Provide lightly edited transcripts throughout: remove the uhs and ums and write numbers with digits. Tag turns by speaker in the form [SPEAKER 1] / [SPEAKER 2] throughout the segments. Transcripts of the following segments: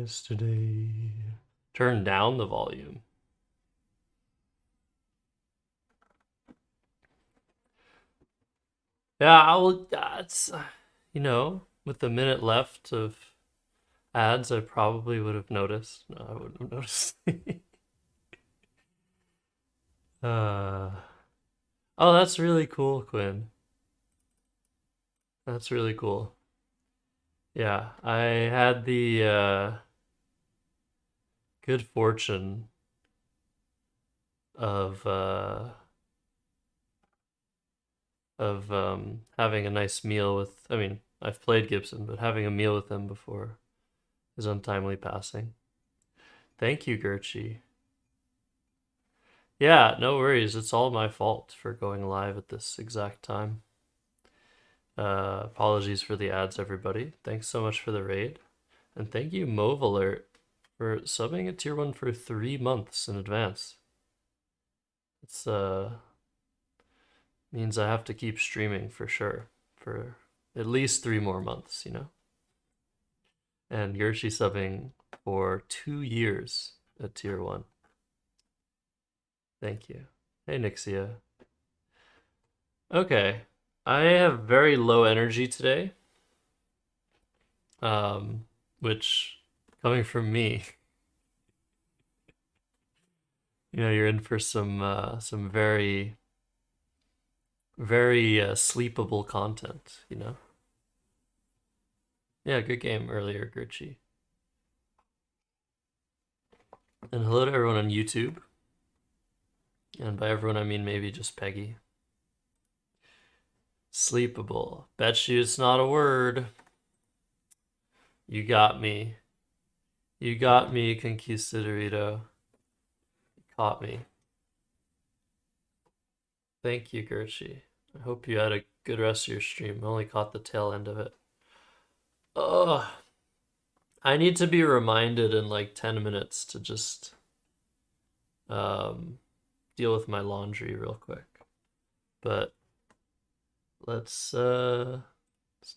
[SPEAKER 1] yesterday. Turn down the volume. Yeah, I will. That's with a minute left of ads, I probably would have noticed. No, I wouldn't have noticed. uh, oh, that's really cool, Quinn. That's really cool. Yeah, I had the good fortune of having a nice meal with. I mean, I've played Gibson, but having a meal with him before his untimely passing. Thank you, Gertchie. Yeah, no worries. It's all my fault for going live at this exact time. Apologies for the ads, everybody. Thanks so much for the raid. And thank you, Mauve Alert, for subbing a tier 1 for 3 months in advance. It's means I have to keep streaming for sure for at least 3 more months, And Gershi subbing for 2 years at tier 1. Thank you. Hey, Nixia. Okay. I have very low energy today. Which, coming from me, you're in for some very, very sleepable content. Yeah, good game earlier, Gertchie. And hello to everyone on YouTube. And by everyone, I mean maybe just Peggy. Sleepable. Bet you it's not a word. You got me. You got me, Conquistadorito. You caught me. Thank you, Gertchie. I hope you had a good rest of your stream. I only caught the tail end of it. Ugh. I need to be reminded in like 10 minutes to just deal with my laundry real quick. But let's do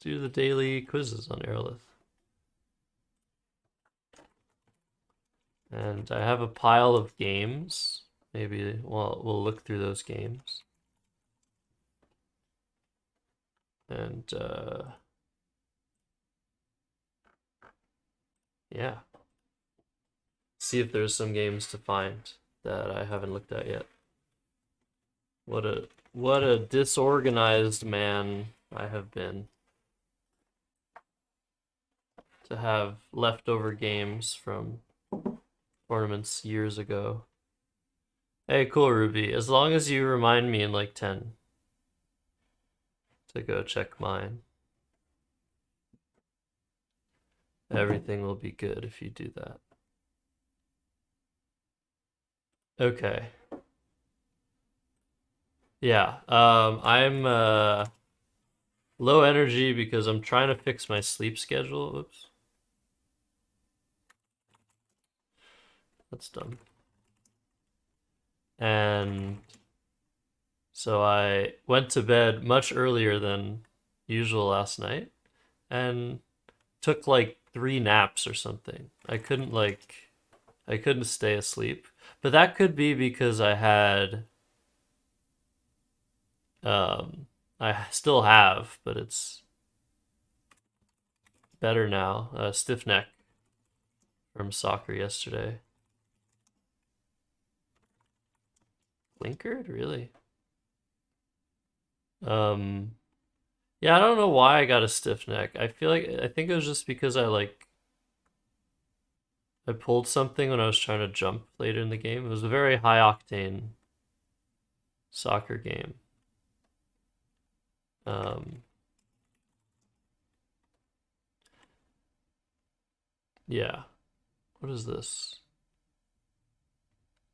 [SPEAKER 1] the daily quizzes on Aerolith. And I have a pile of games. Maybe we'll look through those games. And yeah. See if there's some games to find that I haven't looked at yet. What a disorganized man I have been to have leftover games from tournaments years ago. Hey, cool, Ruby. As long as you remind me in like 10 to go check mine. Everything will be good if you do that. Okay. Yeah, I'm low energy because I'm trying to fix my sleep schedule. Oops. That's dumb. And so I went to bed much earlier than usual last night and took like 3 naps or something. I couldn't stay asleep. But that could be because I still have, but it's better now. Stiff neck from soccer yesterday. Blinkered? Really? Yeah, I don't know why I got a stiff neck. I think it was just because I pulled something when I was trying to jump later in the game. It was a very high octane soccer game. Yeah. What is this?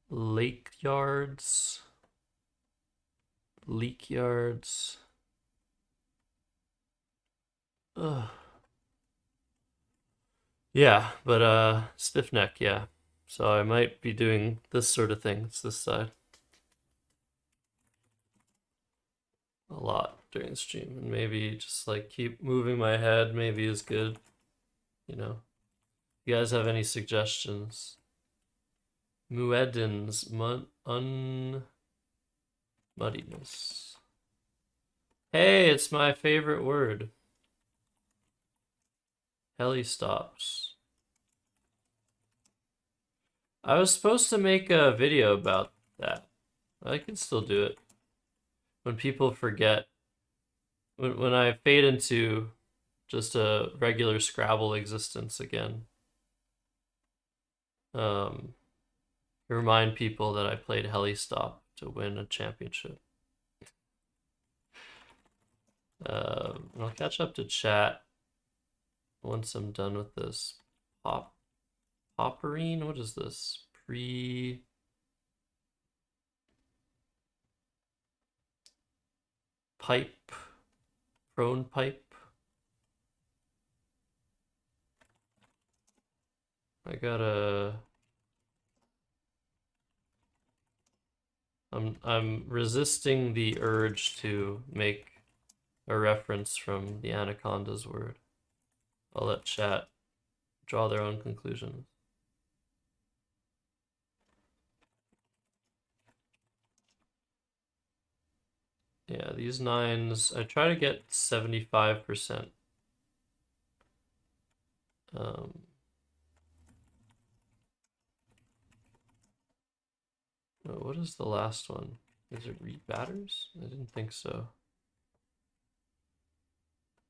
[SPEAKER 1] Lake yards. Leak yards. Ugh. Yeah, but stiff neck, yeah. So I might be doing this sort of thing. It's this side. A lot during the stream. And maybe just like keep moving my head maybe is good. You guys have any suggestions? Mueddin's muddiness. Hey, it's my favorite word. Heli stops. I was supposed to make a video about that. I can still do it. When people forget, when I fade into just a regular Scrabble existence again. Remind people that I played Heli Stop to win a championship. I'll catch up to chat once I'm done with this. Popperine? What is this? Pipe? Prone pipe? I gotta... I'm resisting the urge to make a reference from the Anaconda's word. I'll let chat draw their own conclusions. Yeah, these 9s, I try to get 75%. Oh, what is the last one? Is it read batters? I didn't think so.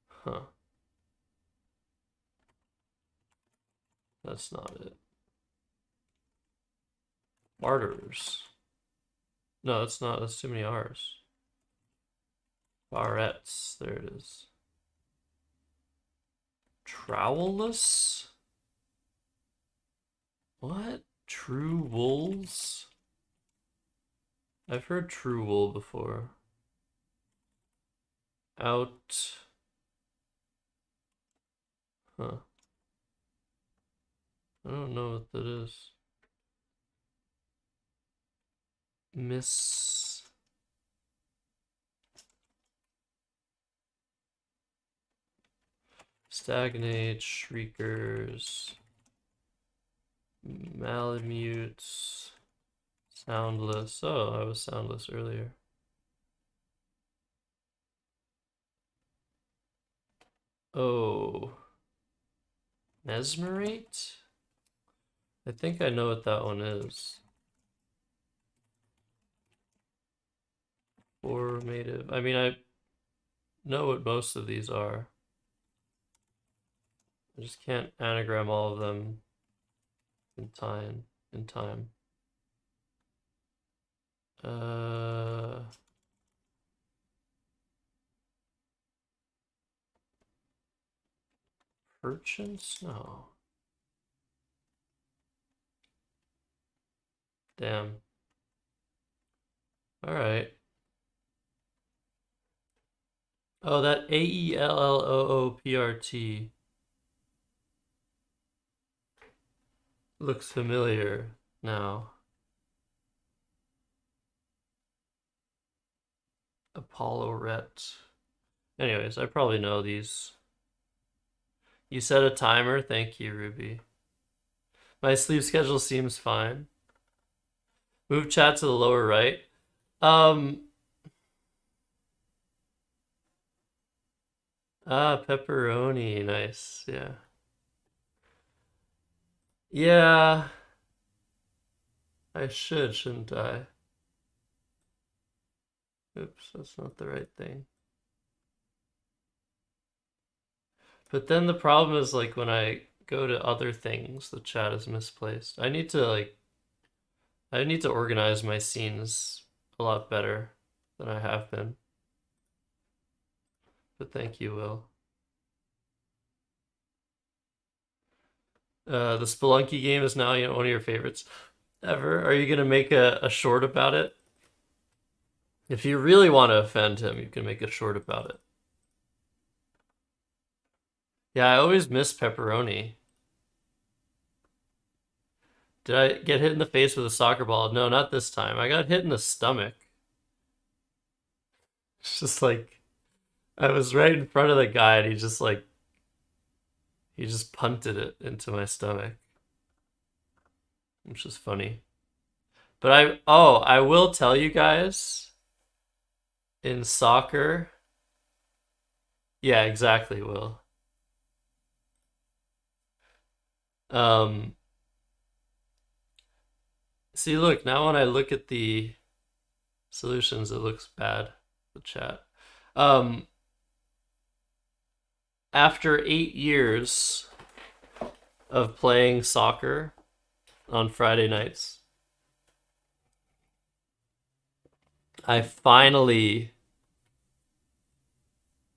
[SPEAKER 1] Huh. That's not it. Barters. No, that's not. That's too many R's. Barrettes. There it is. Trowelless? What? True wolves? I've heard true wool before. Out. Huh. I don't know what that is. Miss. Stagnate, shriekers, malamutes, soundless. Oh, I was soundless earlier. Oh, mesmerate? I think I know what that one is. Formative. I mean, I know what most of these are. I just can't anagram all of them in time. Urchins? No. Damn. All right. Oh, that AELLOOPRT looks familiar now. Apollo Ret. Anyways, I probably know these. You set a timer? Thank you, Ruby. My sleep schedule seems fine. Move chat to the lower right. Pepperoni. Nice. Yeah. Yeah. I shouldn't I? Oops, that's not the right thing. But then the problem is, like, when I go to other things, the chat is misplaced. I need to organize my scenes a lot better than I have been. But thank you, Will. The Spelunky game is now, one of your favorites ever. Are you gonna make a short about it? If you really want to offend him, you can make a short about it. Yeah, I always miss pepperoni. Did I get hit in the face with a soccer ball? No, not this time. I got hit in the stomach. It's just like, I was right in front of the guy and he just like He just punted it into my stomach, which is funny. But I will tell you guys, in soccer, yeah, exactly, Will. Um, See, look, now when I look at the solutions, it looks bad, the chat. Um, After 8 years of playing soccer on Friday nights, I finally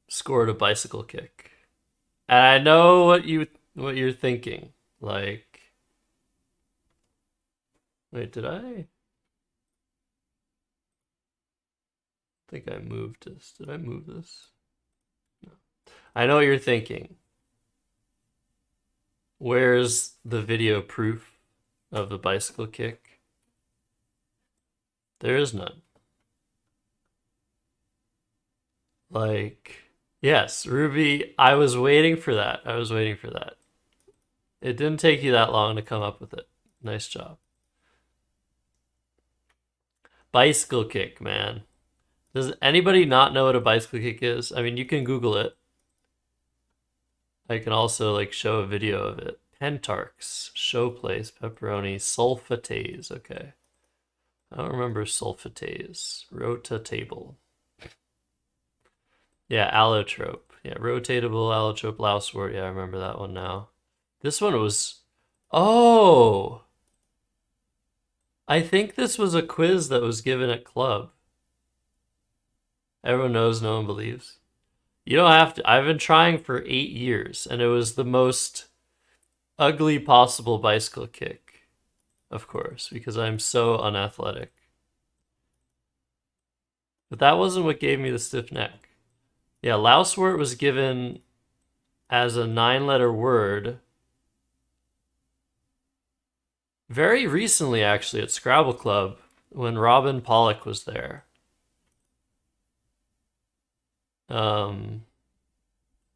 [SPEAKER 1] scored a bicycle kick. And I know what you're thinking. Like, wait, did I think I moved this? Did I move this? No. I know what you're thinking. Where's the video proof of the bicycle kick? There is none. Like, yes, Ruby, I was waiting for that. I was waiting for that. It didn't take you that long to come up with it. Nice job. Bicycle kick, man. Does anybody not know what a bicycle kick is? I mean, you can Google it. I can also like show a video of it. Pentarx, Showplace, pepperoni, sulfatase. Okay. I don't remember sulfatase. Rotatable. Yeah, allotrope. Yeah, rotatable allotrope lousewort. Yeah, I remember that one now. This one was... Oh! I think this was a quiz that was given at club. Everyone knows, no one believes. You don't have to. I've been trying for 8 years, and it was the most ugly possible bicycle kick, of course, because I'm so unathletic. But that wasn't what gave me the stiff neck. Yeah, lousewort was given as a 9-letter word very recently, actually, at Scrabble Club when Robin Pollock was there.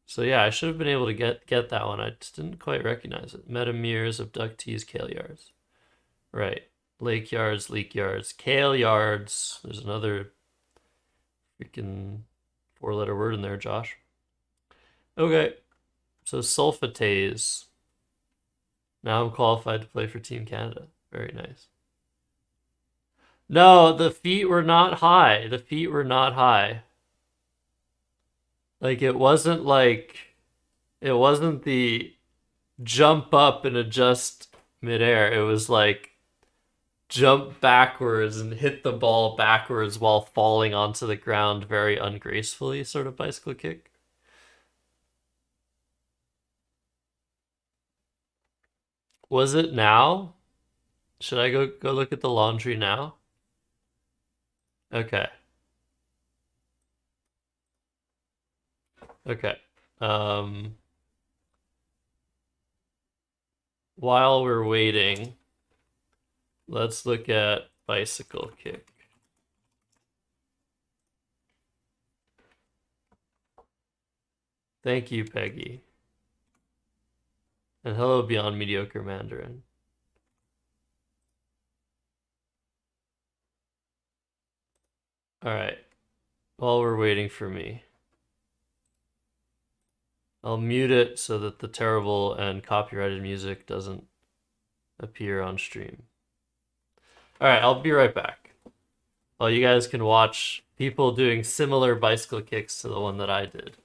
[SPEAKER 1] So yeah, I should have been able to get that one. I just didn't quite recognize it. Metameres, abductees, kale yards. Right. Lake yards, leak yards, kale yards. There's another freaking 4-letter word in there, Josh. Okay. So sulfatase. Now I'm qualified to play for Team Canada. Very nice. No, the feet were not high. The feet were not high. Like it wasn't the jump up and adjust midair. It was like jump backwards and hit the ball backwards while falling onto the ground very ungracefully, sort of bicycle kick. Was it now? Should I go look at the laundry now? Okay. Okay. Um, while we're waiting, let's look at bicycle kick. Thank you, Peggy. And hello, Beyond Mediocre Mandarin. All right. While we're waiting for me, I'll mute it so that the terrible and copyrighted music doesn't appear on stream. All right, I'll be right back. Well, you guys can watch people doing similar bicycle kicks to the one that I did.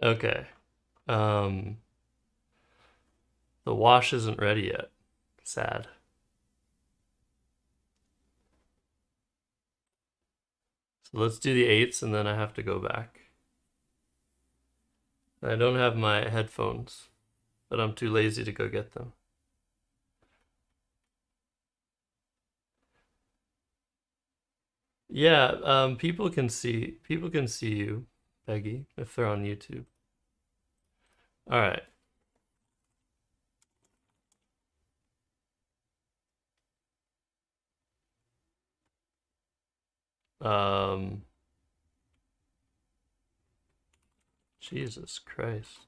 [SPEAKER 1] Okay. Um, the wash isn't ready yet. Sad. So let's do the eights and then I have to go back. I don't have my headphones, but I'm too lazy to go get them. Yeah, people can see you, Peggy, if they're on YouTube. All right. Um, Jesus Christ.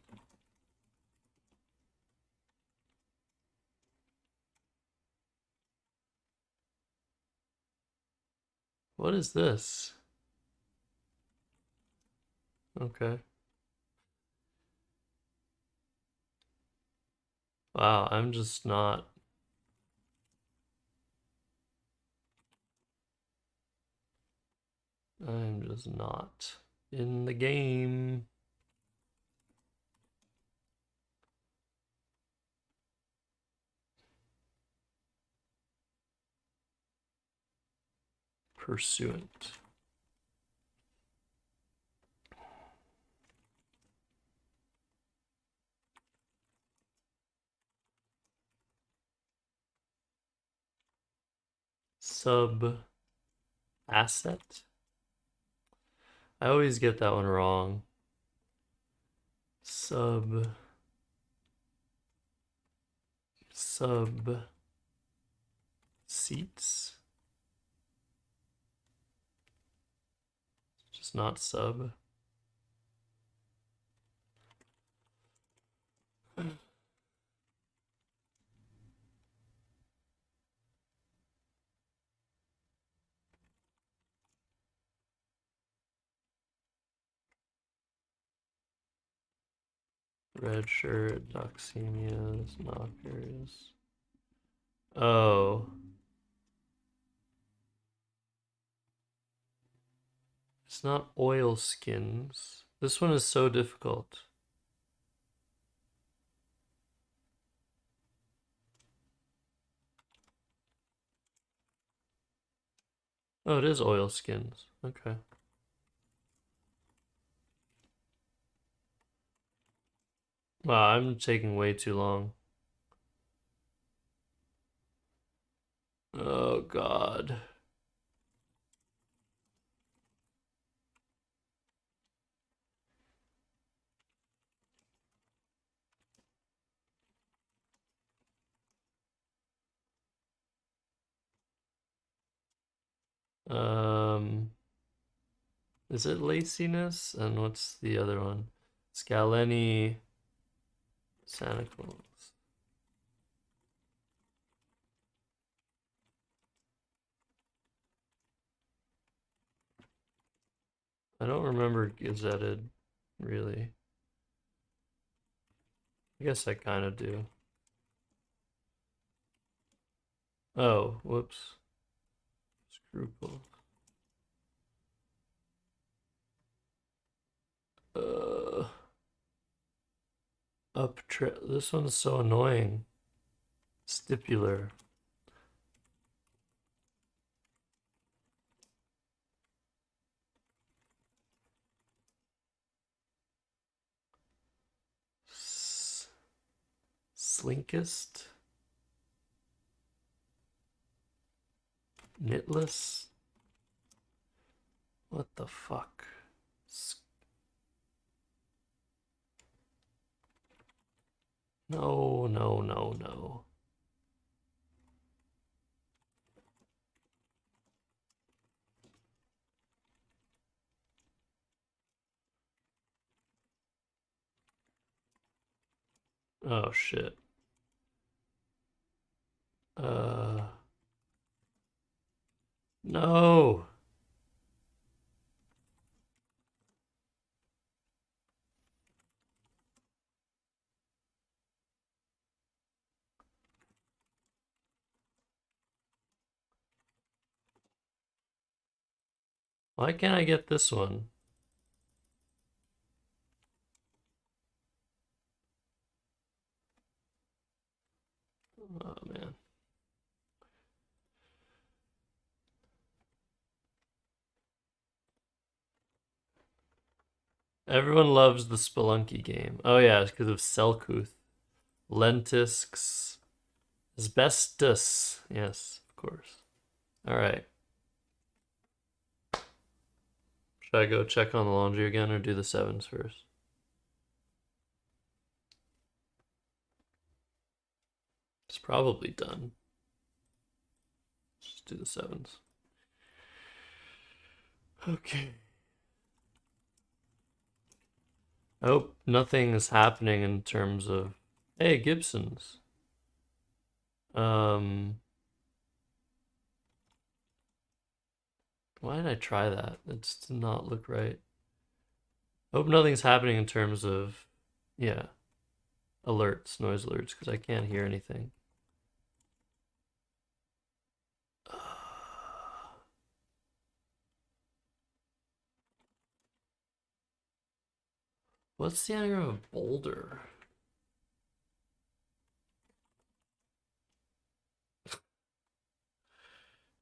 [SPEAKER 1] What is this? Okay. Wow, I'm just not. I'm just not in the game. Pursuant. Sub asset. I always get that one wrong. Sub seats. Just not sub. Red shirt, doxemias, knockers. Oh. It's not oil skins. This one is so difficult. Oh, it is oil skins. Okay. Wow, I'm taking way too long. Oh, God. Um, is it laciness? And what's the other one? Scaleni, Santa Claus. I don't remember gazetted, really. I guess I kind of do. Oh, whoops. Scruple. Uh, this one's so annoying. Stipular. Slinkest. Knitless. What the fuck? No, no, no, no. Oh shit. Uh, no. Why can't I get this one? Oh man. Everyone loves the Spelunky game. Oh yeah, it's because of Selkuth. Lentisks. Asbestos. Yes, of course. Alright. Should I go check on the laundry again or do the sevens first? It's probably done. Just do the sevens. Okay. I hope nothing is happening in terms of. Hey, Gibsons. Why did I try that? It just did not look right. I hope nothing's happening in terms of, yeah, alerts, noise alerts, because I can't hear anything. What's the anagram of boulder?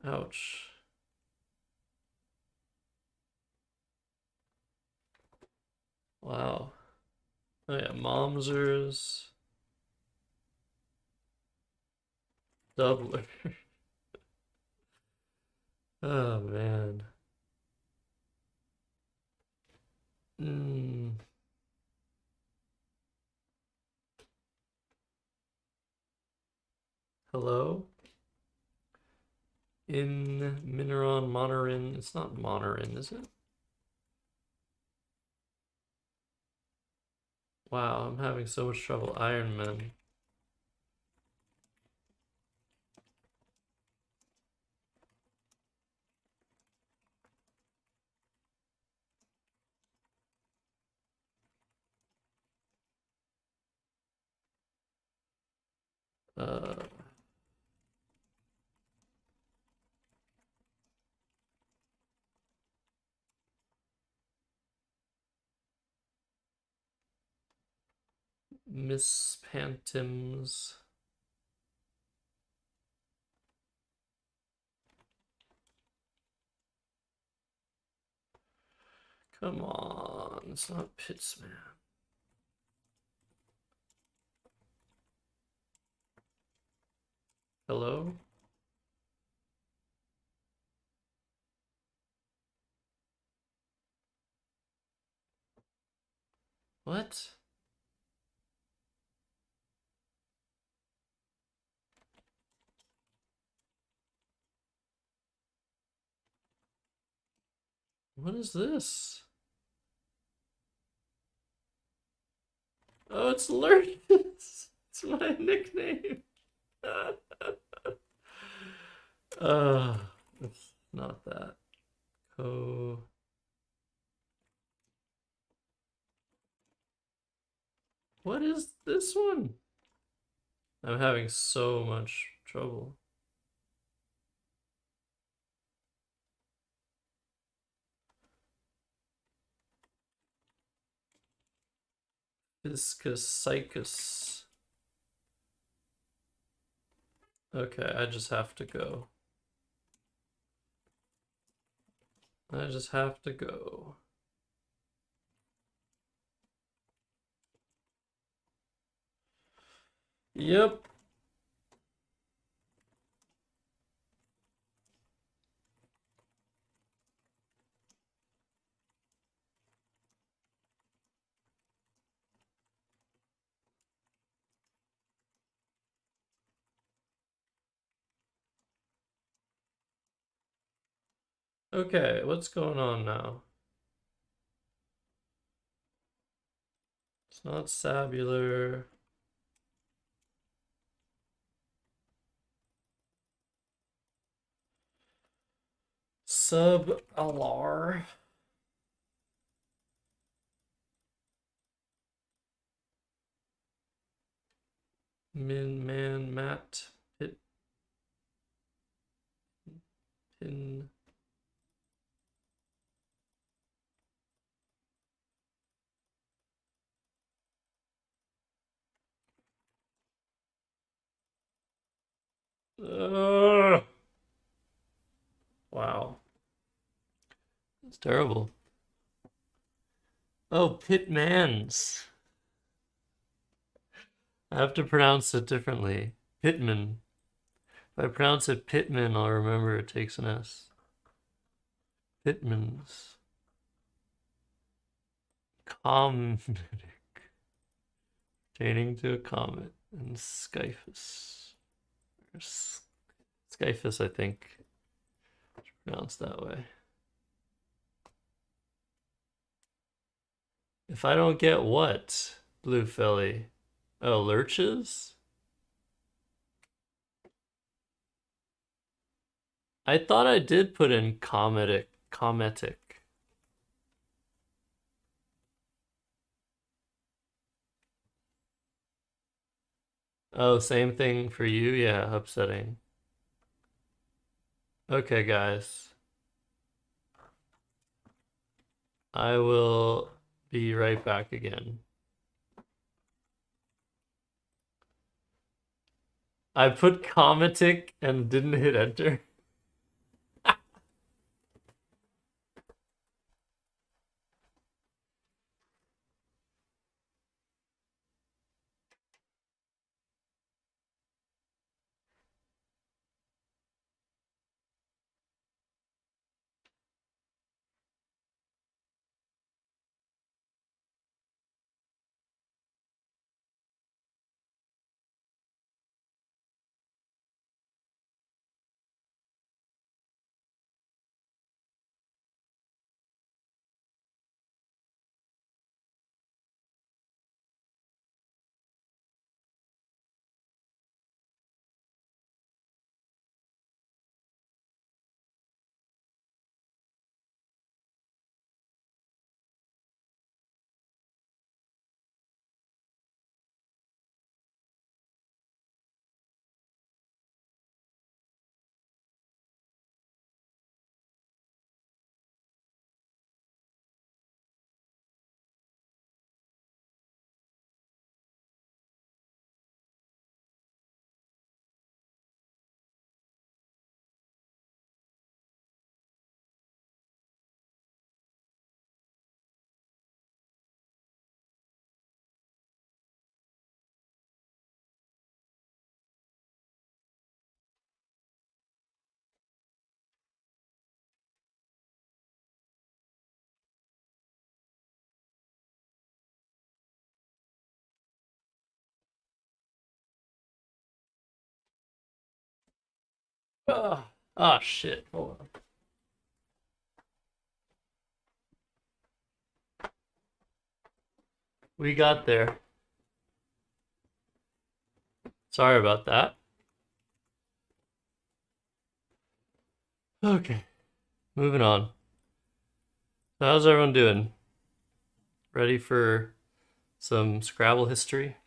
[SPEAKER 1] Ouch. Wow. Oh yeah, Momsers. Doubler. Oh man. Hmm. Hello? In Mineron, Monorin. It's not Monorin, is it? Wow, I'm having so much trouble. Iron Man. Uh, Miss Pantims. Come on, it's not Pitsman. Hello? What? What is this? Oh, it's Lurkus. It's my nickname. It's not that. Oh. What is this one? I'm having so much trouble. Viscous Psychus. Okay, I just have to go. I just have to go. Yep. Okay, what's going on now? It's not Sabular. Sub-Alar. Man, Matt, Pin. Ugh. Wow. It's terrible. Oh, Pitmans. I have to pronounce it differently. Pitman. If I pronounce it Pitman, I'll remember it takes an S. Pitmans. Cometic. Pertaining to a comet. And Scyphus. Scyphus, I think. It's pronounced that way. If I don't get what? Blue Philly. Oh, lurches? I thought I did put in cometic. Oh, same thing for you? Yeah, upsetting. Okay, guys. I will be right back again. I put cometic and didn't hit enter. Oh, shit. Hold on. We got there. Sorry about that. Okay, moving on. So how's everyone doing? Ready for some Scrabble history?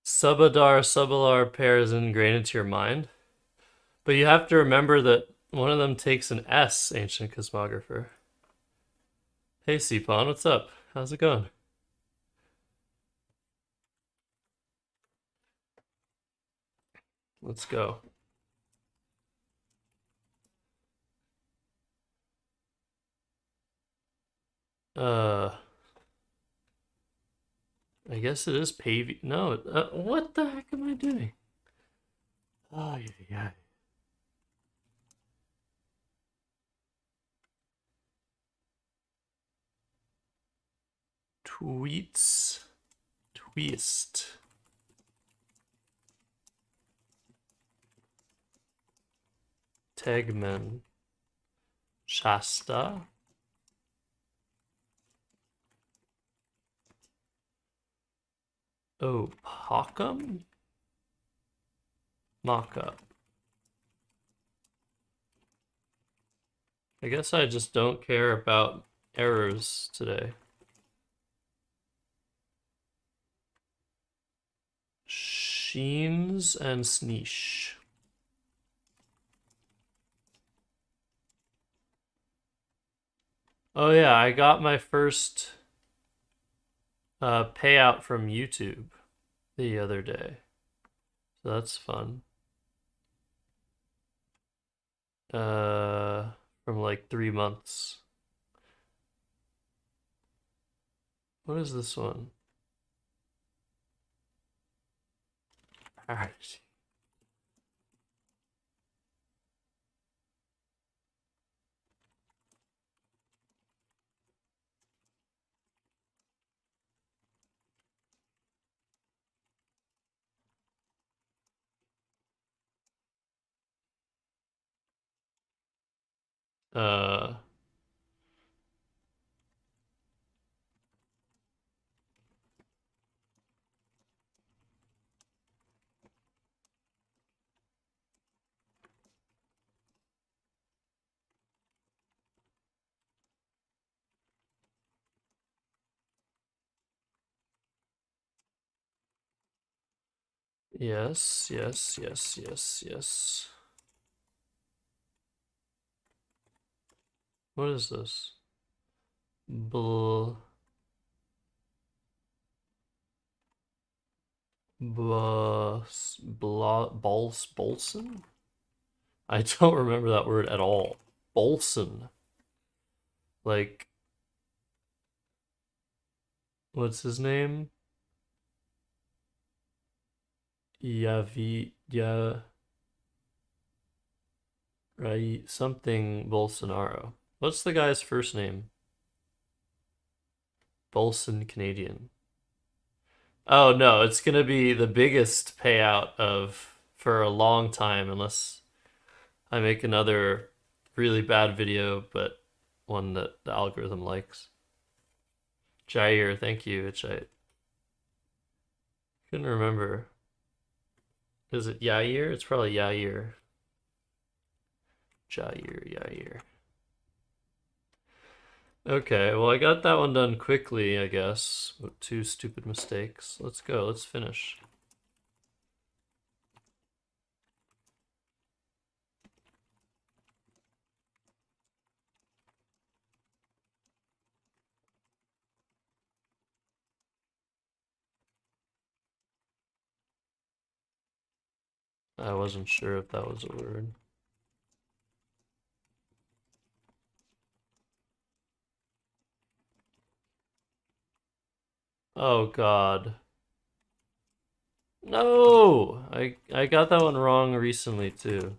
[SPEAKER 1] Subalar pair is ingrained into your mind. But you have to remember that one of them takes an S, Ancient Cosmographer. Hey, Cpon, what's up? How's it going? Let's go. I guess it is Pavey. No, what the heck am I doing? Oh, yeah. Tweets. Twist. Tegman. Shasta. Oh, Hawkham? Mock-up. I guess I just don't care about errors today. Sheens and Sneesh. Oh yeah, I got my first payout from YouTube. the other day. So that's fun. From like 3 months. What is this one? Alright. Uh, yes, yes, yes, yes, yes. What is this? Bl Bolson? I don't remember that word at all. Bolson. Like, what's his name? Yeah, right, something Bolsonaro. What's the guy's first name? Bolson Canadian. Oh no, it's gonna be the biggest payout of for a long time unless I make another really bad video, but one that the algorithm likes. Jair, thank you. Which I couldn't remember. Is it Yair? It's probably Yair. Yair. Okay, well I got that one done quickly, I guess, with 2 stupid mistakes. Let's go, let's finish. I wasn't sure if that was a word. Oh God. No! I got that one wrong recently too.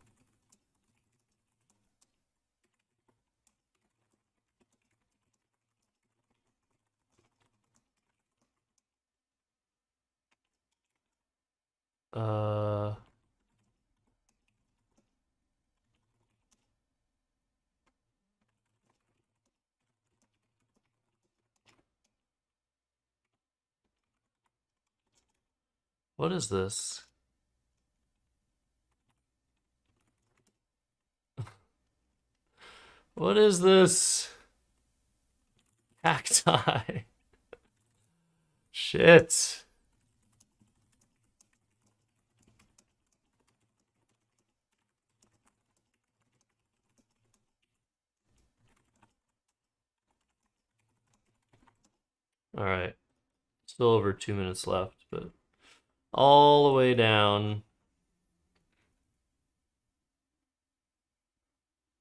[SPEAKER 1] Uh, what is this? What is this? Cacti. Shit. Alright. Still over 2 minutes left, but all the way down.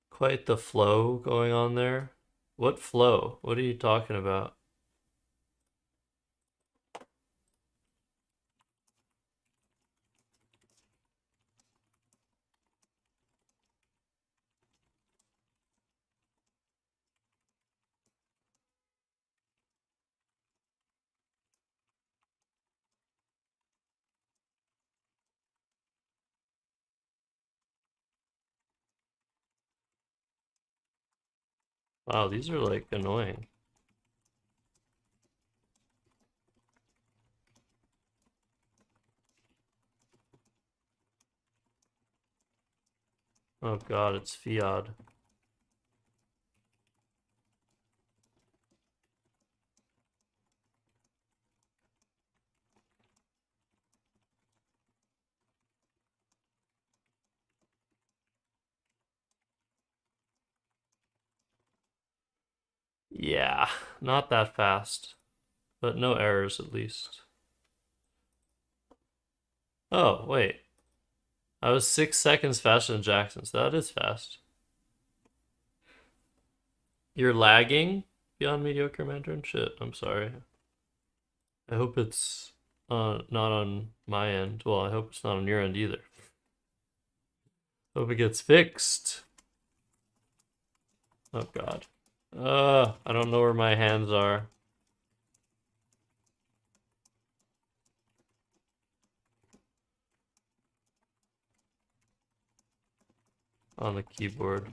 [SPEAKER 1] Quite the flow going on there. What flow? What are you talking about? Wow, these are like annoying. Oh God, it's Fiat. Yeah, not that fast, but no errors at least. Oh, wait. I was 6 seconds faster than Jackson, so that is fast. You're lagging beyond mediocre Mandarin? Shit, I'm sorry. I hope it's not on my end. Well, I hope it's not on your end either. Hope it gets fixed. Oh god. I don't know where my hands are. On the keyboard.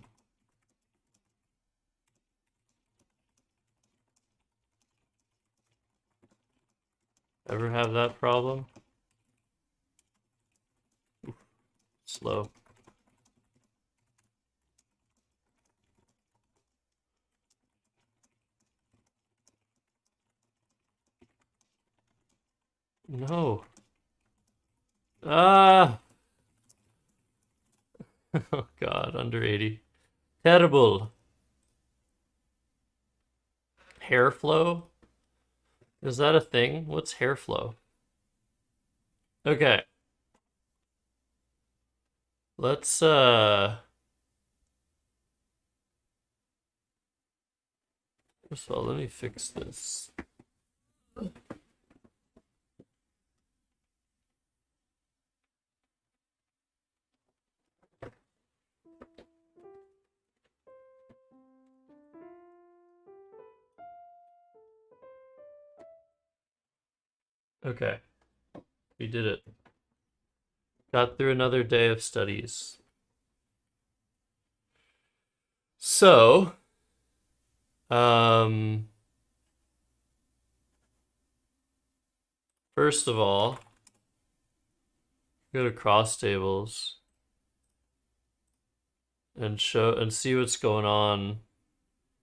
[SPEAKER 1] Ever have that problem? Oof, slow. No. Ah! Oh god, under 80. Terrible. Hair flow? Is that a thing? What's hair flow? Okay. Let's first of all, let me fix this. Okay. We did it. Got through another day of studies. So, first of all, go to cross tables and see what's going on.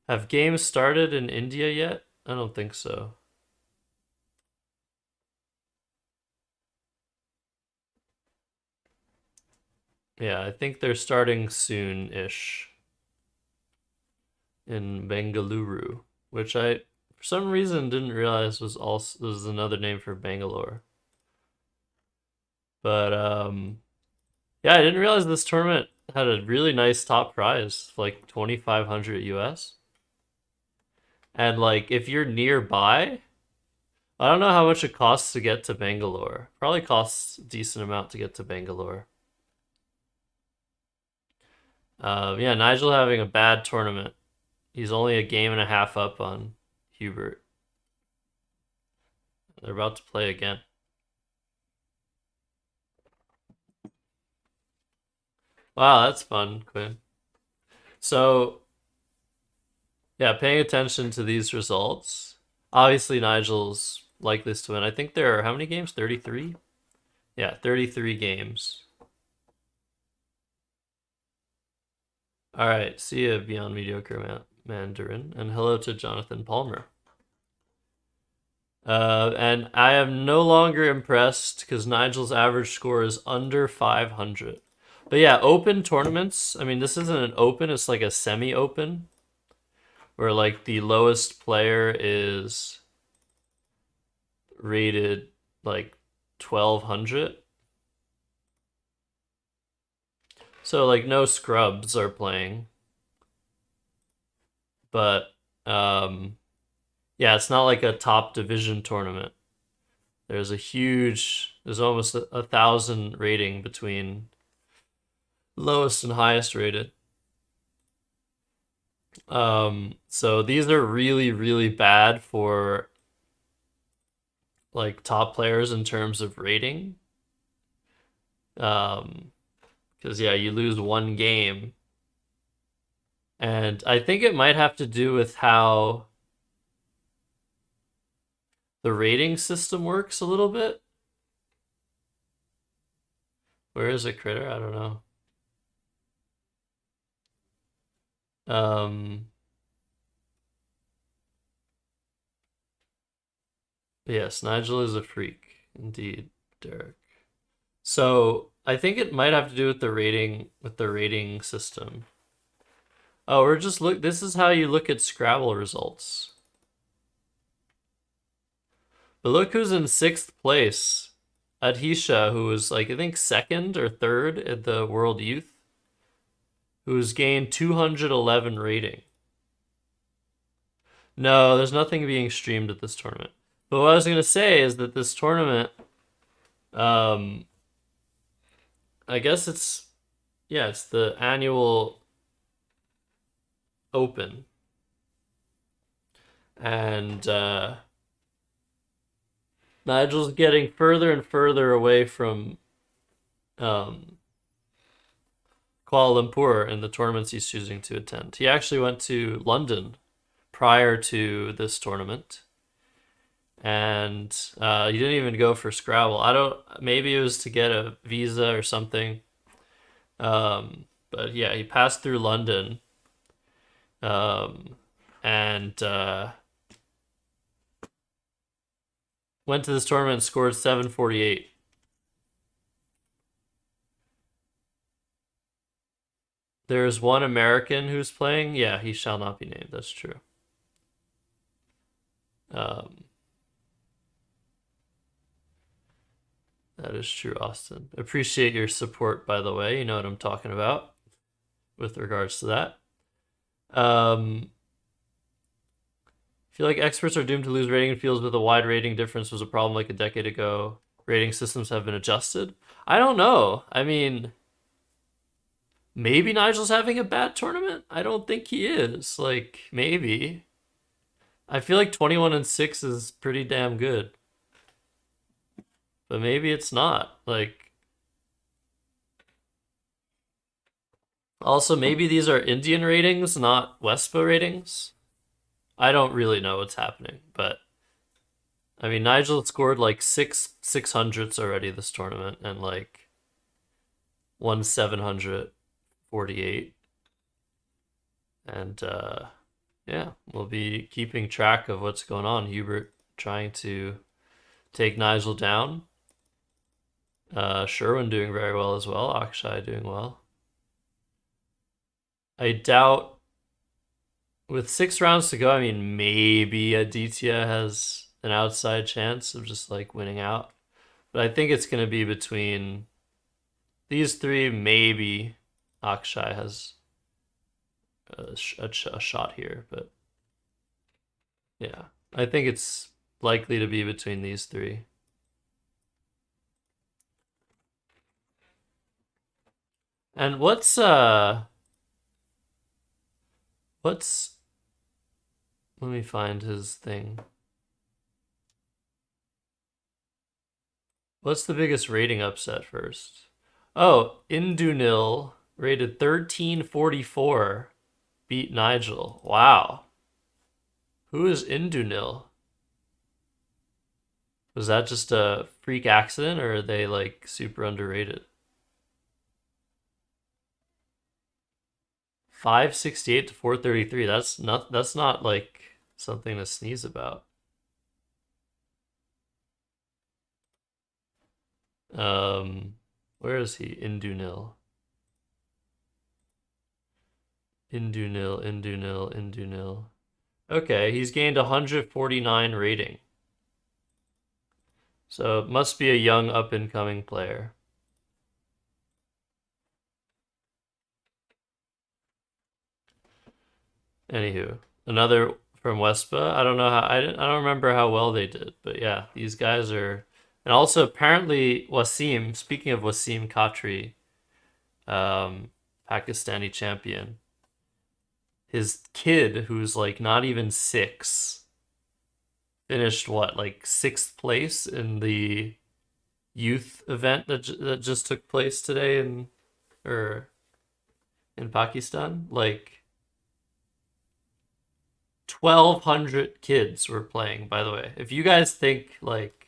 [SPEAKER 1] Have games started in India yet? I don't think so. Yeah, I think they're starting soon-ish in Bengaluru, which I, for some reason, didn't realize was another name for Bangalore. But yeah, I didn't realize this tournament had a really nice top prize, like 2,500 US. And like if you're nearby, I don't know how much it costs to get to Bangalore. Probably costs a decent amount to get to Bangalore. Yeah, Nigel having a bad tournament. He's only a game and a half up on Hubert. They're about to play again. Wow, that's fun, Quinn. So, yeah, paying attention to these results. Obviously, Nigel's likely to win. I think there are how many games? 33? Yeah, 33 games. All right, see you, Beyond Mediocre Mandarin, and hello to Jonathan Palmer. And I am no longer impressed because Nigel's average score is under 500. But yeah, open tournaments, I mean, this isn't an open, it's like a semi-open, where like the lowest player is rated like 1,200. So like no scrubs are playing. But yeah, it's not like a top division tournament. There's almost a 1,000 rating between lowest and highest rated. So these are really, really bad for like top players in terms of rating. Because yeah, you lose one game. And I think it might have to do with how the rating system works a little bit. Where is it, Critter? I don't know. Yes, Nigel is a freak. Indeed, Derek. So I think it might have to do with the rating system. Oh, this is how you look at Scrabble results. But look who's in 6th place. Adhisha, who was like I think second or third at the World Youth, who's gained 211 rating. No, there's nothing being streamed at this tournament. But what I was gonna say is that this tournament, um, I guess it's the annual Open, and Nigel's getting further and further away from um, Kuala Lumpur in the tournaments he's choosing to attend. He actually went to London prior to this tournament, and he didn't even go for Scrabble. I don't. Maybe it was to get a visa or something. But yeah, he passed through London, and went to this tournament and scored 748. There's one American who's playing. Yeah, he shall not be named. That's true. That is true, Austin. Appreciate your support, by the way. You know what I'm talking about with regards to that. I feel like experts are doomed to lose rating in fields with a wide rating difference was a problem like a decade ago. Rating systems have been adjusted. I don't know. I mean, maybe Nigel's having a bad tournament. I don't think he is. Like, maybe. I feel like 21-6 is pretty damn good. But maybe it's not. Like, also, maybe these are Indian ratings, not Wespa ratings. I don't really know what's happening, but I mean, Nigel scored like 600s already this tournament and like won 748. And yeah, we'll be keeping track of what's going on. Hubert trying to take Nigel down. Sherwin doing very well as well. Akshay doing well. I doubt with 6 rounds to go, I mean, maybe Aditya has an outside chance of just like winning out. But I think it's going to be between these three. Maybe Akshay has a shot here, but yeah, I think it's likely to be between these three. And what's let me find his thing. What's the biggest rating upset first? Oh, Indunil rated 1344 beat Nigel. Wow. Who is Indunil? Was that just a freak accident or are they like super underrated? 568 to 433. That's not like something to sneeze about. Where is he? Indunil. Indunil. Okay, he's gained 149 rating. So it must be a young up-and-coming player. Anywho, another from Wespa. I don't know how I don't remember how well they did, but yeah, these guys are. And also apparently Wasim. Speaking of Wasim Khatri, Pakistani champion. His kid, who's like not even 6, finished what, like 6th place in the youth event that just took place today in Pakistan. Like 1,200 kids were playing, by the way. If you guys think like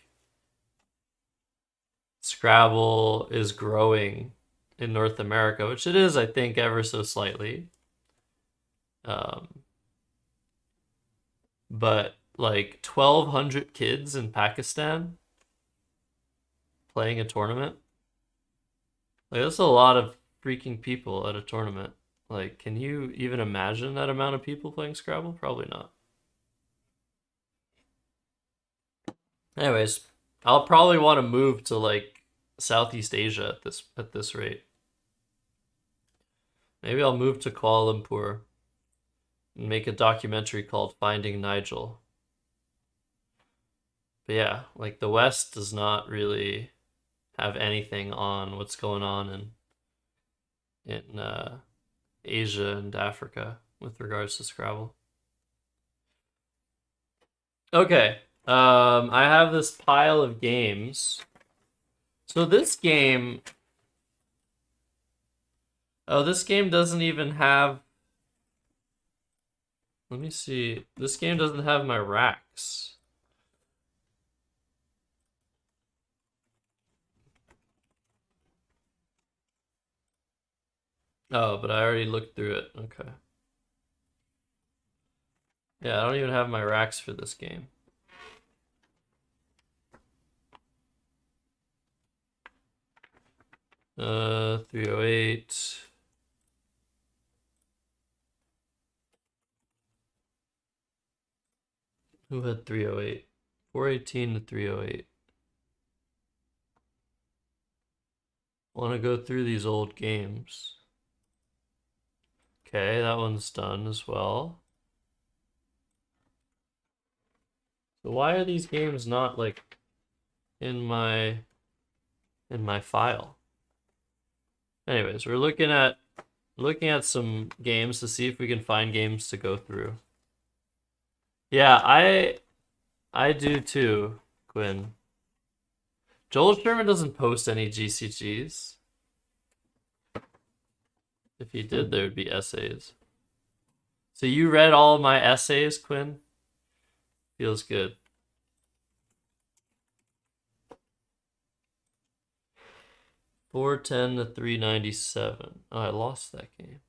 [SPEAKER 1] Scrabble is growing in North America, which it is, I think, ever so slightly. But like 1,200 kids in Pakistan playing a tournament. Like that's a lot of freaking people at a tournament. Like, can you even imagine that amount of people playing Scrabble? Probably not. Anyways, I'll probably want to move to like Southeast Asia at this rate. Maybe I'll move to Kuala Lumpur and make a documentary called Finding Nigel. But yeah, like the West does not really have anything on what's going on in Asia and Africa with regards to Scrabble. Okay. I have this pile of games. So this game, oh, this game doesn't even have. Let me see. This game doesn't have my racks. Oh, but I already looked through it. Okay. Yeah, I don't even have my racks for this game. Uh, 308. Who had 308? 418 to 308. Want to go through these old games. Okay, that one's done as well. So why are these games not like in my file? Anyways, we're looking at some games to see if we can find games to go through. Yeah, I do too, Quinn. Joel Sherman doesn't post any GCGs. If he did, there would be essays. So you read all of my essays, Quinn? Feels good. $410 to $397. Oh, I lost that game.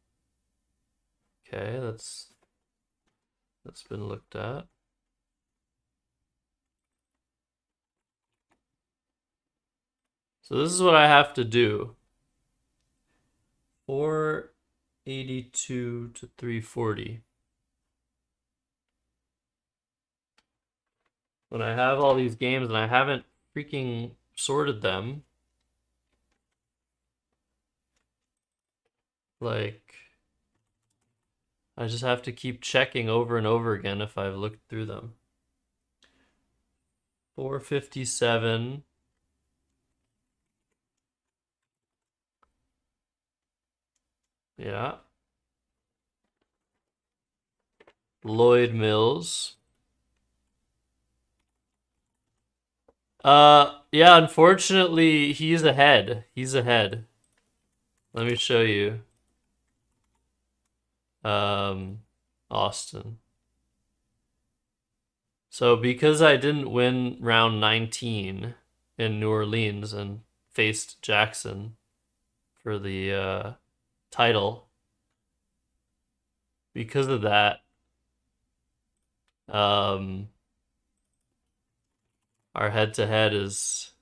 [SPEAKER 1] Okay, that's been looked at. So this is what I have to do. 482 to 340. When I have all these games and I haven't freaking sorted them, like, I just have to keep checking over and over again if I've looked through them. 457. Yeah. Lloyd Mills. Yeah, unfortunately, he's ahead. He's ahead. Let me show you. Austin. So because I didn't win round 19 in New Orleans and faced Jackson for the title, because of that, our head-to-head is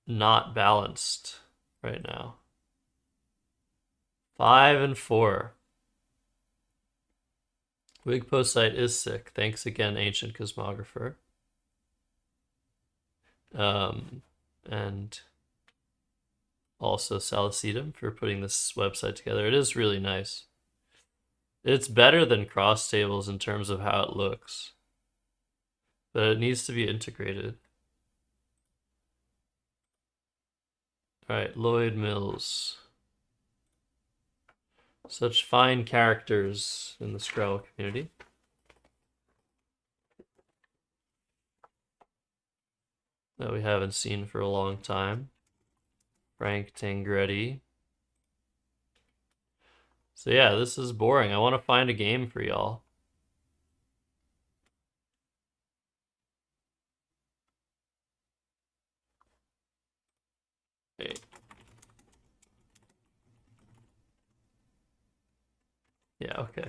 [SPEAKER 1] not balanced right now. 5 and 4. Wigpo site is sick. Thanks again, Ancient Cosmographer. And also Salicidum for putting this website together. It is really nice. It's better than Cross Tables in terms of how it looks, but it needs to be integrated. All right, Lloyd Mills. Such fine characters in the Scrabble community. That we haven't seen for a long time. Frank Tangretti. So yeah, this is boring. I want to find a game for y'all. Okay. Yeah, okay.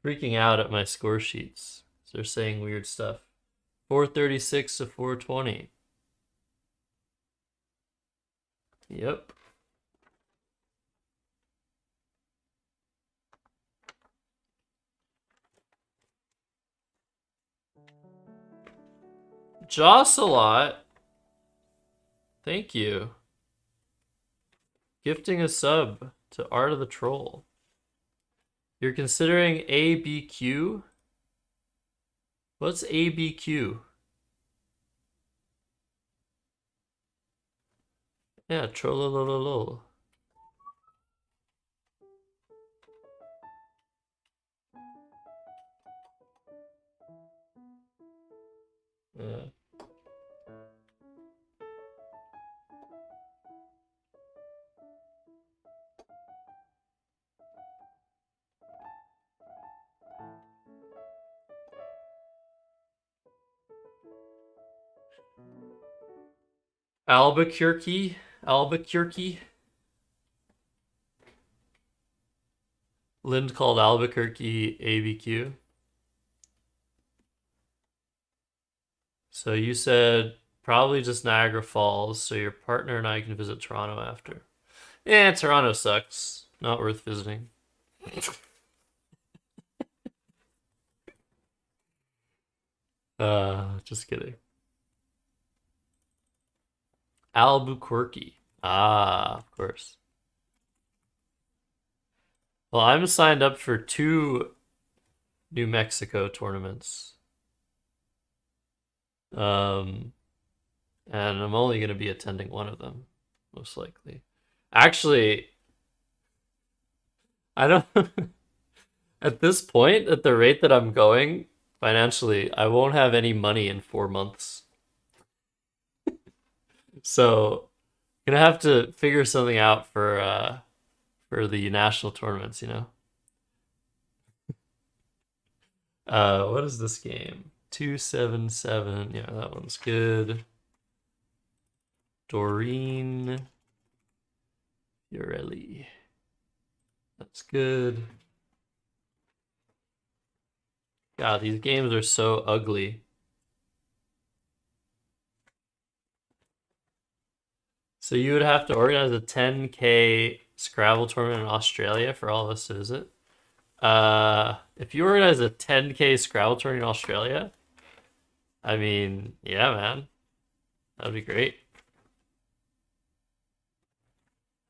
[SPEAKER 1] Freaking out at my score sheets. They're saying weird stuff. 436 to 420. Yep. Josselot, thank you. Gifting a sub to Art of the Troll. You're considering ABQ? What's ABQ? Yeah, trollololol. Yeah. Albuquerque. Lind called Albuquerque ABQ. So you said probably just Niagara Falls, so your partner and I can visit Toronto after. Yeah, Toronto sucks. Not worth visiting. Just kidding. Albuquerque. Ah, of course. Well, I'm signed up for 2 New Mexico tournaments. And I'm only going to be attending one of them, most likely. Actually, I don't. At this point, at the rate that I'm going financially, I won't have any money in 4 months. So, gonna have to figure something out for the national tournaments, you know. What is this game? 277. Yeah, that one's good. Doreen Fiorelli. That's good. God, these games are so ugly. So you would have to organize a 10K Scrabble tournament in Australia for all of us to visit. If you organize a 10K Scrabble tournament in Australia, I mean, yeah, man, that'd be great.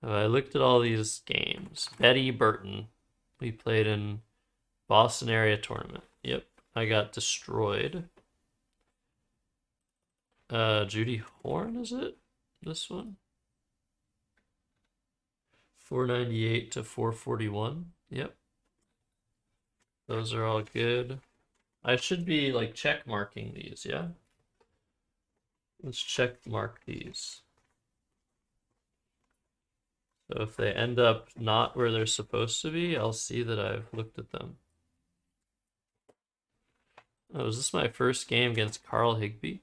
[SPEAKER 1] I looked at all these games. Betty Burton, we played in Boston area tournament. Yep, I got destroyed. Judy Horn, is it? This one? 498 to 441. Yep. Those are all good. I should be like check marking these, yeah? Let's check mark these. So if they end up not where they're supposed to be, I'll see that I've looked at them. Oh, is this my first game against Carl Higby?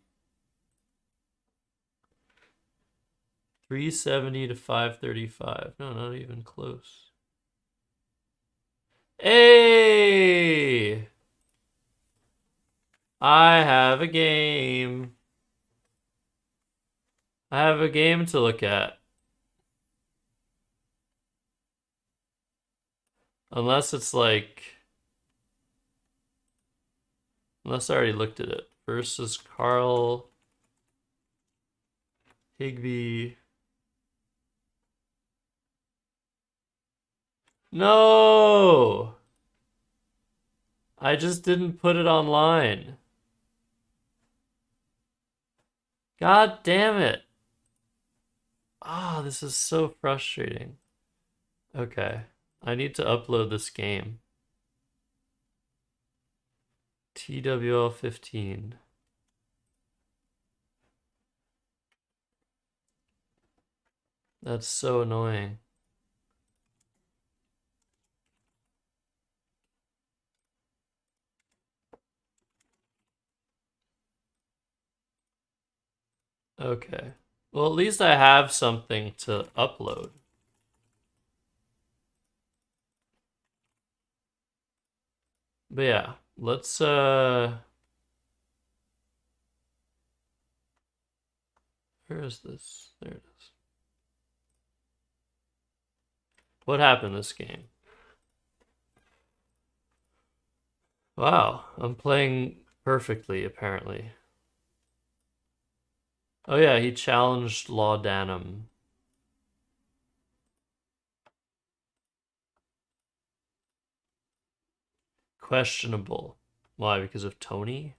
[SPEAKER 1] 370 to 535. No, not even close. Hey! I have a game. I have a game to look at. Unless it's like... Unless I already looked at it. Versus Carl Higby. No! I just didn't put it online. God damn it. Ah, this is so frustrating. Okay. I need to upload this game. TWL 15. That's so annoying. Okay. Well, at least I have something to upload. But yeah, let's where is this? There it is. What happened this game? Wow, I'm playing perfectly apparently. Oh yeah, he challenged Laudanum. Questionable. Why? Because of Tony?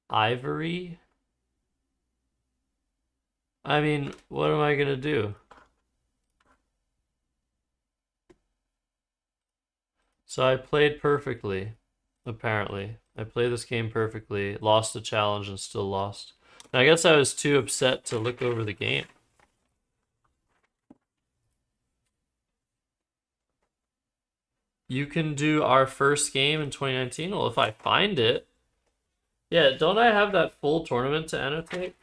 [SPEAKER 1] Ivory? I mean, what am I gonna do? So I played perfectly, apparently. I played this game perfectly, lost the challenge and still lost. I guess I was too upset to look over the game. You can do our first game in 2019? Well, if I find it. Yeah, don't I have that full tournament to annotate?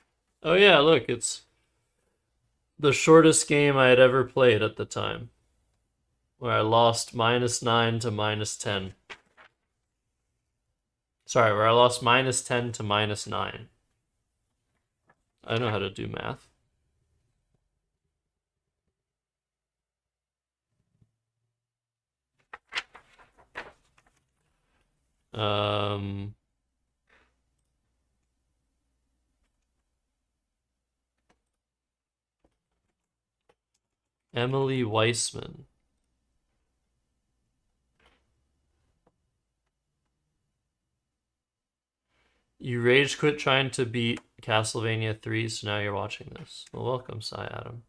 [SPEAKER 1] Oh yeah, look, it's the shortest game I had ever played at the time, where I lost -9 to -10. Sorry, where I lost -10 to -9. I know how to do math. Um, Emily Weissman. You rage quit trying to beat Castlevania 3, so now you're watching this. Well, welcome, Sai Adam.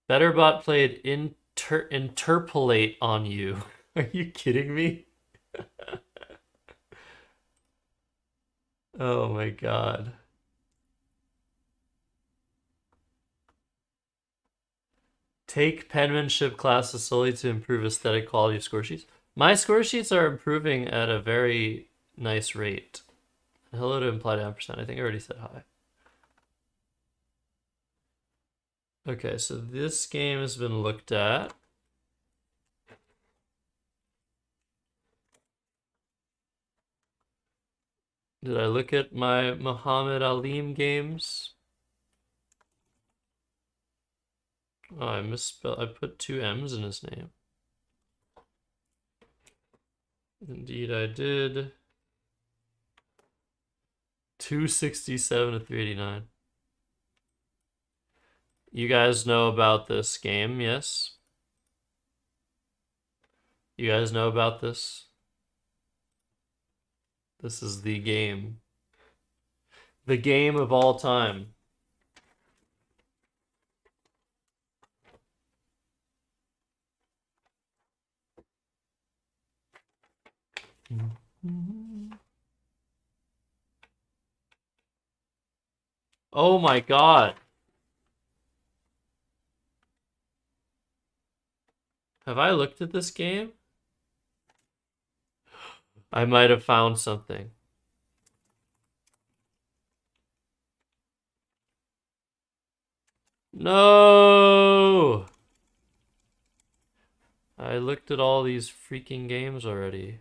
[SPEAKER 1] Betterbot played Interpolate on you. Are you kidding me? Oh my god. Take penmanship classes solely to improve aesthetic quality of score sheets. My score sheets are improving at a very nice rate. Hello to implied ampersand. I think I already said hi. Okay, so this game has been looked at. Did I look at my Muhammad Alim games? Oh, I misspelled. I put 2 M's in his name. Indeed, I did. 267 to 389. You guys know about this game, yes? You guys know about this? This is the game. The game of all time. Oh my god. Have I looked at this game? I might have found something. No! I looked at all these freaking games already.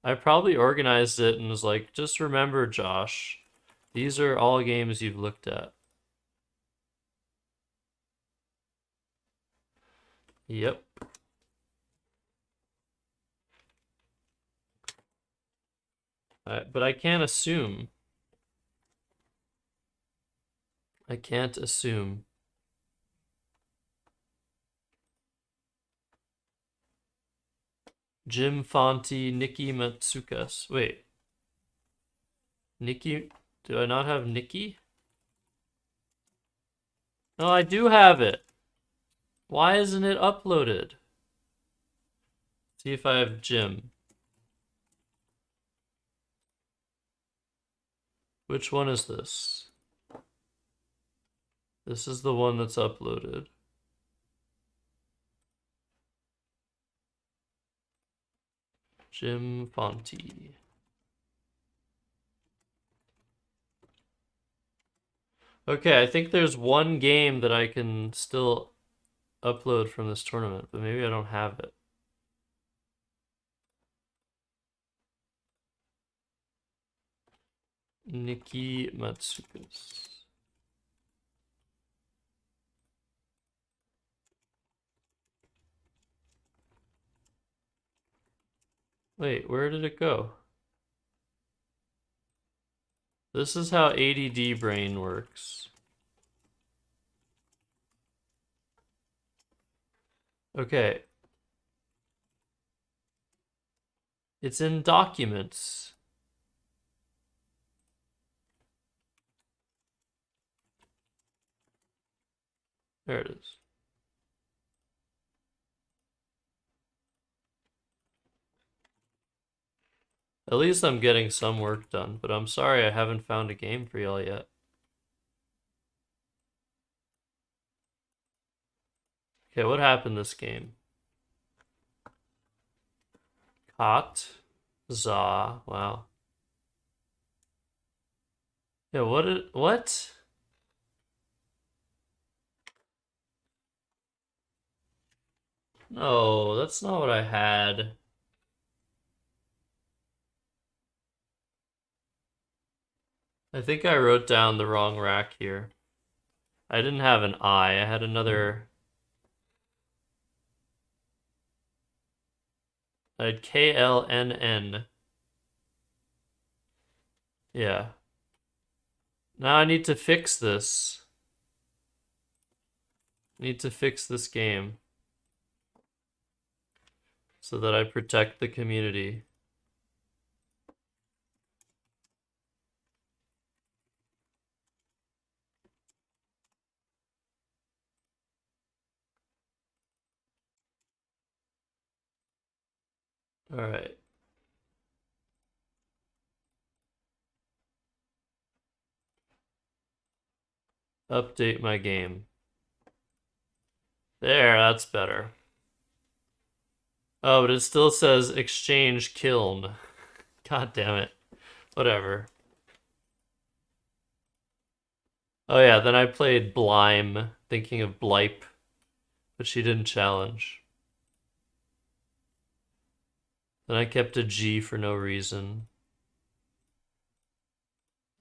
[SPEAKER 1] I probably organized it and was like, just remember, Josh, these are all games you've looked at. Yep. But I can't assume. I can't assume. Jim Fonte, Nikki Matsukas. Wait. Nikki? Do I not have Nikki? No, I do have it. Why isn't it uploaded? See if I have Jim. Which one is this? This is the one that's uploaded. Jim Fonte. Okay, I think there's one game that I can still upload from this tournament, but maybe I don't have it. Nikki Matsukas. Wait, where did it go? This is how ADD brain works. Okay. It's in documents. There it is. At least I'm getting some work done, but I'm sorry I haven't found a game for y'all yet. Okay, what happened this game? Hot. Za. Wow. Yeah, what? No, that's not what I had. I think I wrote down the wrong rack here. I didn't have an I had another. I had KLNN. Yeah. Now I need to fix this. I need to fix this game so that I protect the community. All right. Update my game. There, that's better. Oh, but it still says exchange kiln. God damn it. Whatever. Oh yeah, then I played Blime, thinking of Blipe, but she didn't challenge. Then I kept a G for no reason.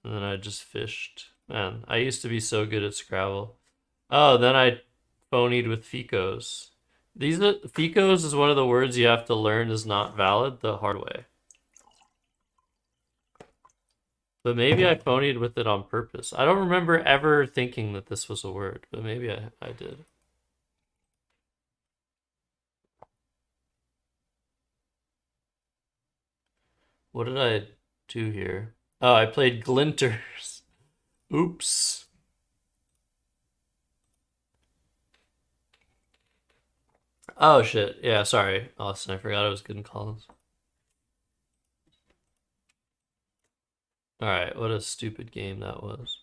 [SPEAKER 1] And then I just fished. Man, I used to be so good at Scrabble. Oh, then I phonied with Ficos. Ficos is one of the words you have to learn is not valid the hard way. But maybe I phonied with it on purpose. I don't remember ever thinking that this was a word, but maybe I did. What did I do here? Oh, I played Glinters. Oops. Oh shit. Yeah, sorry, Austin. I forgot I was good in Collins. Alright, what a stupid game that was.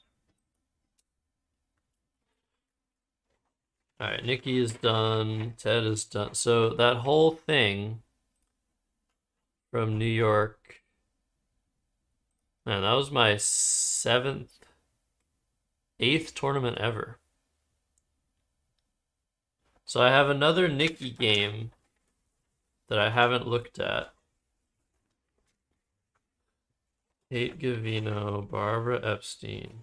[SPEAKER 1] Alright, Nikki is done. Ted is done. So that whole thing from New York. Man, that was my eighth tournament ever. So I have another Nikki game that I haven't looked at. Kate Gavino, Barbara Epstein.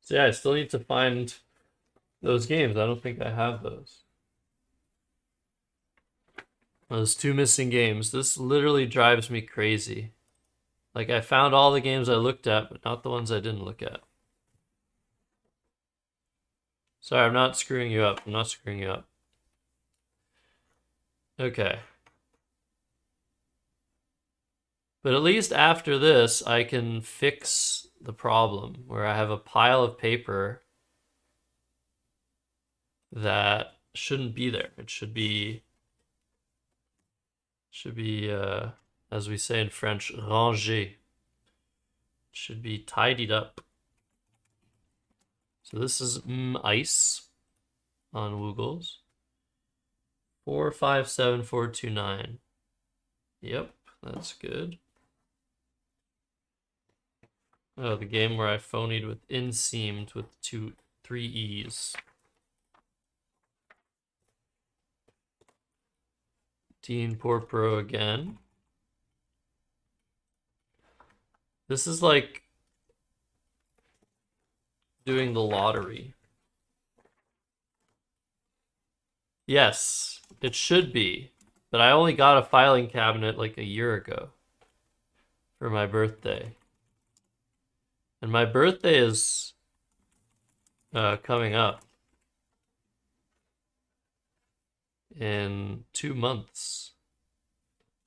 [SPEAKER 1] So yeah, I still need to find those games. I don't think I have those. Those two missing games. This literally drives me crazy. Like, I found all the games I looked at, but not the ones I didn't look at. Sorry, I'm not screwing you up. I'm not screwing you up. Okay. But at least after this, I can fix the problem where I have a pile of paper that shouldn't be there. It should be, as we say in French, rangé. It should be tidied up. So this is ice on Woogles. 457429. Yep, that's good. Oh, the game where I phonied with inseamed with three E's. Dean Porpro again. This is like doing the lottery. Yes, it should be. But I only got a filing cabinet like a year ago for my birthday. And my birthday is coming up in 2 months.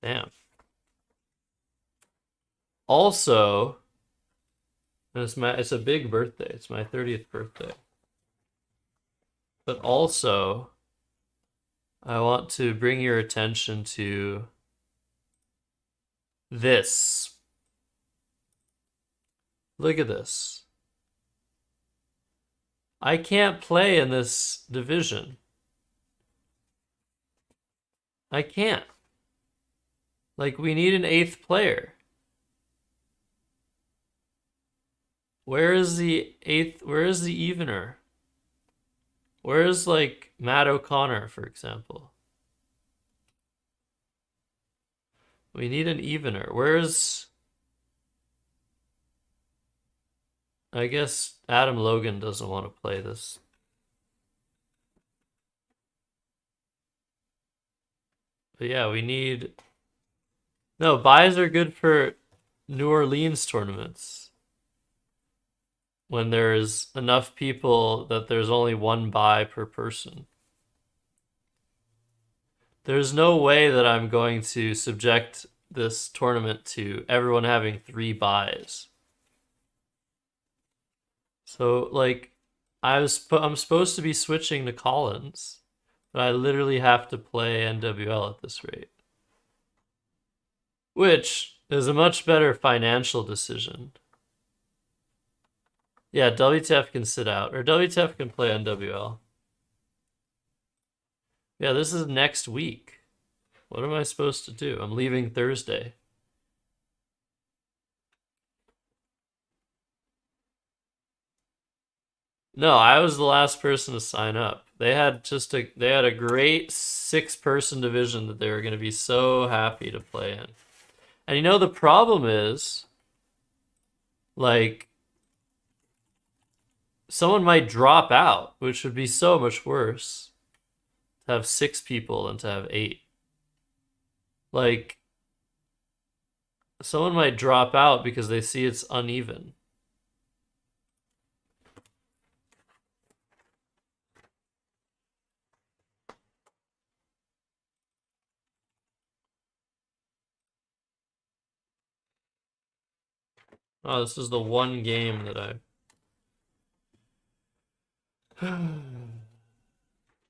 [SPEAKER 1] Damn. Also, it's a big birthday. It's my 30th birthday. But also, I want to bring your attention to this. Look at this. I can't play in this division. I can't. Like, we need an 8th player. Where is the 8th? Where is the evener? Where is, like, Matt O'Connor, for example? We need an evener. Where's... I guess Adam Logan doesn't want to play this. But yeah, we need... No, buys are good for New Orleans tournaments. When there's enough people that there's only one buy per person. There's no way that I'm going to subject this tournament to everyone having 3 buys. So, like, I'm supposed to be switching to Collins, but I literally have to play NWL at this rate. Which is a much better financial decision. Yeah, WTF can sit out, or WTF can play NWL. Yeah, this is next week. What am I supposed to do? I'm leaving Thursday. No, I was the last person to sign up. They had a great 6-person division that they were going to be so happy to play in. And you know, the problem is, like, someone might drop out, which would be so much worse to have 6 people than to have 8. Like, someone might drop out because they see it's uneven. Oh, this is the one game that I...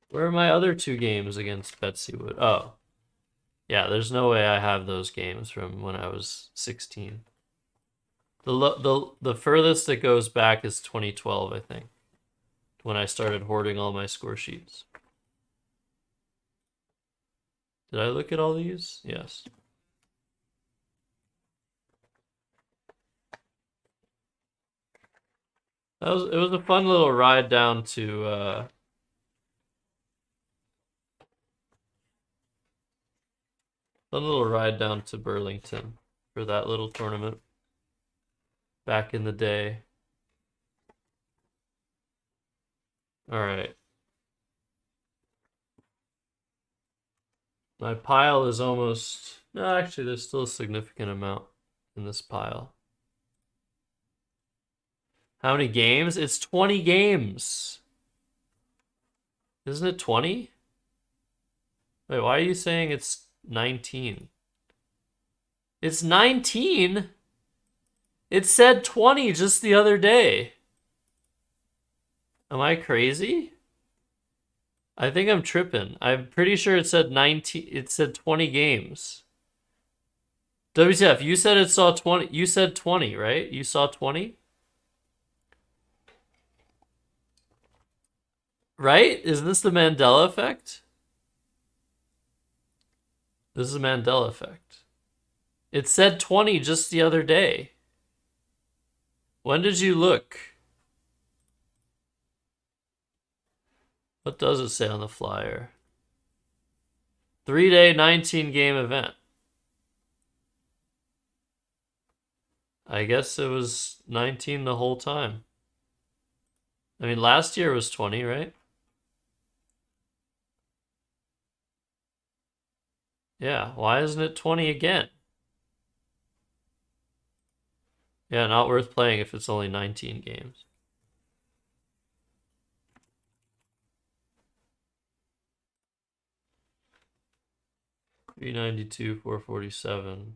[SPEAKER 1] Where are my other 2 games against Betsy Wood? Oh. Yeah, there's no way I have those games from when I was 16. The furthest that goes back is 2012, I think, when I started hoarding all my score sheets. Did I look at all these? Yes. It was a fun little ride down to Burlington for that little tournament back in the day. All right. My pile is almost... No, actually, there's still a significant amount in this pile. How many games? It's 20 games. Isn't it 20? Wait, why are you saying it's 19? It's 19? It said 20 just the other day. Am I crazy? I think I'm tripping. I'm pretty sure it said 19. It said 20 games. WTF, you said it saw 20. You said 20, right? You saw 20? Right? Is this the Mandela effect? This is a Mandela effect. It said 20 just the other day. When did you look? What does it say on the flyer? 3-day, 19-game event. I guess it was 19 the whole time. I mean, last year was 20, right? Yeah, why isn't it 20 again? Yeah, not worth playing if it's only 19 games. $392, $447.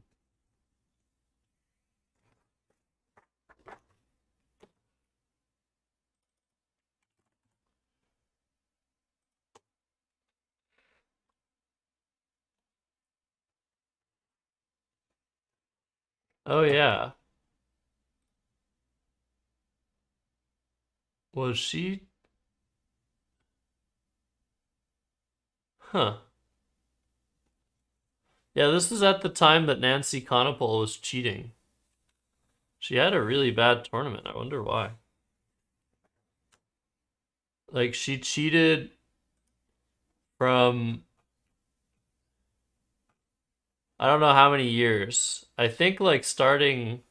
[SPEAKER 1] Oh yeah. Was she? Huh. Yeah, this was at the time that Nancy Conopole was cheating. She had a really bad tournament. I wonder why. Like, she cheated from I don't know how many years. I think like starting.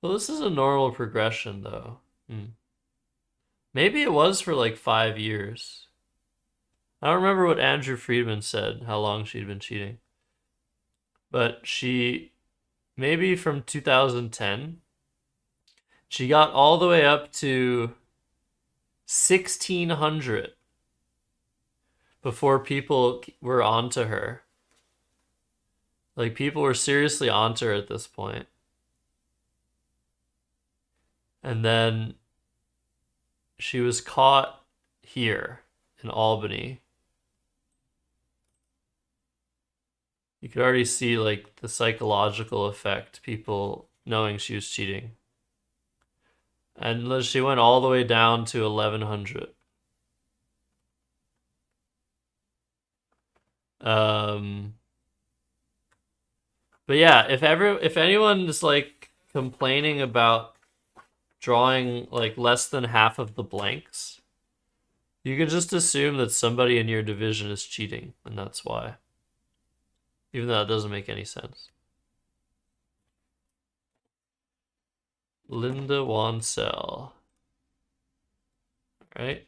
[SPEAKER 1] Well, this is a normal progression though. Maybe it was for like 5 years. I don't remember what Andrew Friedman said, how long she'd been cheating. But she, maybe from 2010, she got all the way up to 1600 before people were onto her. Like, people were seriously onto her at this point. And then she was caught here in Albany. You could already see like the psychological effect, people knowing she was cheating. And she went all the way down to 1100. Um, but yeah, if anyone is like complaining about drawing like less than half of the blanks, you can just assume that somebody in your division is cheating, and that's why. Even though it doesn't make any sense. Linda Wansell. Right?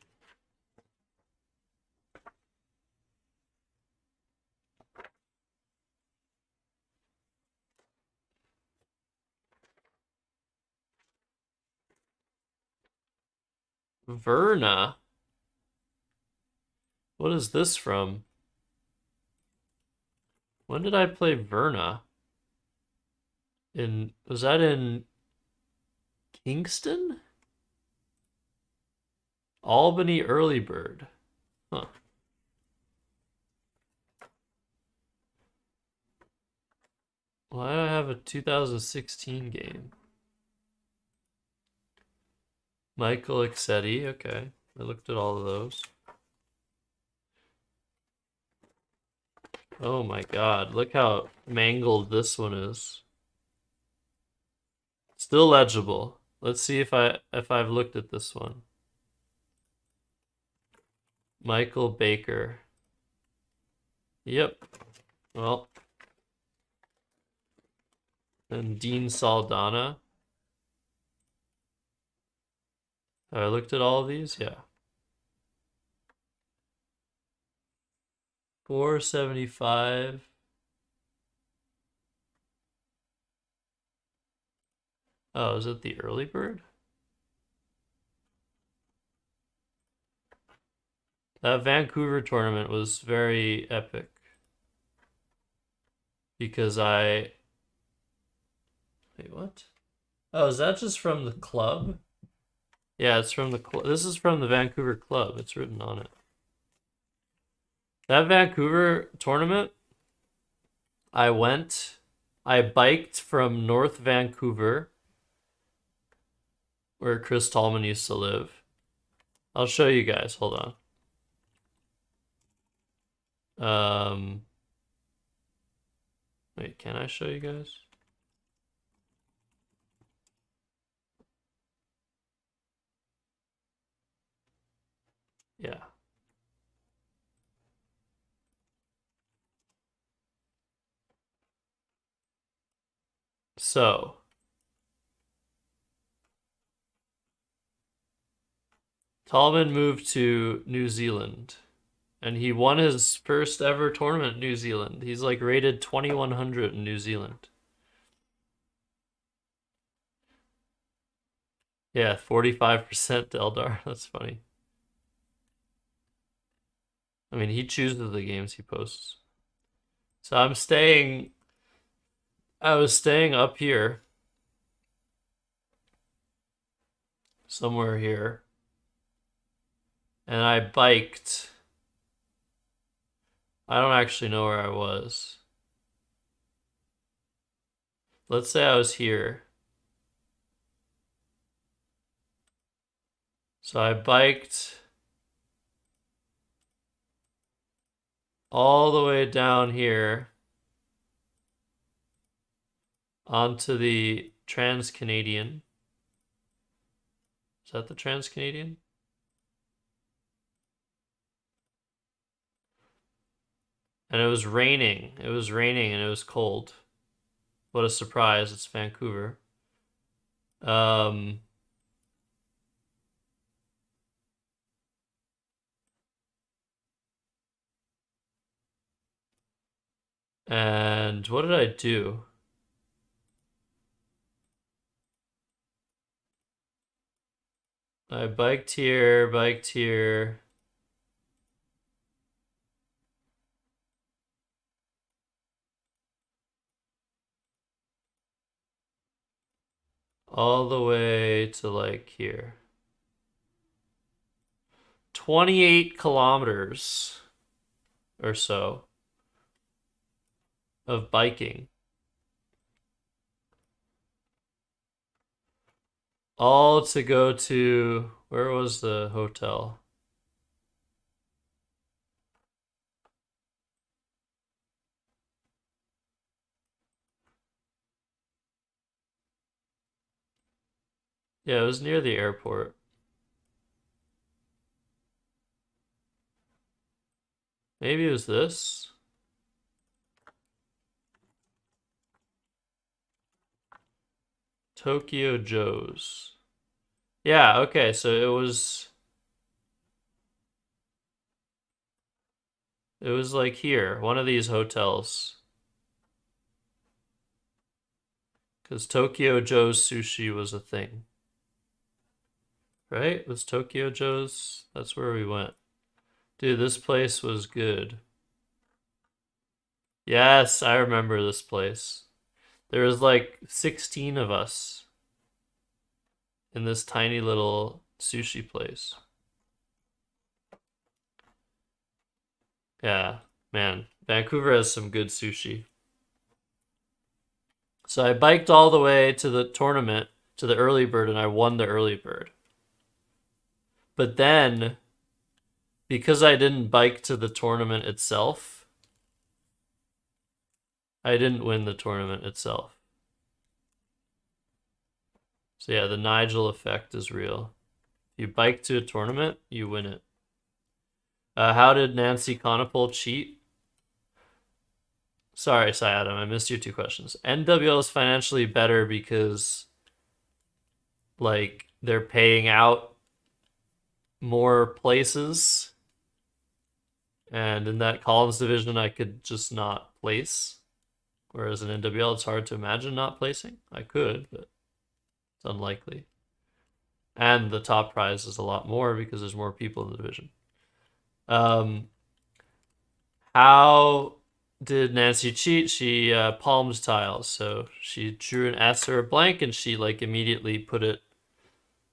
[SPEAKER 1] Verna. What is this from? When did I play Verna? Was that in Kingston? Albany Early Bird. Huh. Why do I have a 2016 game? Michael Exetti, okay. I looked at all of those. Oh my god, look how mangled this one is. Still legible. Let's see if I've looked at this one. Michael Baker. Yep. Well. And Dean Saldana. Have I looked at all of these? Yeah. 475. Oh, is it the early bird? That Vancouver tournament was very epic because I. Wait, what? Oh, is that just from the club? Yeah, it's from the club. This is from the Vancouver club. It's written on it. That Vancouver tournament, I biked from North Vancouver, where Chris Tallman used to live. I'll show you guys. Hold on. Wait, can I show you guys? Yeah. So, Tallman moved to New Zealand And he won his first ever tournament in New Zealand. He's like rated 2100 in New Zealand. Yeah, 45% Eldar. That's funny. I mean, he chooses the games he posts. So I was staying up here, somewhere here, and I biked. I don't actually know where I was. Let's say I was here. So I biked all the way down here onto the Trans-Canadian. Is that the Trans-Canadian? And it was raining. It was raining and it was cold. What a surprise. It's Vancouver. And what did I do? I biked here. All the way to like here. 28 kilometers or so of biking. All to go to, where was the hotel? Yeah, it was near the airport. Maybe it was this. Tokyo Joe's. Yeah, okay, so it was like here, one of these hotels. Because Tokyo Joe's sushi was a thing. Right? It was Tokyo Joe's? That's where we went. Dude, this place was good. Yes, I remember this place. There was like 16 of us in this tiny little sushi place. Yeah, man. Vancouver has some good sushi. So I biked all the way to the tournament, to the early bird, and I won the early bird. But then, because I didn't bike to the tournament itself, I didn't win the tournament itself. So yeah, the Nigel effect is real. If you bike to a tournament, you win it. How did Nancy Conopole cheat? Sorry, Sayadam, I missed your two questions. NWL is financially better because, like, they're paying out more places. And in that Collins division, I could just not place. Whereas in NWL, it's hard to imagine not placing. I could, but it's unlikely. And the top prize is a lot more because there's more people in the division. How did Nancy cheat? She palmed tiles. So she drew an S or a blank and she like immediately put it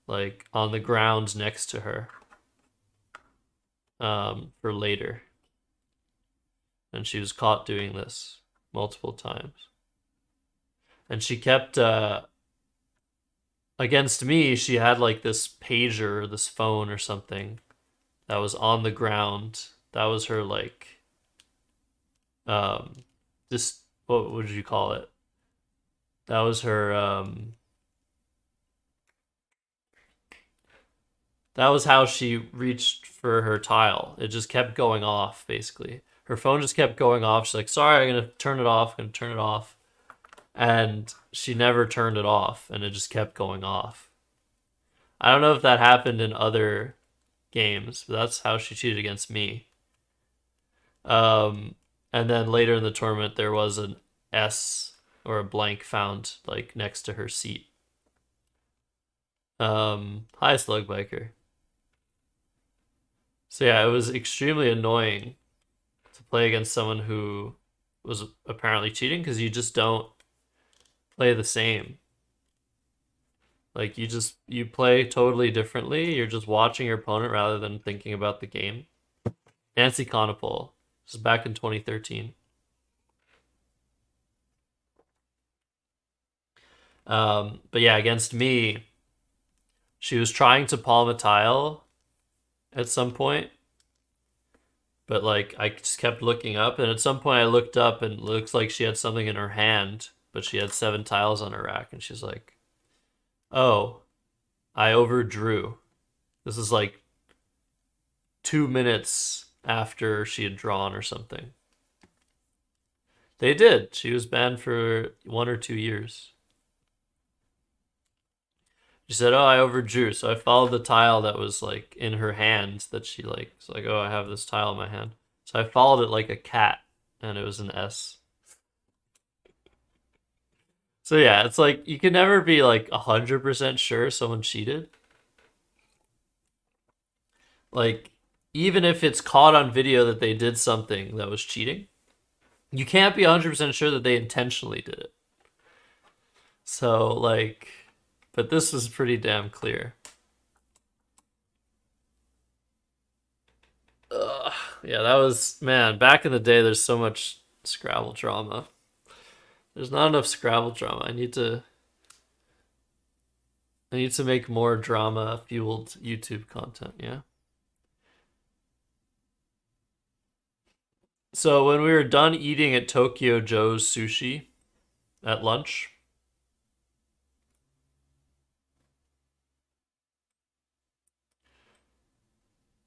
[SPEAKER 1] like on the ground next to her for later. And she was caught doing this multiple times. And she kept against me, she had like this pager, this phone or something that was on the ground. That was her like this, what would you call it? That was her that was how she reached for her tile. It just kept going off basically. Her phone just kept going off. She's like, "Sorry, I'm going to turn it off. I'm going to turn it off." And she never turned it off and it just kept going off. I don't know if that happened in other games, but that's how she cheated against me. Um, and then later in the tournament, there was an S or a blank found like next to her seat. Hi, Slug Biker. So yeah, it was extremely annoying to play against someone who was apparently cheating because you just don't play the same. Like you play totally differently. You're just watching your opponent rather than thinking about the game. Nancy Conopole. This is back in 2013. But yeah, against me, she was trying to palm a tile at some point, but like I just kept looking up, and at some point I looked up and it looks like she had something in her hand, but she had 7 tiles on her rack, and she's like, "Oh, I overdrew." This is like 2 minutes after she had drawn or something. They did. She was banned for 1 or 2 years. She said, "Oh, I overdrew." So I followed the tile that was like in her hand that she like was like, "Oh, I have this tile in my hand." So I followed it like a cat, and it was an S. So yeah, it's like you can never be like 100% sure someone cheated. Like even if it's caught on video that they did something that was cheating, you can't be 100% sure that they intentionally did it. So like, but this was pretty damn clear. Ugh. Yeah, that was, man, back in the day there's so much Scrabble drama. There's not enough Scrabble drama. I need to make more drama fueled YouTube content, yeah. So when we were done eating at Tokyo Joe's Sushi at lunch,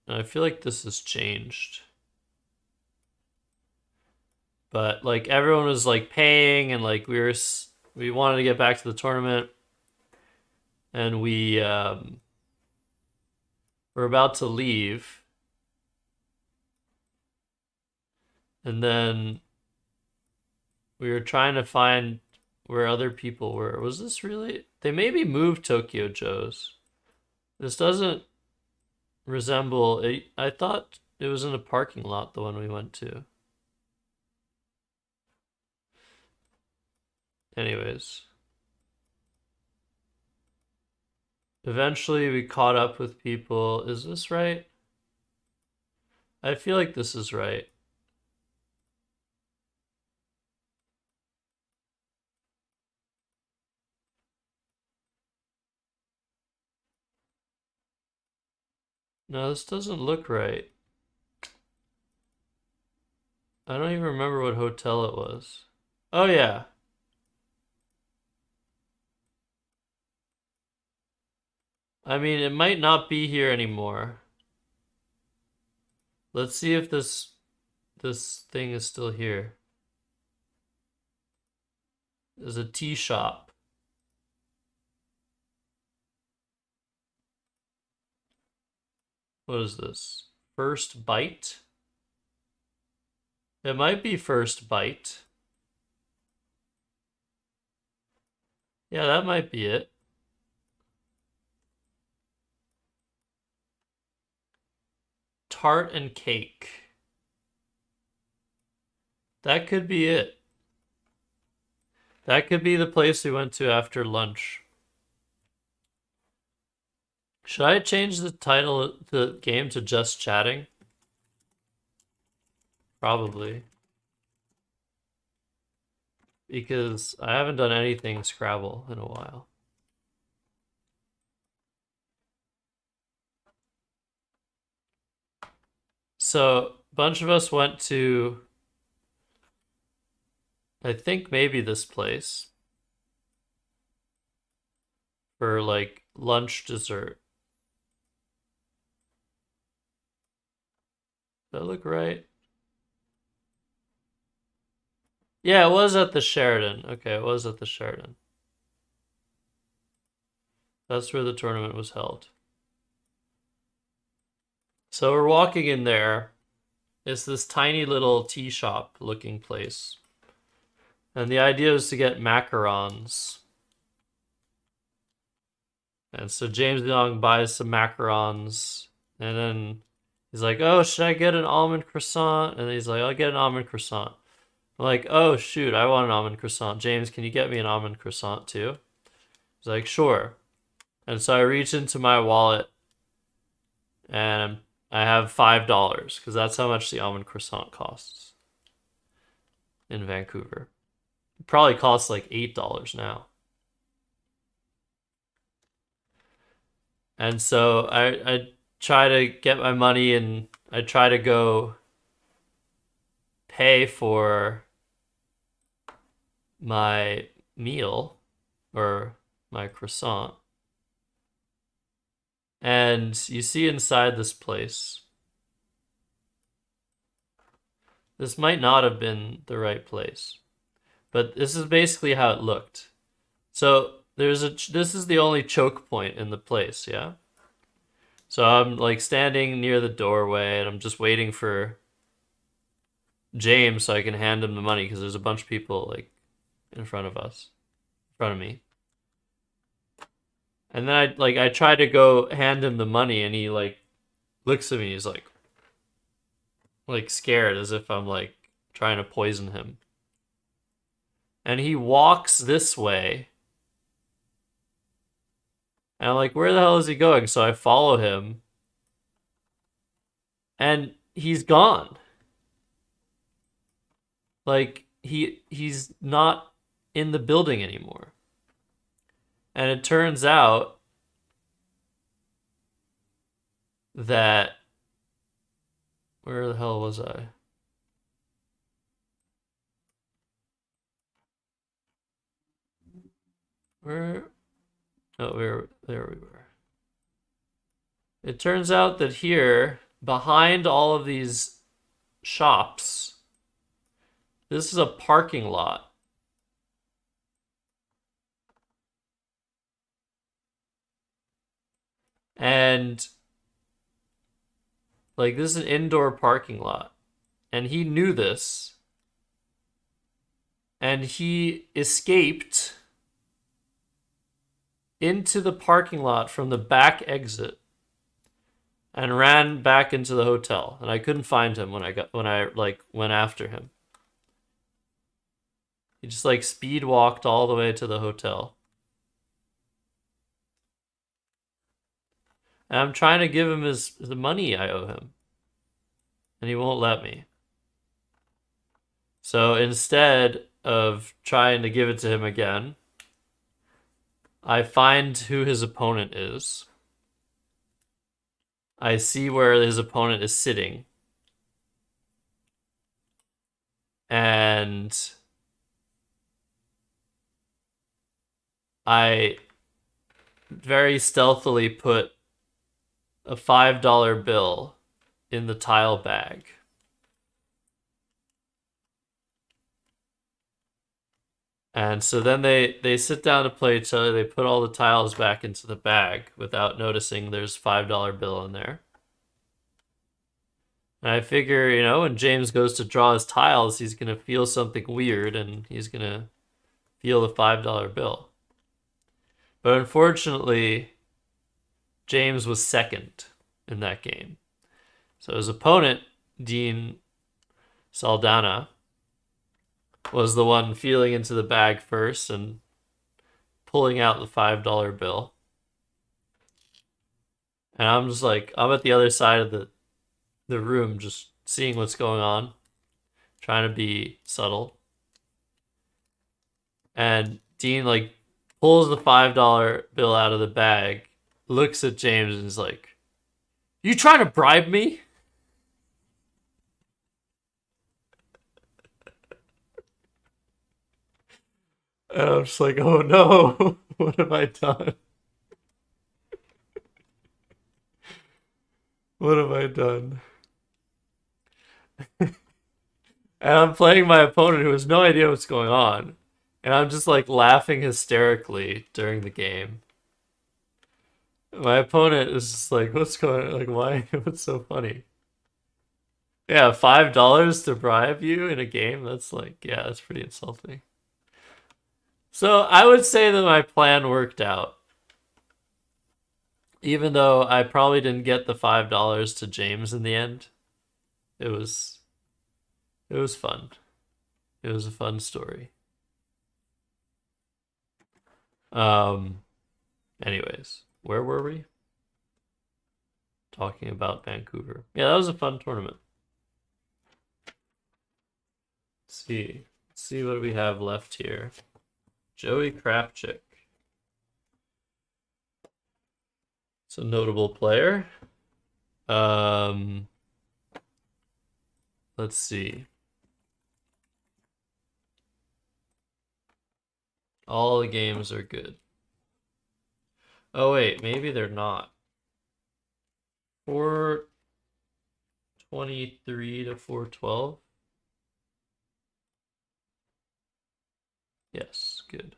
[SPEAKER 1] and I feel like this has changed. But like everyone was like paying and like we wanted to get back to the tournament, and we were about to leave, and then we were trying to find where other people were. Was this really? They maybe moved Tokyo Joe's. This doesn't resemble it. I thought it was in a parking lot, the one we went to. Anyways, eventually we caught up with people. Is this right? I feel like this is right. No, this doesn't look right. I don't even remember what hotel it was. Oh, yeah. I mean, it might not be here anymore. Let's see if this thing is still here. There's a tea shop. What is this? First Bite? It might be First Bite. Yeah, that might be it. Tart and cake. That could be it. That could be the place we went to after lunch. Should I change the title of the game to Just Chatting? Probably. Because I haven't done anything Scrabble in a while. So, a bunch of us went to, I think maybe this place for like lunch dessert. Does that look right? Yeah, it was at the Sheraton. Okay, it was at the Sheraton. That's where the tournament was held. So we're walking in there, It's this tiny little tea shop looking place. And the idea is to get macarons. And so James Young buys some macarons, and then he's like, "Oh, should I get an almond croissant?" And he's like, "I'll get an almond croissant." I'm like, "Oh shoot, I want an almond croissant. James, can you get me an almond croissant too?" He's like, "Sure." And so I reach into my wallet, and I have $5 because that's how much the almond croissant costs in Vancouver. It probably costs like $8 now. And so I try to get my money and I try to go pay for my meal or my croissant. And you see inside this place, this might not have been the right place, but this is basically how it looked. So this is the only choke point in the place, yeah? So I'm like standing near the doorway and I'm just waiting for James so I can hand him the money because there's a bunch of people like in front of us, in front of me. And then I try to go hand him the money and he like looks at me, he's like scared as if I'm like trying to poison him. And he walks this way. And I'm like, where the hell is he going? So I follow him. And he's gone. Like he's not in the building anymore. And it turns out that where the hell was I? Where? Oh, there we were. It turns out that here, behind all of these shops, this is a parking lot. And like this is an indoor parking lot. And he knew this. And he escaped into the parking lot from the back exit and ran back into the hotel. And I couldn't find him when I like went after him. He just like speed walked all the way to the hotel. And I'm trying to give him the money I owe him. And he won't let me. So instead of trying to give it to him again, I find who his opponent is. I see where his opponent is sitting. And I very stealthily put a $5 bill in the tile bag. And so then they sit down to play each other. They put all the tiles back into the bag without noticing there's $5 bill in there. And I figure, you know, when James goes to draw his tiles, he's going to feel something weird and he's going to feel the $5 bill. But unfortunately, James was second in that game. So his opponent, Dean Saldana, was the one feeling into the bag first and pulling out the $5 bill. And I'm just like, I'm at the other side of the room just seeing what's going on, trying to be subtle. And Dean like pulls the $5 bill out of the bag, looks at James and is like, "You trying to bribe me?" And I'm just like, oh no, what have I done? What have I done? And I'm playing my opponent who has no idea what's going on. And I'm just like laughing hysterically during the game. My opponent is just like, what's going on? Like, why? What's so funny? Yeah, $5 to bribe you in a game, that's like, yeah, that's pretty insulting. So I would say that my plan worked out. Even though I probably didn't get the $5 to James in the end. It was it was fun. It was a fun story. Um anyways, where were we? Talking about Vancouver. Yeah, that was a fun tournament. Let's see what we have left here. Joey Krapchik. It's a notable player. Um, let's see. All the games are good. Oh wait, maybe they're not. 423 to 412. Yes, good.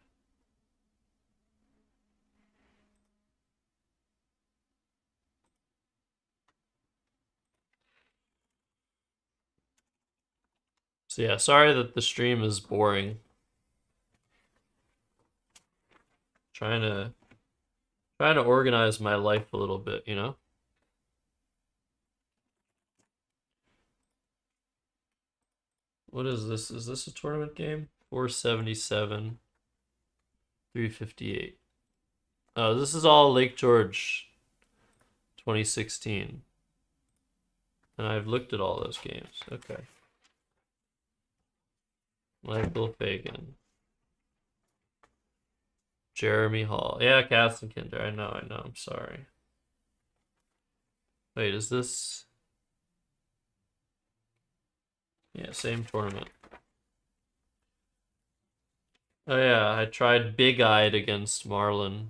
[SPEAKER 1] So yeah, sorry that the stream is boring. Trying to organize my life a little bit, you know? What is this? Is this a tournament game? 477, 358. Oh, this is all Lake George 2016. And I've looked at all those games. Okay. Michael Fagan. Jeremy Hall. Yeah, Katzenkinder. I know. I'm sorry. Wait, is this... Yeah, same tournament. Oh yeah, I tried Big Eyed against Marlon.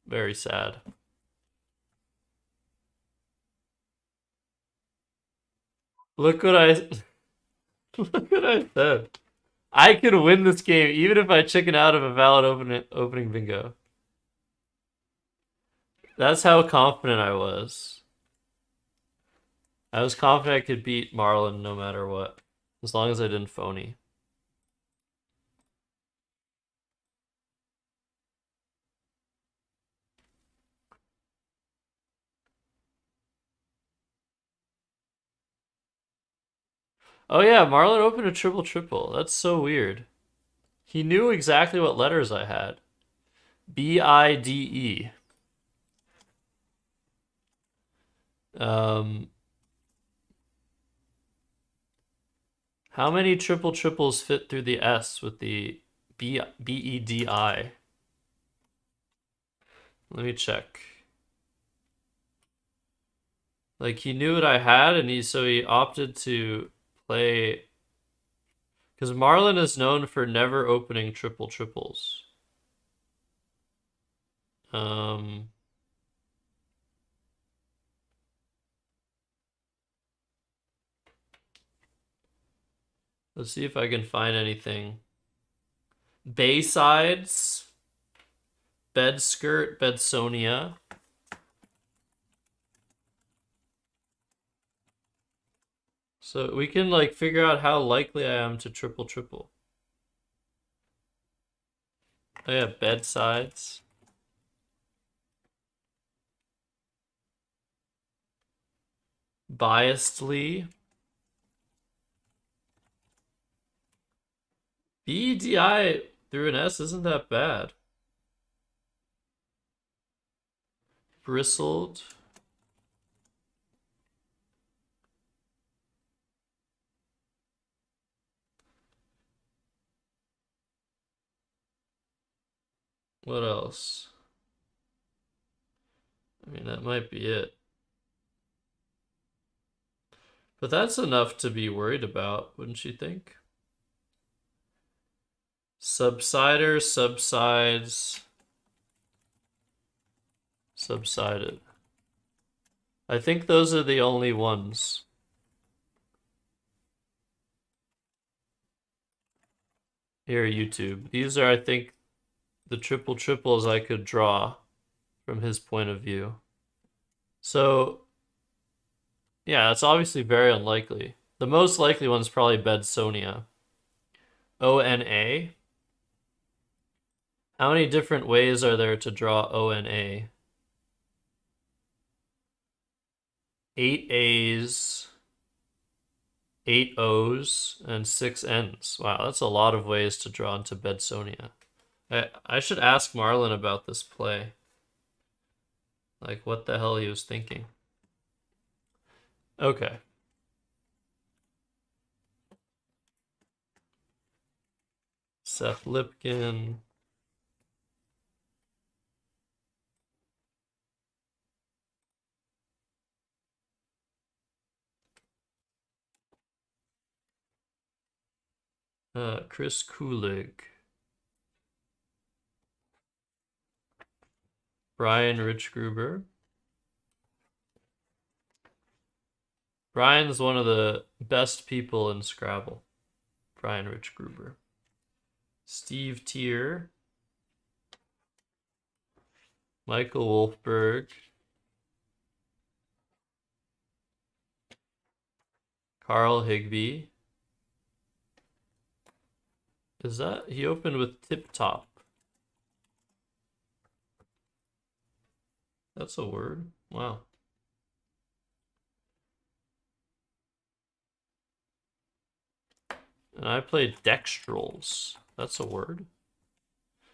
[SPEAKER 1] Very sad. Look what I look what I said. I could win this game even if I chicken out of a valid opening bingo. That's how confident I was. I was confident I could beat Marlon no matter what, as long as I didn't phony. Oh yeah, Marlon opened a triple triple. That's so weird. He knew exactly what letters I had. BIDE. Um, how many triple triples fit through the S with the BEDI? Let me check. Like he knew what I had, and he opted to play because Marlon is known for never opening triple triples. Um, let's see if I can find anything. Baysides, bed skirt, Bedsonia. So we can like figure out how likely I am to triple triple. Oh yeah, bedsides. Biasedly. BEDI through an S isn't that bad. Bristled. What else? I mean, that might be it. But that's enough to be worried about, wouldn't you think? Subsider, subsides, subsided. I think those are the only ones. Here, YouTube. These are, I think, the triple triples I could draw from his point of view. So Yeah, it's obviously very unlikely. The most likely one is probably Bedsonia. ONA? How many different ways are there to draw ONA? 8 A's, 8 O's, and 6 N's. Wow, that's a lot of ways to draw into Bedsonia. I should ask Marlon about this play. Like, what the hell he was thinking. Okay. Seth Lipkin. Chris Kulig. Brian Rich Gruber. Brian's one of the best people in Scrabble. Brian Rich Gruber. Steve Tier. Michael Wolfberg. Carl Higby. Is that... He opened with Tip Top. That's a word? Wow. And I played Dextrals. That's a word?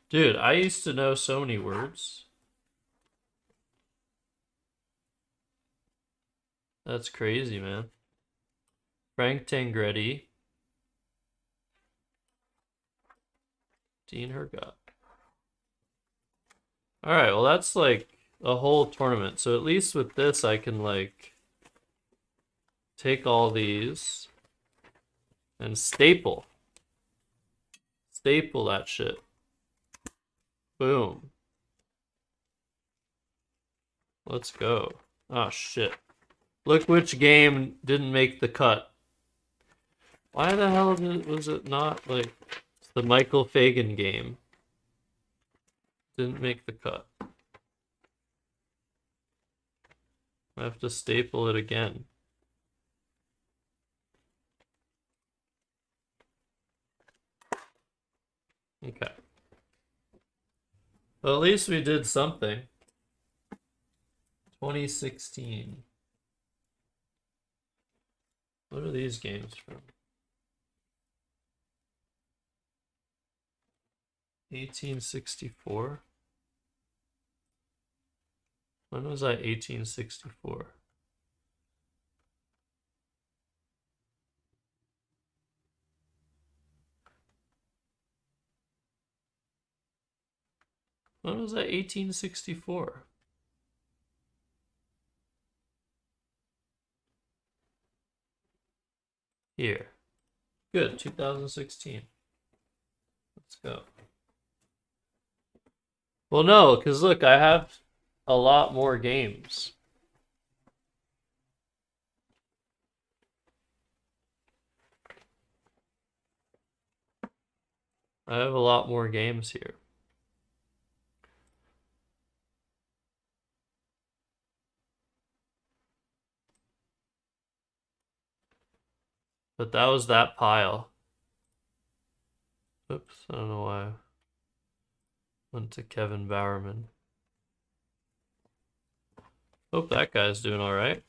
[SPEAKER 1] Dude, I used to know so many words. That's crazy, man. Frank Tangretti. Dean Hergott. Alright, well that's like a whole tournament. So at least with this I can like take all these and staple. Staple that shit. Boom. Let's go. Oh shit. Look which game didn't make the cut. Why the hell was it not like the Michael Fagan game? Didn't make the cut. I have to staple it again. Okay. Well, at least we did something. 2016. What are these games from? 1864? When was I 1864? When was I 1864? Here. Good, 2016. Let's go. Well, no, because look, I have a lot more games. I have a lot more games here. But that was that pile. Oops, I don't know why I went to Kevin Bowerman. Hope that guy's doing all right.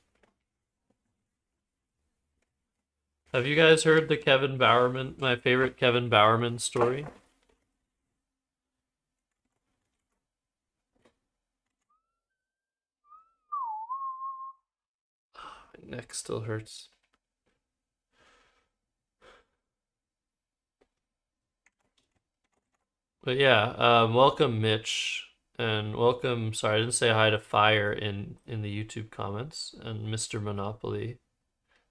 [SPEAKER 1] Have you guys heard the Kevin Bowerman, my favorite Kevin Bowerman story? My neck still hurts. But yeah, welcome Mitch, and welcome, sorry, I didn't say hi to Fire in the YouTube comments, and Mr. Monopoly,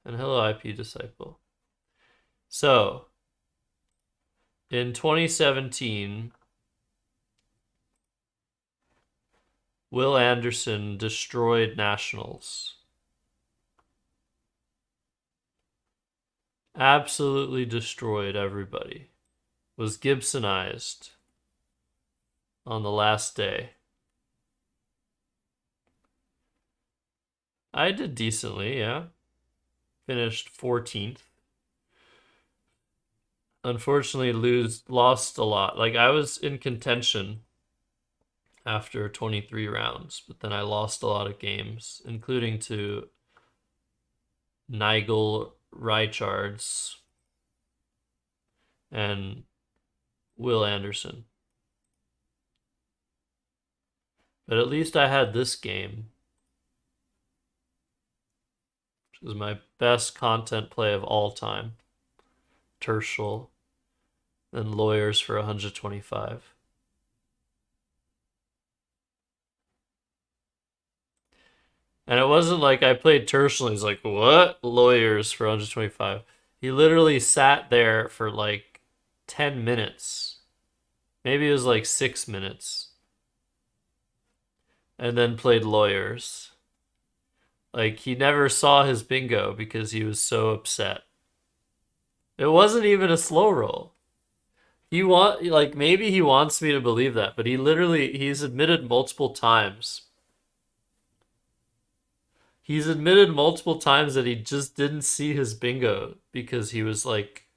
[SPEAKER 1] and hello IP Disciple. So, in 2017, Will Anderson destroyed Nationals. Absolutely destroyed everybody. Was Gibsonized on the last day. I did decently, yeah. finished 14th. Unfortunately, lost a lot. Like I was in contention after 23 rounds, but then I lost a lot of games, including to Nigel Richards and Will Anderson. But at least I had this game, which is my best content play of all time. Tertial and Lawyers for 125. And it wasn't like I played Tertial and he's like, what? Lawyers for 125. He literally sat there for like 10 minutes. Maybe it was like 6 minutes. And then played Lawyers. Like, he never saw his bingo because he was so upset. It wasn't even a slow roll. Maybe he wants me to believe that, but he's admitted multiple times. He's admitted multiple times that he just didn't see his bingo because he was like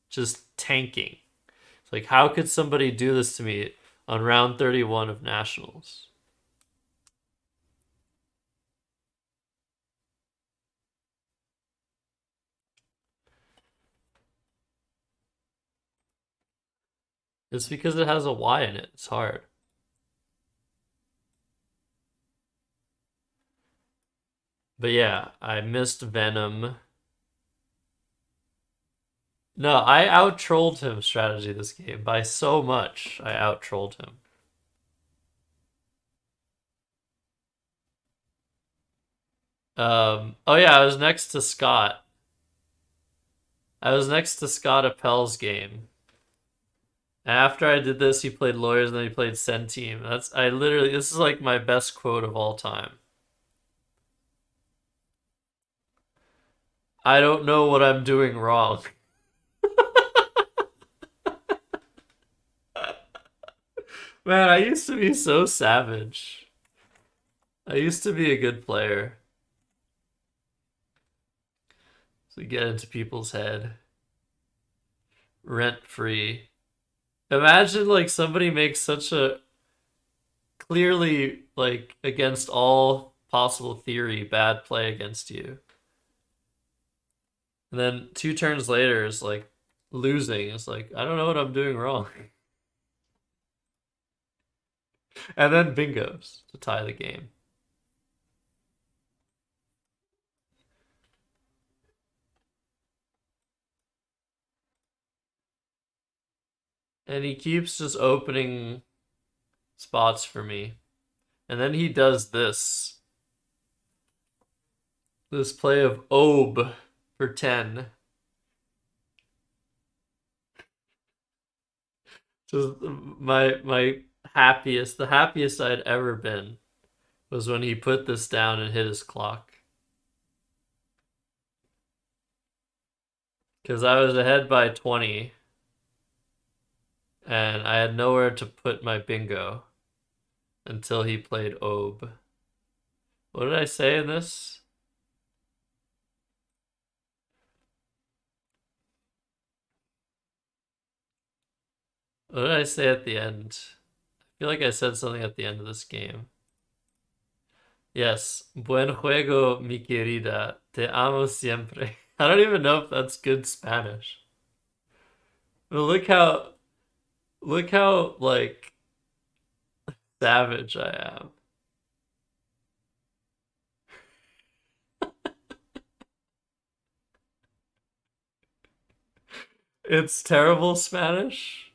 [SPEAKER 1] just tanking. It's like, how could somebody do this to me on round 31 of Nationals? It's because it has a Y in it. It's hard. But yeah, I missed Venom. No, I out-trolled him strategy this game by so much. I out-trolled him. Oh yeah, I was next to Scott. I was next to Scott Appel's game. After I did this, he played Lawyers and then he played Centime. This is like my best quote of all time. I don't know what I'm doing wrong. Man, I used to be so savage. I used to be a good player. So get into people's head. Rent free. Imagine like somebody makes such a clearly like against all possible theory bad play against you. And then 2 turns later is like losing. It's like, I don't know what I'm doing wrong. And then bingos to tie the game. And he keeps just opening spots for me. And then he does this. This play of Obe for 10. Just my happiest, the happiest I'd ever been was when he put this down and hit his clock. Because I was ahead by 20 and I had nowhere to put my bingo until he played Obe. What did I say in this? What did I say at the end? I feel like I said something at the end of this game. Yes, buen juego, mi querida. Te amo siempre. I don't even know if that's good Spanish. But look how like savage I am. It's terrible Spanish.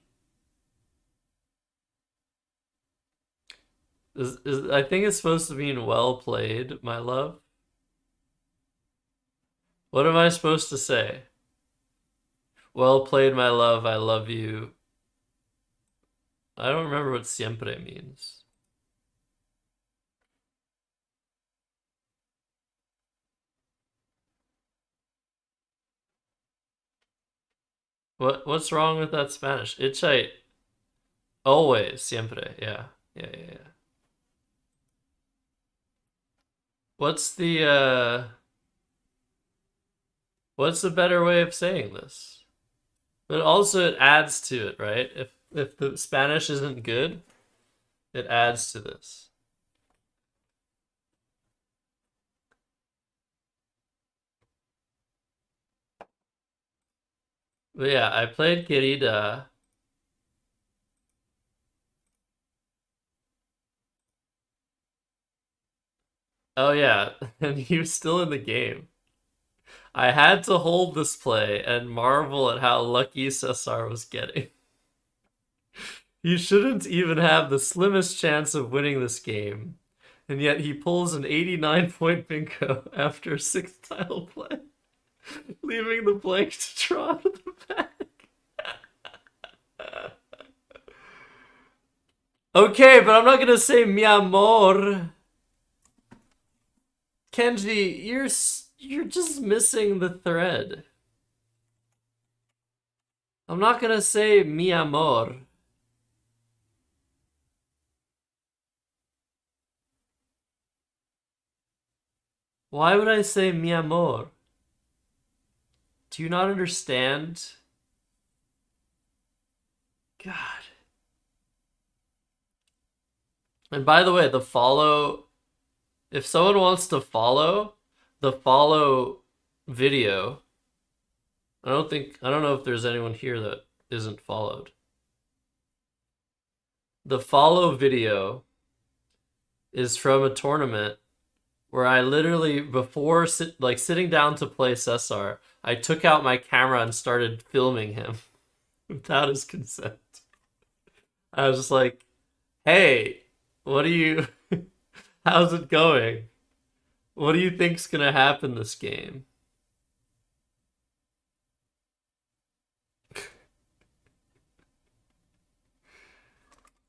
[SPEAKER 1] I think it's supposed to mean well played, my love. What am I supposed to say? Well played, my love. I love you. I don't remember what siempre means. What's wrong with that Spanish? Echai always, siempre. Yeah. Yeah. What's the What's a better way of saying this? But also it adds to it, right? If the Spanish isn't good, it adds to this. But yeah, I played Querida. Oh yeah, and he was still in the game. I had to hold this play and marvel at how lucky Cesar was getting. He shouldn't even have the slimmest chance of winning this game, and yet he pulls an 89-point bingo after a sixth tile play, leaving the blank to draw out of the bag. Okay, but I'm not gonna say mi amor. Kenji, you're just missing the thread. I'm not gonna say mi amor. Why would I say mi amor? Do you not understand? God. And by the way, the follow, if someone wants to follow, the follow video, I don't know if there's anyone here that isn't followed. The follow video is from a tournament where I literally, before sitting down to play Cesar, I took out my camera and started filming him without his consent. I was just like, hey, what do you, how's it going? What do you think's gonna happen this game?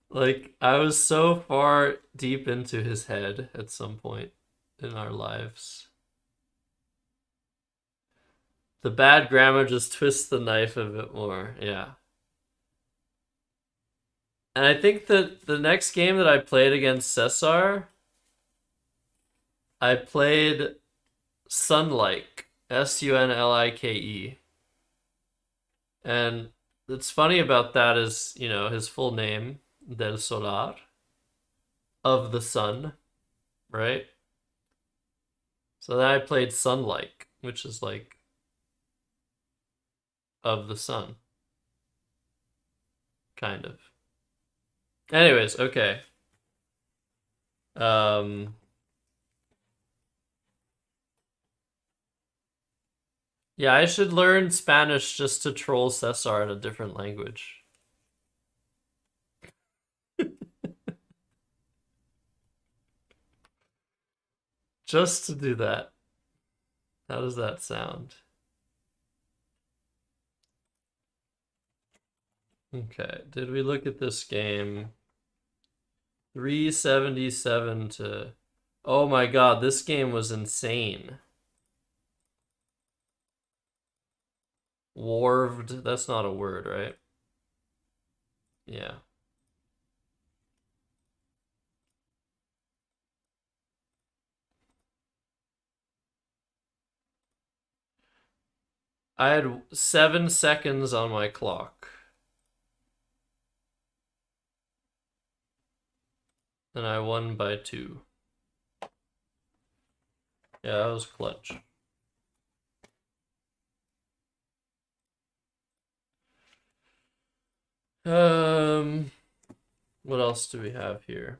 [SPEAKER 1] Like, I was so far deep into his head at some point in our lives. The bad grammar just twists the knife a bit more, yeah. And I think that the next game that I played against Cesar, I played Sunlike, Sunlike. And what's funny about that is, his full name, Del Solar, of the sun, right? So then I played Sunlike, which is like of the sun, kind of. Anyways, okay. Um, yeah, I should learn Spanish just to troll Cesar in a different language. Just to do that. How does that sound? Okay, did we look at this game? 377 to... Oh my god, this game was insane. Warved, that's not a word, right? Yeah. I had 7 seconds on my clock. And I won by 2. Yeah, that was clutch. What else do we have here?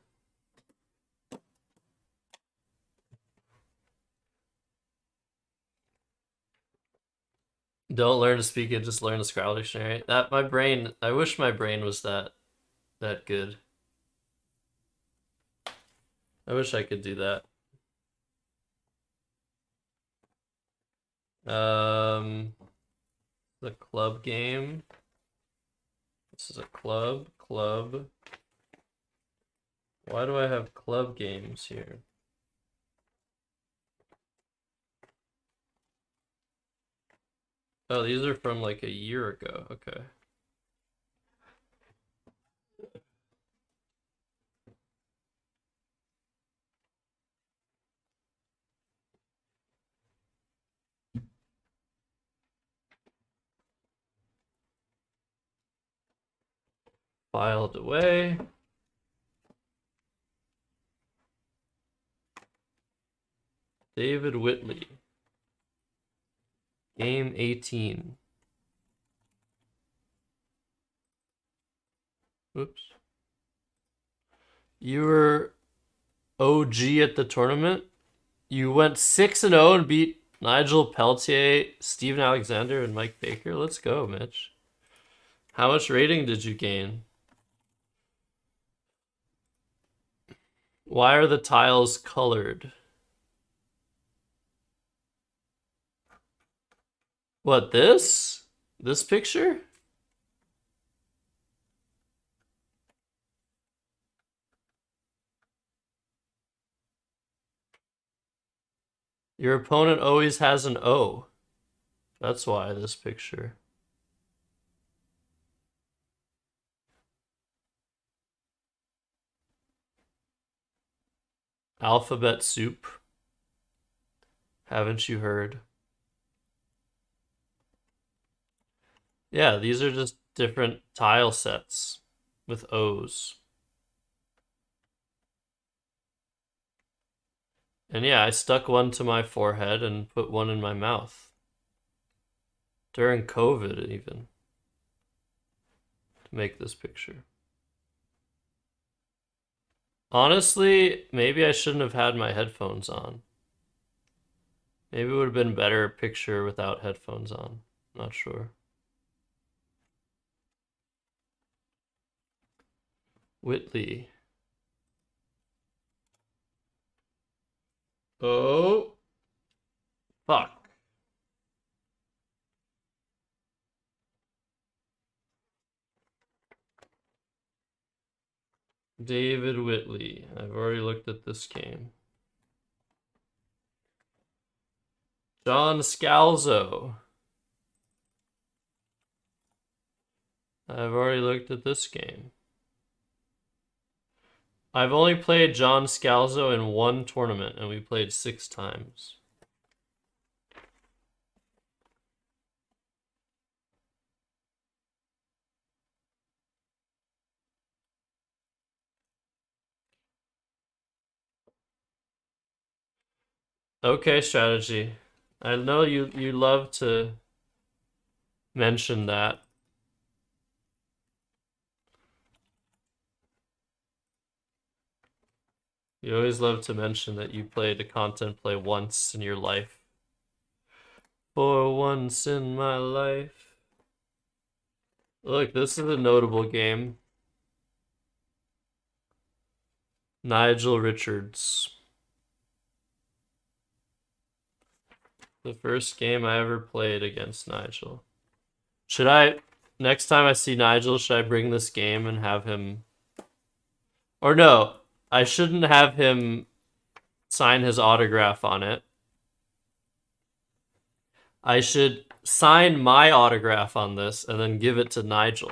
[SPEAKER 1] Don't learn to speak it, just learn the Scrabble dictionary. That my brain, I wish my brain was that good. I wish I could do that. The club game. This is a club. Why do I have club games here? Oh, these are from like a year ago. Okay. filed away. David Whitley. Game 18. Oops. You were OG at the tournament. You went 6-0 and beat Nigel Pelletier, Steven Alexander, and Mike Baker. Let's go, Mitch. How much rating did you gain? Why are the tiles colored? What, this? This picture? Your opponent always has an O. That's why this picture. Alphabet soup. Haven't you heard? Yeah, these are just different tile sets with O's. And yeah, I stuck one to my forehead and put one in my mouth. During COVID, even. To make this picture. Honestly, maybe I shouldn't have had my headphones on. Maybe it would have been a better picture without headphones on. Not sure. Whitley. Oh. Fuck. David Whitley. I've already looked at this game. John Scalzo. I've already looked at this game. I've only played John Scalzo in one tournament, and we played 6 times. Okay, strategy. I know you love to mention that. You always love to mention that you played a content play once in your life. For once in my life. Look, this is a notable game. Nigel Richards. The first game I ever played against Nigel. Should I, next time I see Nigel, should I bring this game and have him... Or no, I shouldn't have him sign his autograph on it. I should sign my autograph on this and then give it to Nigel.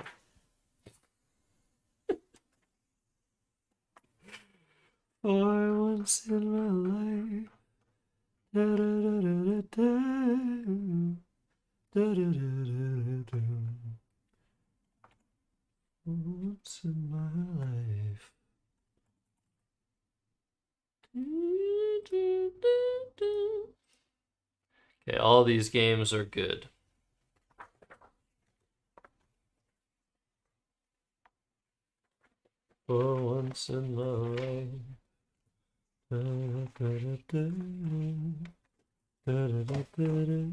[SPEAKER 1] For once in my life. Da, da, da, da, da, da, da, da, da, da. Once in my life. Okay, all these games are good. For once in my life. Da, da, da, da, da, da, da, da, da.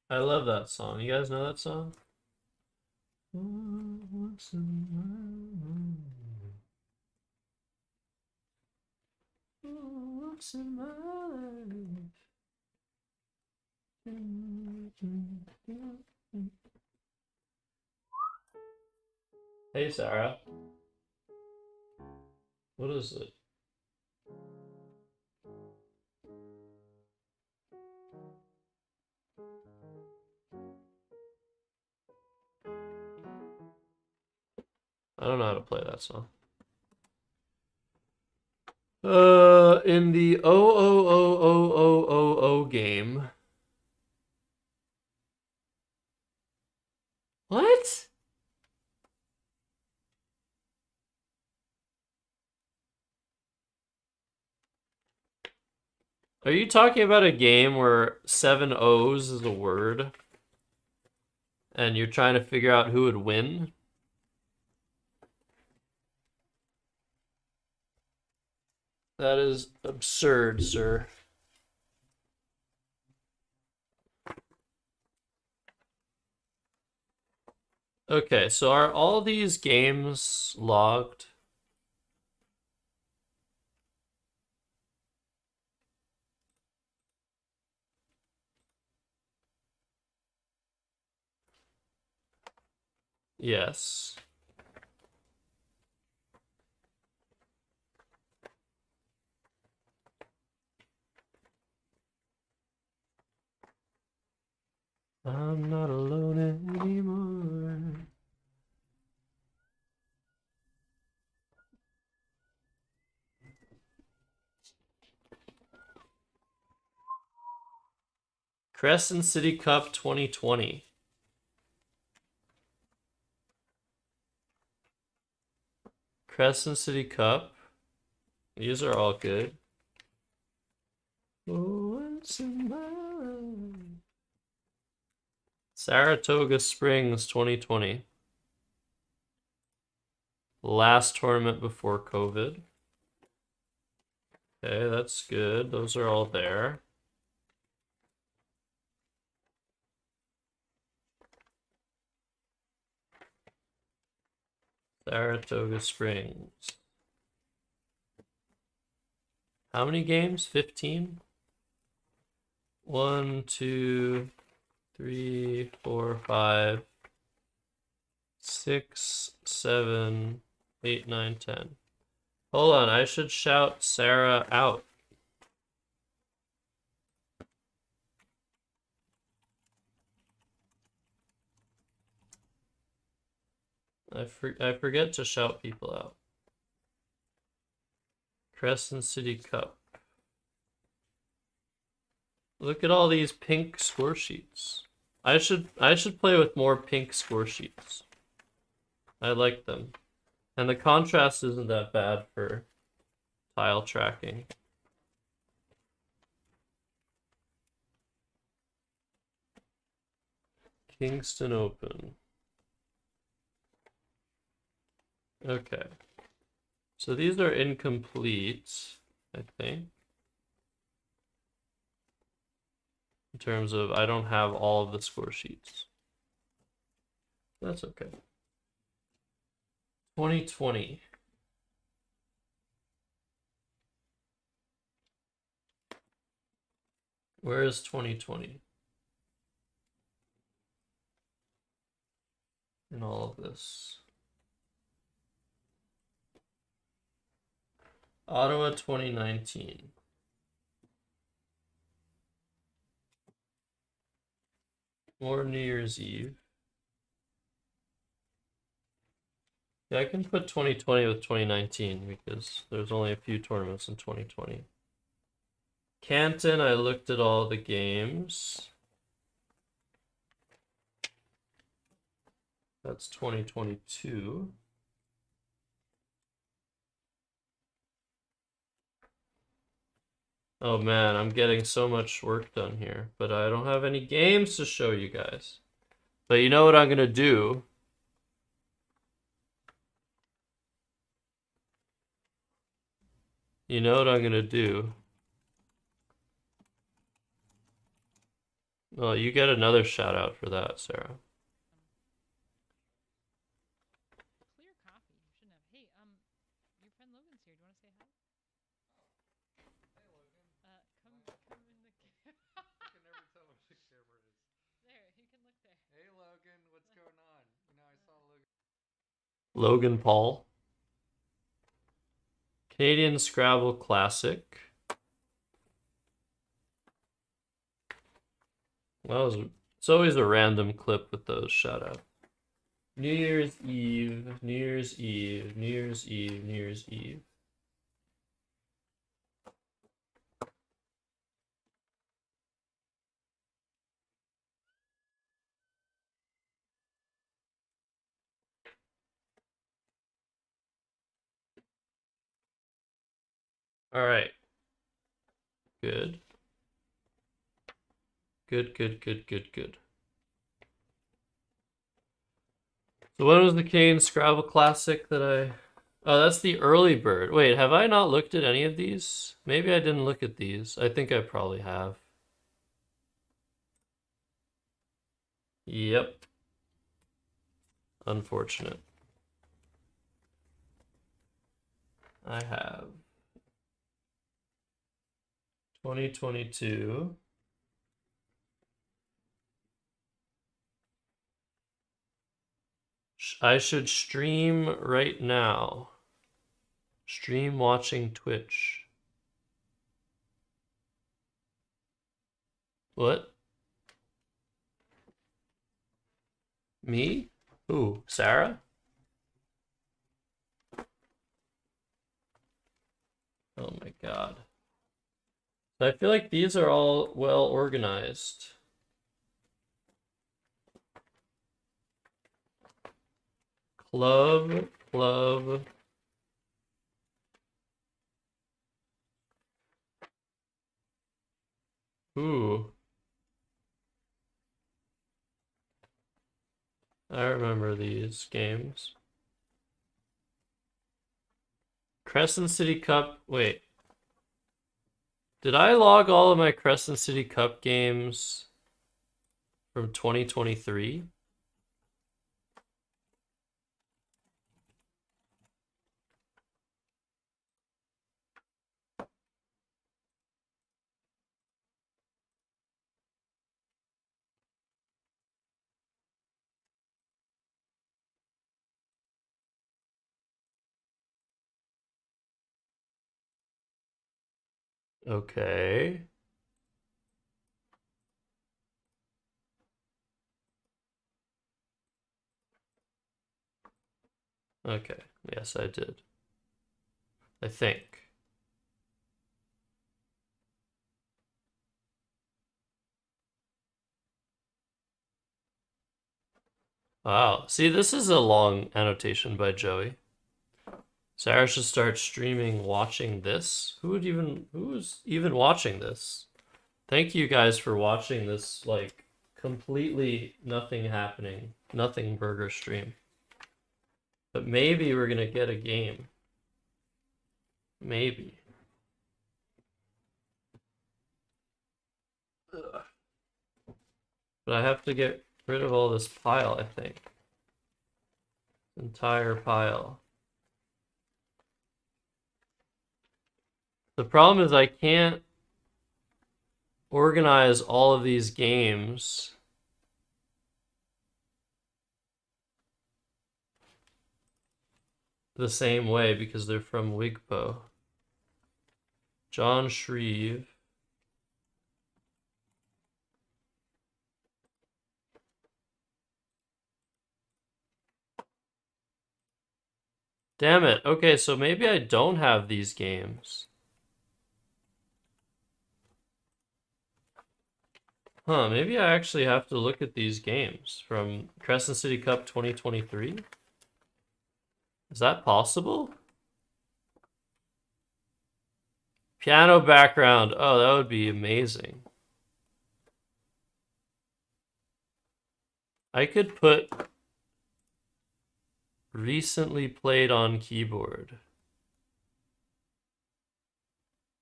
[SPEAKER 1] I love that song. You guys know that song? Once in my life. Once in my life. Hey, Sarah. What is it? I don't know how to play that song. In the O game. What? Are you talking about a game where 7 O's is a word? And you're trying to figure out who would win? That is absurd, sir. Okay, so are all these games logged? Yes. I'm not alone anymore. Crescent City Cup 2020. Crescent City Cup. These are all good. Once in my life. Saratoga Springs 2020. Last tournament before COVID. Okay, that's good. Those are all there. Saratoga Springs. How many games? 15? 1, 2, 3, 4, 5, 6, 7, 8, 9, 10. Hold on, I should shout Sarah out. I forget to shout people out. Crescent City Cup. Look at all these pink score sheets. I should play with more pink score sheets. I like them. And the contrast isn't that bad for tile tracking. Kingston Open. Okay. So these are incomplete, I think. In terms of, I don't have all of the score sheets. That's okay. 2020. Where is 2020? In all of this. Ottawa 2019. Or New Year's Eve. Yeah, I can put 2020 with 2019 because there's only a few tournaments in 2020. Canton, I looked at all the games. That's 2022. Oh man, I'm getting so much work done here, but I don't have any games to show you guys. But you know what I'm gonna do? You know what I'm gonna do? Well, you get another shout out for that, Sarah.
[SPEAKER 2] Clear copy. You shouldn't have. Hey, your friend Logan's here. Do you want to say hi?
[SPEAKER 3] Hey, Logan.
[SPEAKER 2] Come in the.
[SPEAKER 3] I can never tell where the camera is.
[SPEAKER 2] There, you can look there.
[SPEAKER 3] Hey, Logan. What's going on? You know, I saw Logan.
[SPEAKER 1] Logan Paul. Canadian Scrabble Classic. Well, it's always a random clip with those shout outs. New Year's Eve, New Year's Eve, New Year's Eve, New Year's Eve. All right. Good. Good, good, good, good, good. So when was the Kane Scrabble Classic that I... Oh, that's the early bird. Wait, have I not looked at any of these? Maybe I didn't look at these. I think I probably have. Yep. Unfortunate. I have 2022. I should stream right now. Stream watching Twitch. What? Me? Who? Sarah? Oh my god. I feel like these are all well organized. Club, club. Ooh. I remember these games. Crescent City Cup. Wait. Did I log all of my Crescent City Cup games from 2023? Okay. Okay. Yes, I did. I think. Wow. See, this is a long annotation by Joey. Sarah should start streaming watching this. Who's even watching this? Thank you guys for watching this, like, completely nothing happening, nothing burger stream. But maybe we're gonna get a game. Maybe. Ugh. But I have to get rid of all this pile, I think. Entire pile. The problem is I can't organize all of these games the same way because they're from Wigpo. John Shreve. Damn it. Okay, so maybe I don't have these games. Huh, maybe I actually have to look at these games from Crescent City Cup 2023. Is that possible? Piano background. Oh, that would be amazing. I could put recently played on keyboard.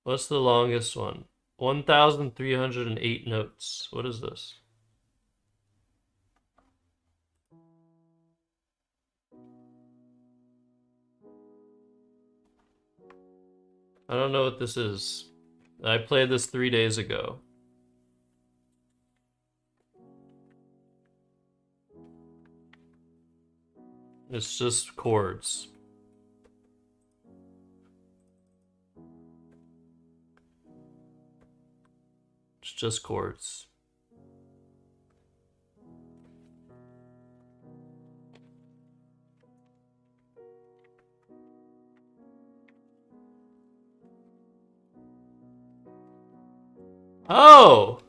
[SPEAKER 1] What's the longest one? 1,308 notes. What is this? I don't know what this is. I played this 3 days ago. It's just chords. It's just chords. Oh!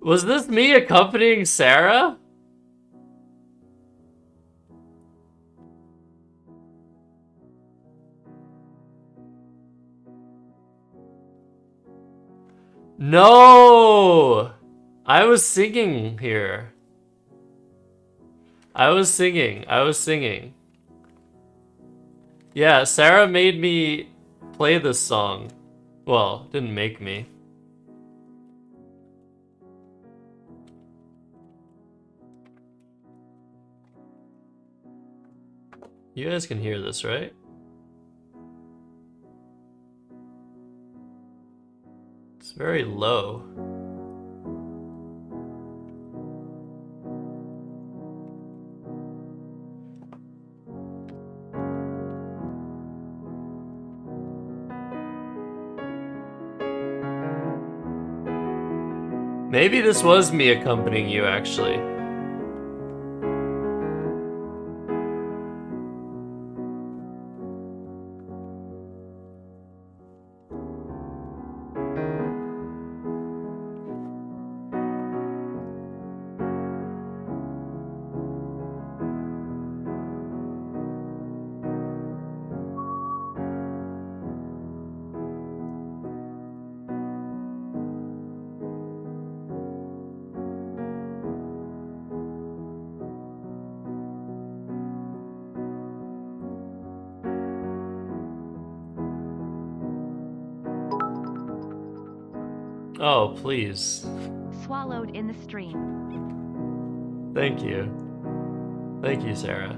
[SPEAKER 1] Was this me accompanying Sarah? No! I was singing here. I was singing. Yeah, Sarah made me play this song. Well, didn't make me. You guys can hear this, right? It's very low. Maybe this was me accompanying you, actually. Oh, please.
[SPEAKER 4] Swallowed in the stream.
[SPEAKER 1] Thank you. Thank you, Sarah.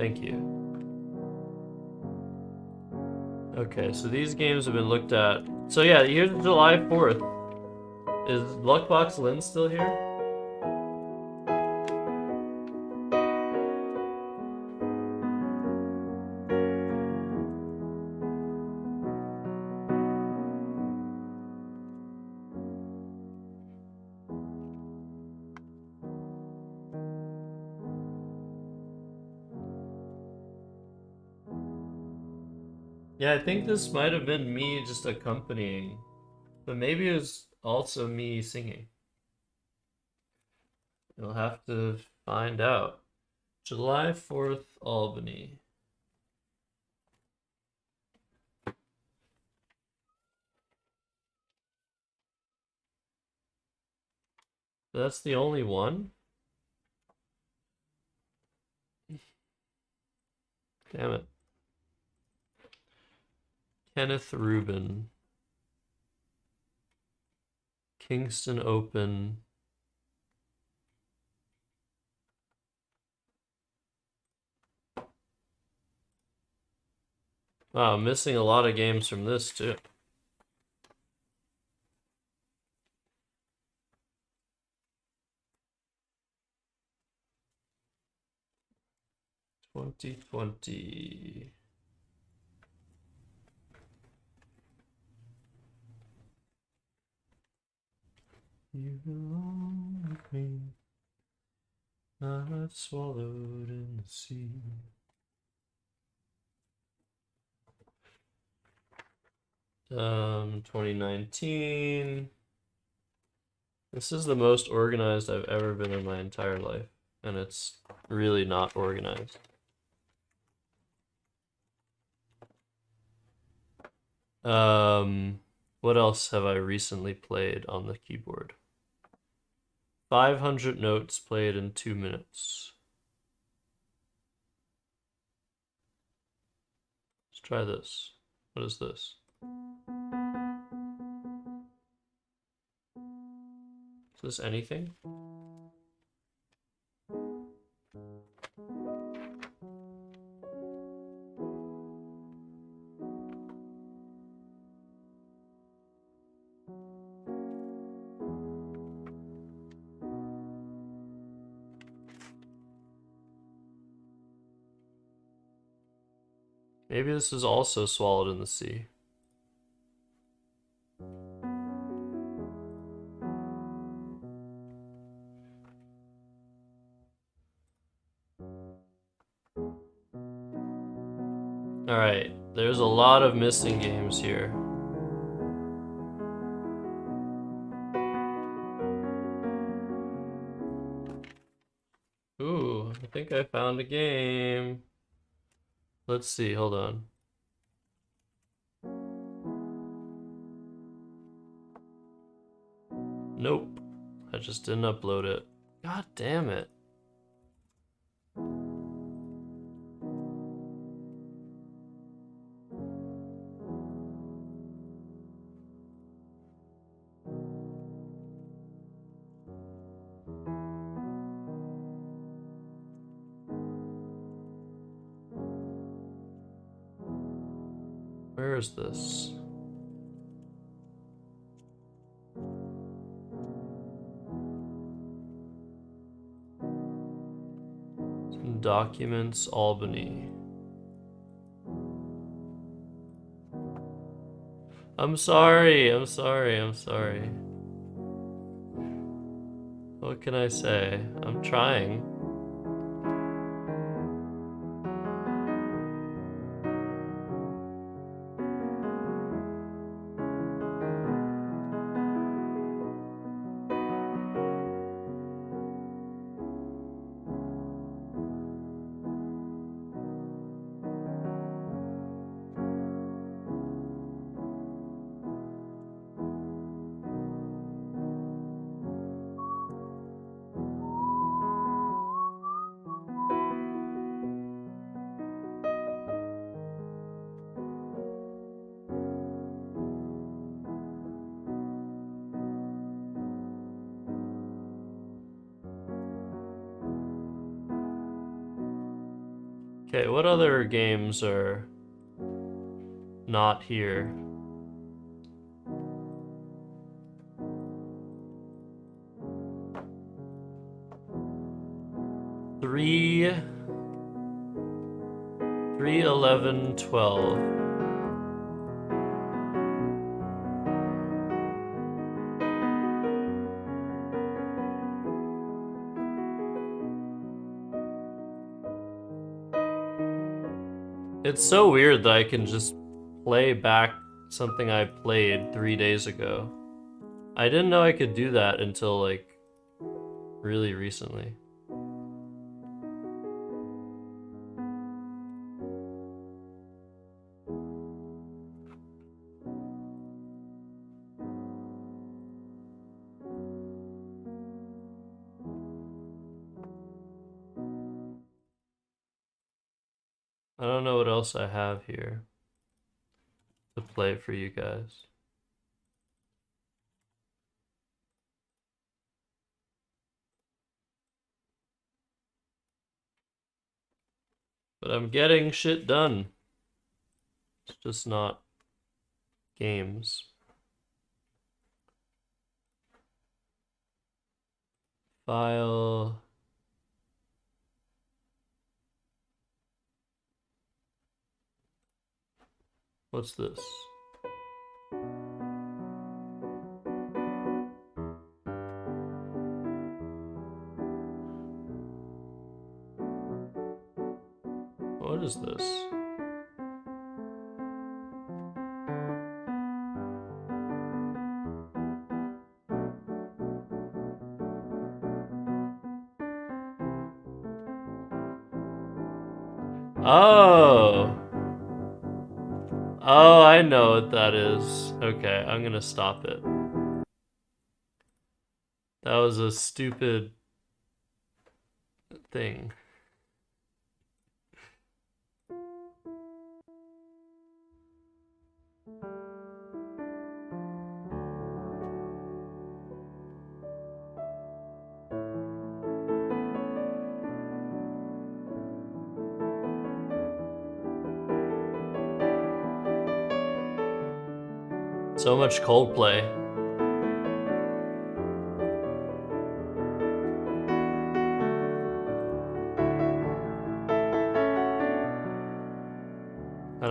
[SPEAKER 1] Thank you. Okay, so these games have been looked at. So yeah, here's July 4th. Is Luckbox Lynn still here? Yeah, I think this might have been me just accompanying, but maybe it was also me singing. You'll have to find out. July 4th, Albany. That's the only one? Damn it. Kenneth Rubin. Kingston Open. Wow, I'm missing a lot of games from this too. $2020. You belong with me, not swallowed in the sea. Um, 2019. This is the most organized I've ever been in my entire life, and it's really not organized. What else have I recently played on the keyboard? 500 notes played in 2 minutes. Let's try this. What is this? Is this anything? Maybe this is also swallowed in the sea. Alright, there's a lot of missing games here. Ooh, I think I found a game. Let's see, hold on. Nope, I just didn't upload it. God damn it. Where is this? Some documents, Albany. I'm sorry. What can I say? I'm trying. Okay, what other games are not here? Three, 11, 12. It's so weird that I can just play back something I played 3 days ago. I didn't know I could do that until like really recently. I don't know what else I have here to play for you guys. But I'm getting shit done. It's just not games. File. What's this? What is this? Oh! Oh, I know what that is. Okay, I'm gonna stop it. That was a stupid thing. So much Coldplay. I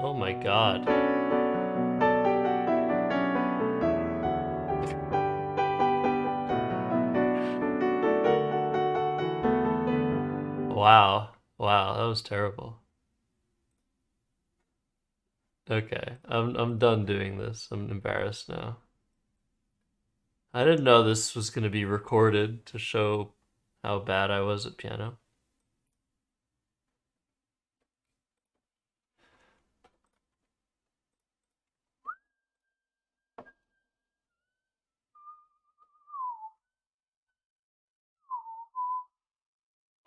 [SPEAKER 1] Oh my god. Wow. Wow, that was terrible. Okay, I'm done doing this. I'm embarrassed now. I didn't know this was going to be recorded to show how bad I was at piano.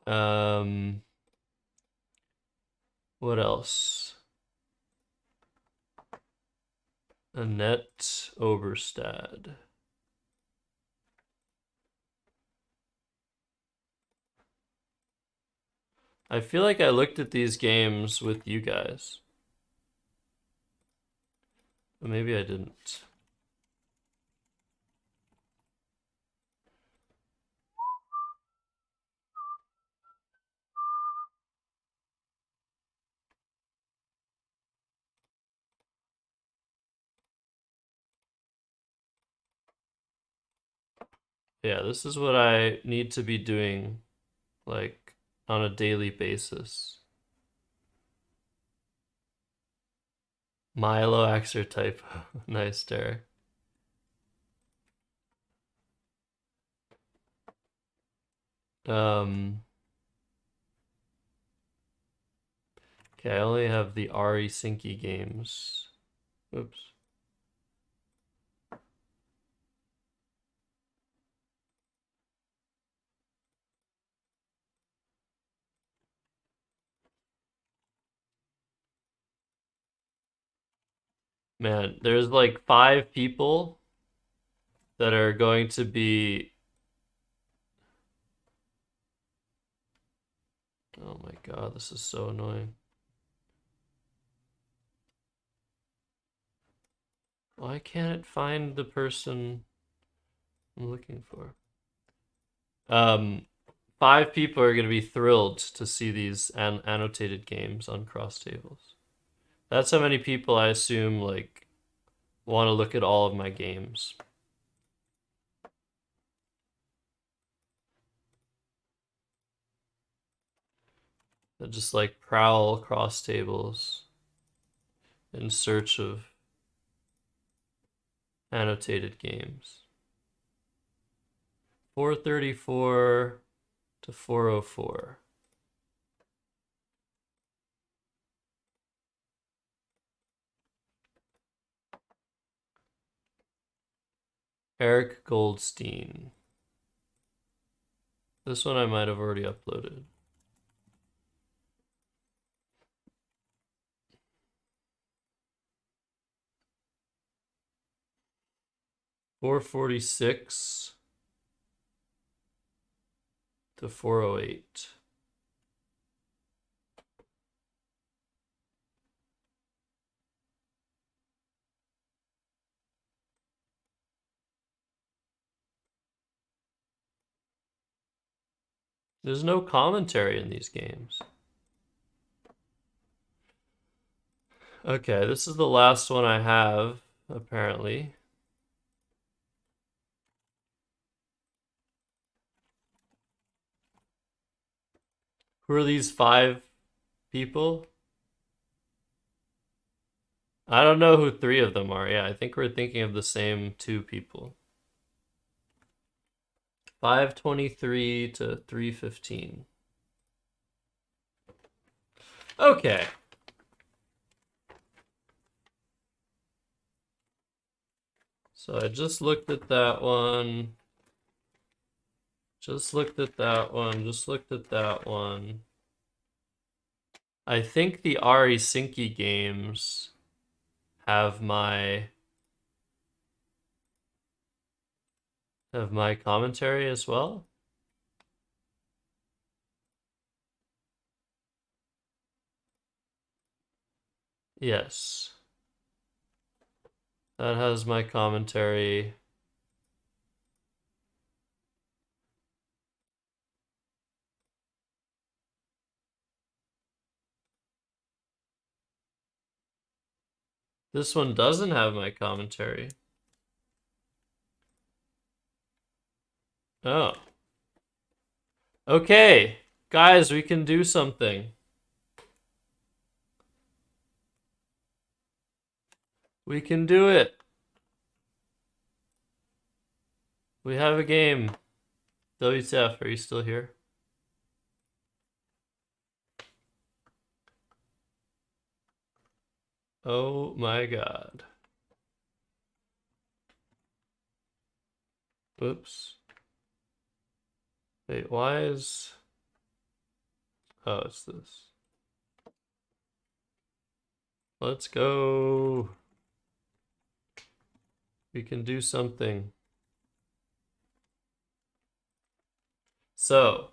[SPEAKER 1] Um, what else? Annette Oberstad. I feel like I looked at these games with you guys. But maybe I didn't. Yeah, this is what I need to be doing, like, on a daily basis. Milo Axer typo. Nice, Derek. Okay, I only have the Ari Sinky games. Oops. Man, there's like 5 people that are going to be. Oh my god, this is so annoying. Why can't it find the person I'm looking for? 5 people are going to be thrilled to see these annotated games on cross tables. That's how many people I assume like want to look at all of my games. That just like prowl cross tables in search of annotated games. 434 to 404. Eric Goldstein. This one I might have already uploaded. $446 to 408. There's no commentary in these games. Okay, this is the last one I have, apparently. Who are these 5 people? I don't know who 3 of them are. Yeah, I think we're thinking of the same 2 people. 523 to 315. Okay. So I just looked at that one. Just looked at that one. Just looked at that one. I think the Ari Sinky games have my commentary as well. Yes. That has my commentary. This one doesn't have my commentary. Oh. Okay, guys, we can do something. We can do it. We have a game. WTF, are you still here? Oh my god. Whoops. Wait, why is... Oh, it's this. Let's go. We can do something. So,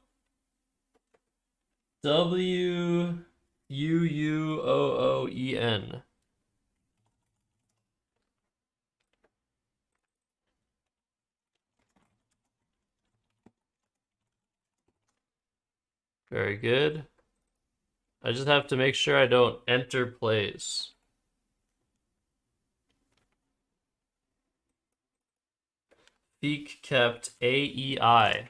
[SPEAKER 1] WUUOOEN. Very good. I just have to make sure I don't enter plays. Feek kept AEI.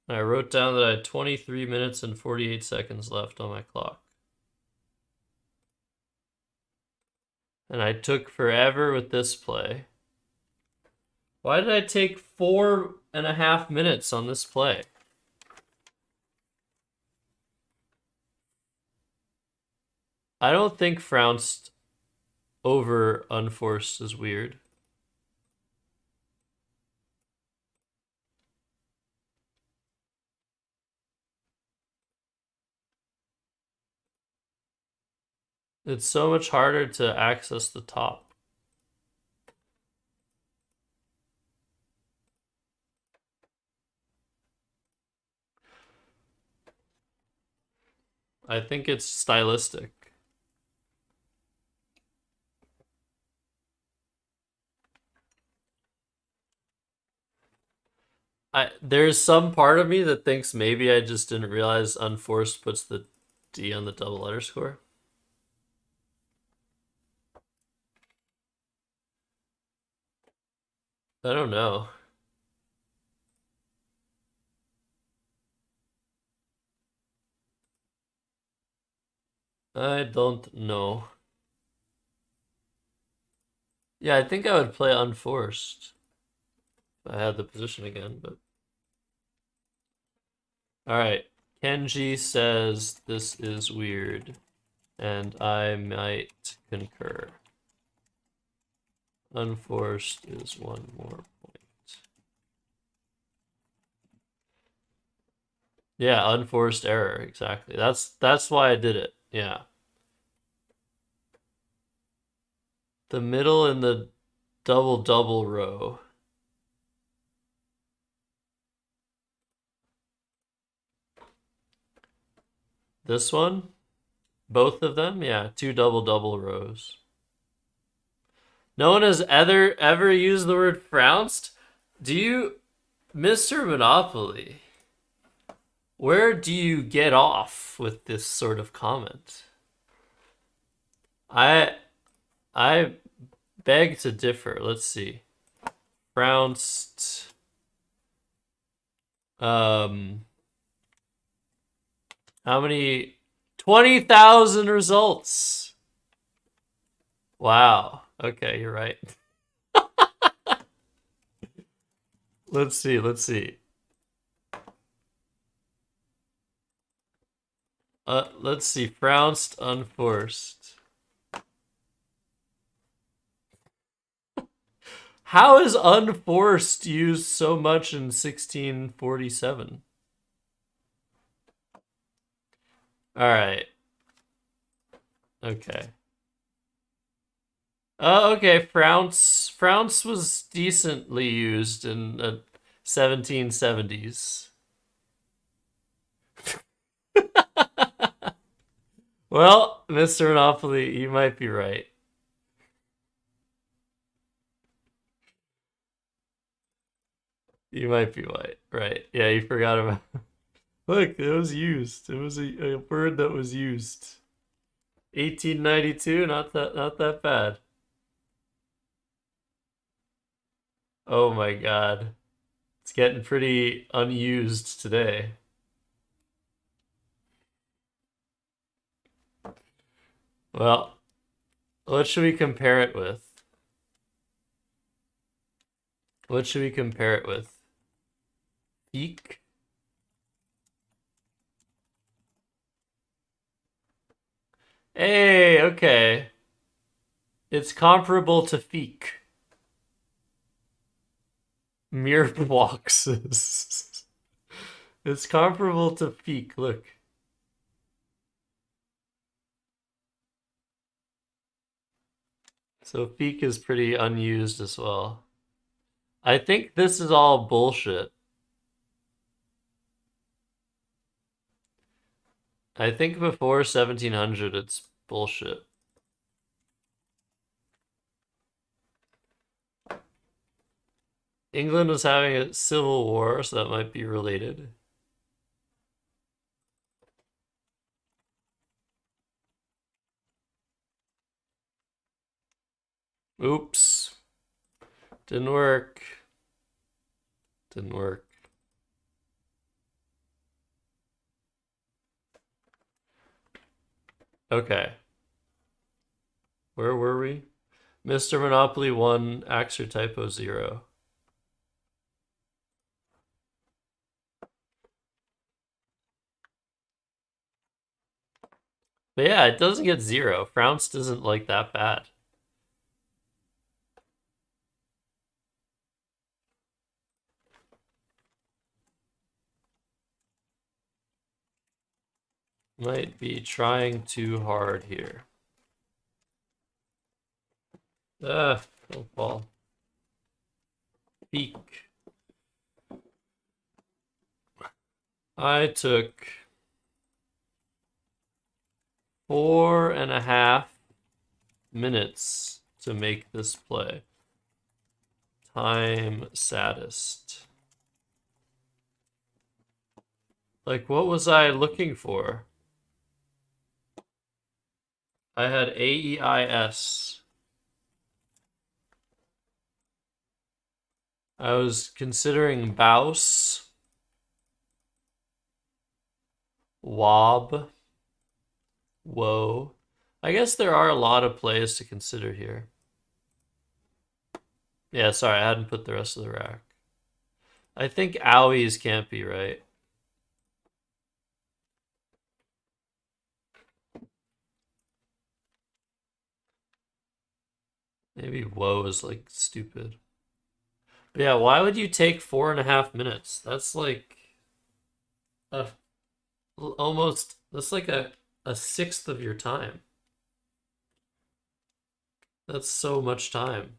[SPEAKER 1] I wrote down that I had 23 minutes and 48 seconds left on my clock. And I took forever with this play. Why did I take 4.5 minutes on this play? I don't think Frounced over Unforced is weird. It's so much harder to access the top. I think it's stylistic. There's some part of me that thinks maybe I just didn't realize Unforced puts the D on the double letter score. I don't know. I don't know. Yeah, I think I would play Unforced if I had the position again, but... Alright, Kenji says this is weird, and I might concur. Unforced is one more point. Yeah, unforced error, exactly. That's why I did it. Yeah. The middle in the double row. This one? Both of them? Yeah, two double rows. No one has ever used the word frounced? Do you, Mr. Monopoly, where do you get off with this sort of comment? I beg to differ. Let's see. Frounced. How many? 20,000 results. Wow. Okay, you're right. Let's see. Let's see. Frounced, unforced. How is unforced used so much in 1647? All right. Okay. Okay. Frounce was decently used in the 1770s. Well, Mr. Monopoly, you might be right. You might be right. Yeah, you forgot about... Look, it was used. It was a word that was used. 1892, not that bad. Oh my god. It's getting pretty unused today. Well, what should we compare it with? What should we compare it with? Feek? Hey, okay. It's comparable to Feek. Mere boxes. It's comparable to Feek, look. So Feek is pretty unused as well. I think this is all bullshit. I think before 1700 it's bullshit. England was having a civil war, so that might be related. Oops. Didn't work. Didn't work. Okay. Where were we? Mr. Monopoly 1, Axer Typo 0. But yeah, it doesn't get 0. Frounced isn't like that bad. Might be trying too hard here. Ah, don't fall. Peak. I took 4.5 minutes to make this play. Time saddest. Like, what was I looking for? I had AEIS. I was considering Baus, Wob, Woe. I guess there are a lot of plays to consider here. Yeah, sorry, I hadn't put the rest of the rack. I think owies can't be right. Maybe woe is like stupid. But yeah, why would you take 4.5 minutes? That's like almost, that's like a sixth of your time. That's so much time.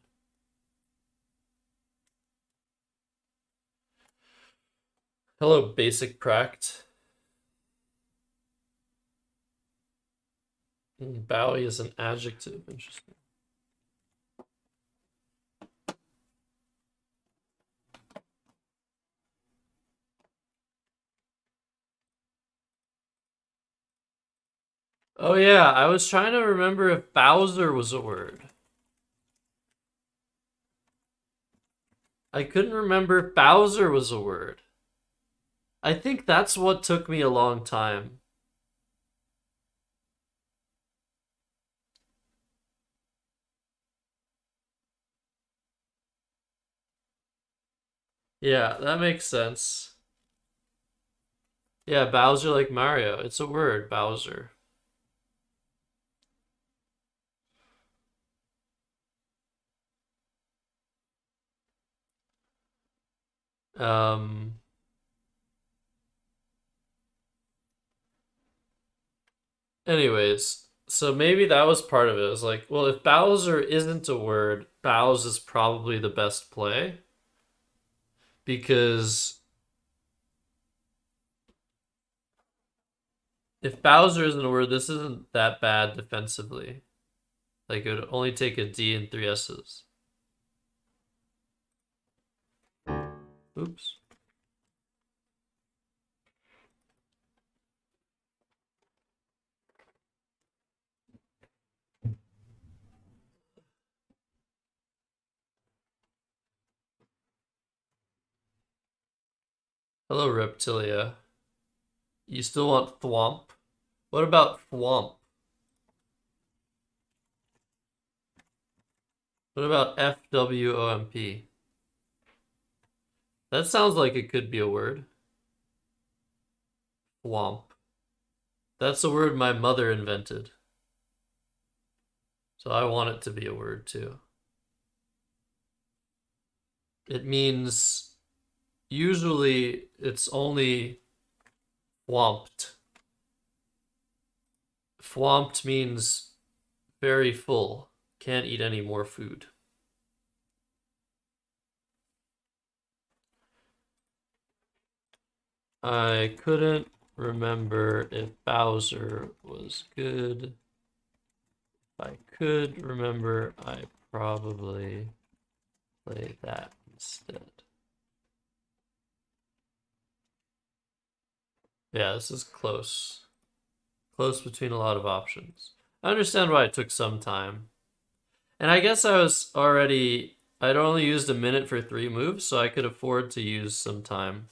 [SPEAKER 1] Hello, basic pract. Bowie is an adjective. Interesting. Oh yeah, I was trying to remember if Bowser was a word. I couldn't remember if Bowser was a word. I think that's what took me a long time. Yeah, that makes sense. Yeah, Bowser like Mario. It's a word, Bowser. Um, anyways, so maybe that was part of it. It was like, well, if Bowser isn't a word, Bowser is probably the best play. Because if Bowser isn't a word, this isn't that bad defensively. Like, it would only take a D and 3 S's. Oops. Hello, Reptilia. You still want thwomp? What about thwomp? What about FWOMP? That sounds like it could be a word. Thwomp. That's a word my mother invented. So I want it to be a word too. It means, usually it's only thwomped. Thwomped means very full. Can't eat any more food. I couldn't remember if Bowser was good. If I could remember, I probably play that instead. Yeah, this is close. Close between a lot of options. I understand why it took some time. And I guess I'd only used a minute for 3 moves, so I could afford to use some time.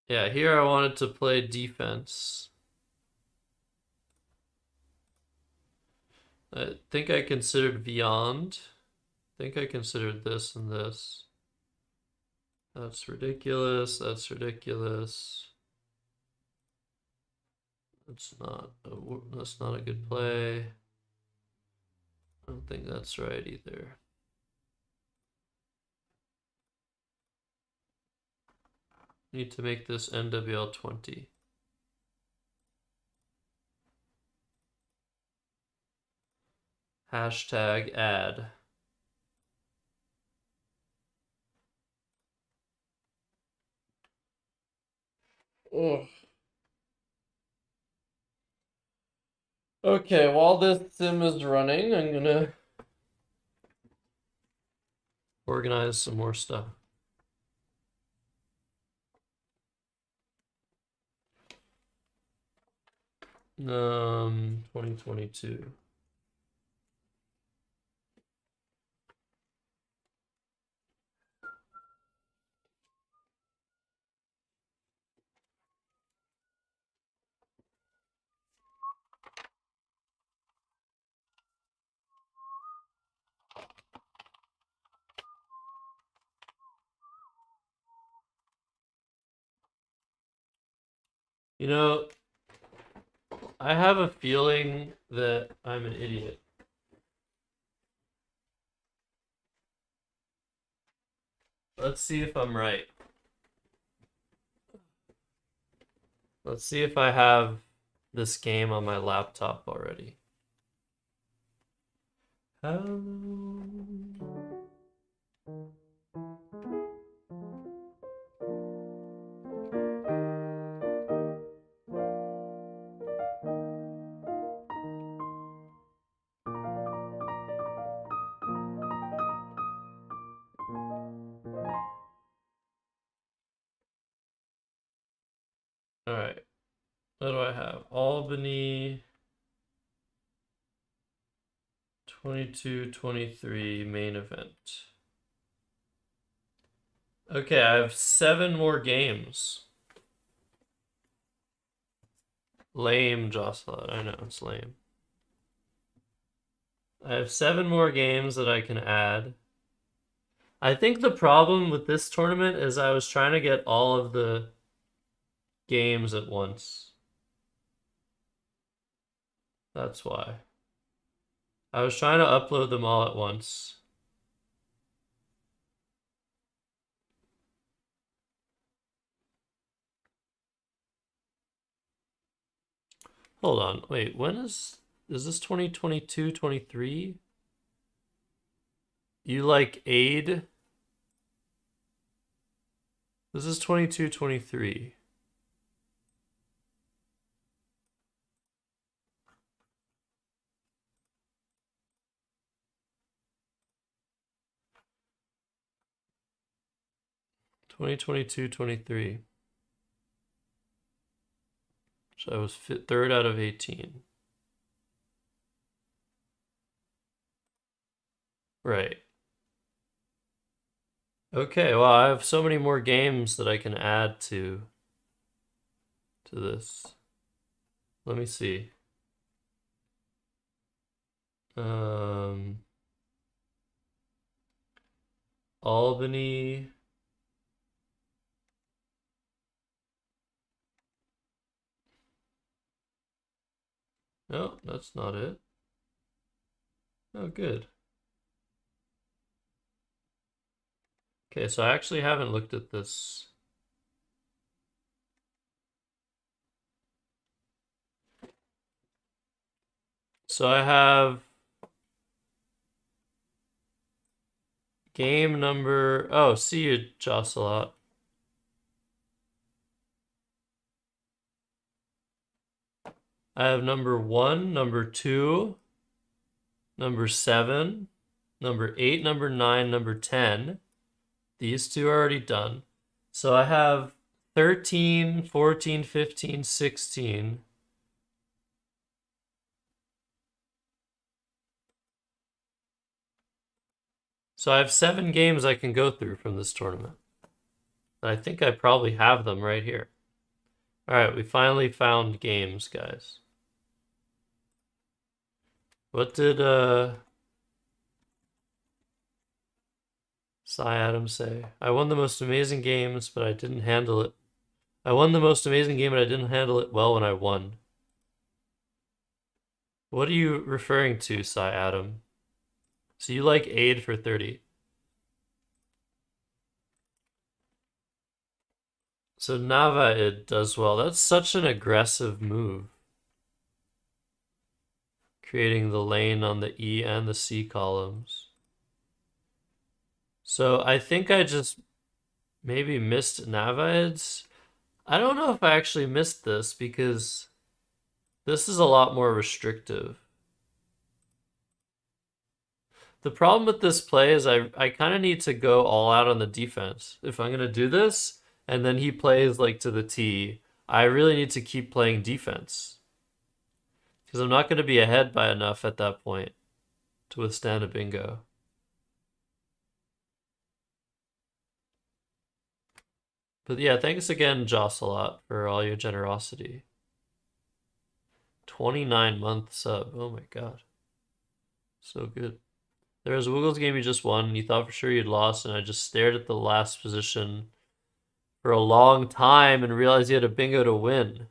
[SPEAKER 1] Yeah, here I wanted to play defense. I think I considered Beyond. I think I considered this and this. That's ridiculous. That's ridiculous. That's not a good play. I don't think that's right either. Need to make this NWL 20. Hashtag ad. Ugh. Okay, while this sim is running, I'm gonna organize some more stuff. 2022. You know, I have a feeling that I'm an idiot. Let's see if I'm right. Let's see if I have this game on my laptop already. Hello. All right. What do I have? Albany 22-23 main event. Okay, I have 7 more games. Lame, Jocelyn. I know, it's lame. I have 7 more games that I can add. I think the problem with this tournament is I was trying to get all of the games at once. That's why. I was trying to upload them all at once. Hold on. Wait, when is this 2022, 23? You like aid? This is 22, 23. 2022-23. So I was third out of 18. Right. Okay, well, I have so many more games that I can add to this. Let me see. Albany. No, that's not it. Oh, good. Okay, so I actually haven't looked at this. So I have game number. Oh, see you, Jocelot. I have number 1, number 2, number 7, number 8, number 9, number 10. These two are already done. So I have 13, 14, 15, 16. So I have 7 games I can go through from this tournament. I think I probably have them right here. All right, we finally found games, guys. What did Cy Adams say? I won the most amazing games, but I didn't handle it. I won the most amazing game, but I didn't handle it well when I won. What are you referring to, Cy Adam? So you like aid for 30. So Navaid does well. That's such an aggressive move. Creating the lane on the E and the C columns. So I think I just maybe missed Navaids. I don't know if I actually missed this because this is a lot more restrictive. The problem with this play is I kind of need to go all out on the defense. If I'm going to do this, and then he plays like to the T, I really need to keep playing defense. Because I'm not going to be ahead by enough at that point to withstand a bingo. But yeah, thanks again, Jocelot, for all your generosity. 29-month sub. Oh my god. So good. There was a Wiggles game you just won, and you thought for sure you'd lost, and I just stared at the last position for a long time and realized you had a bingo to win.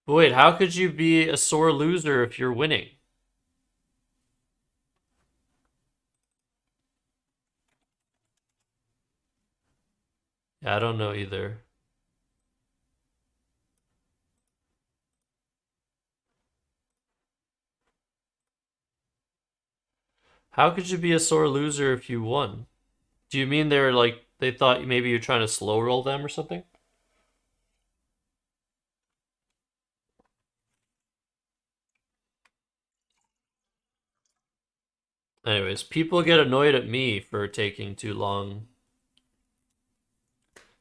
[SPEAKER 1] But wait, how could you be a sore loser if you're winning? Yeah, I don't know either. How could you be a sore loser if you won? Do you mean they were like, they thought maybe you're trying to slow roll them or something? Anyways, people get annoyed at me for taking too long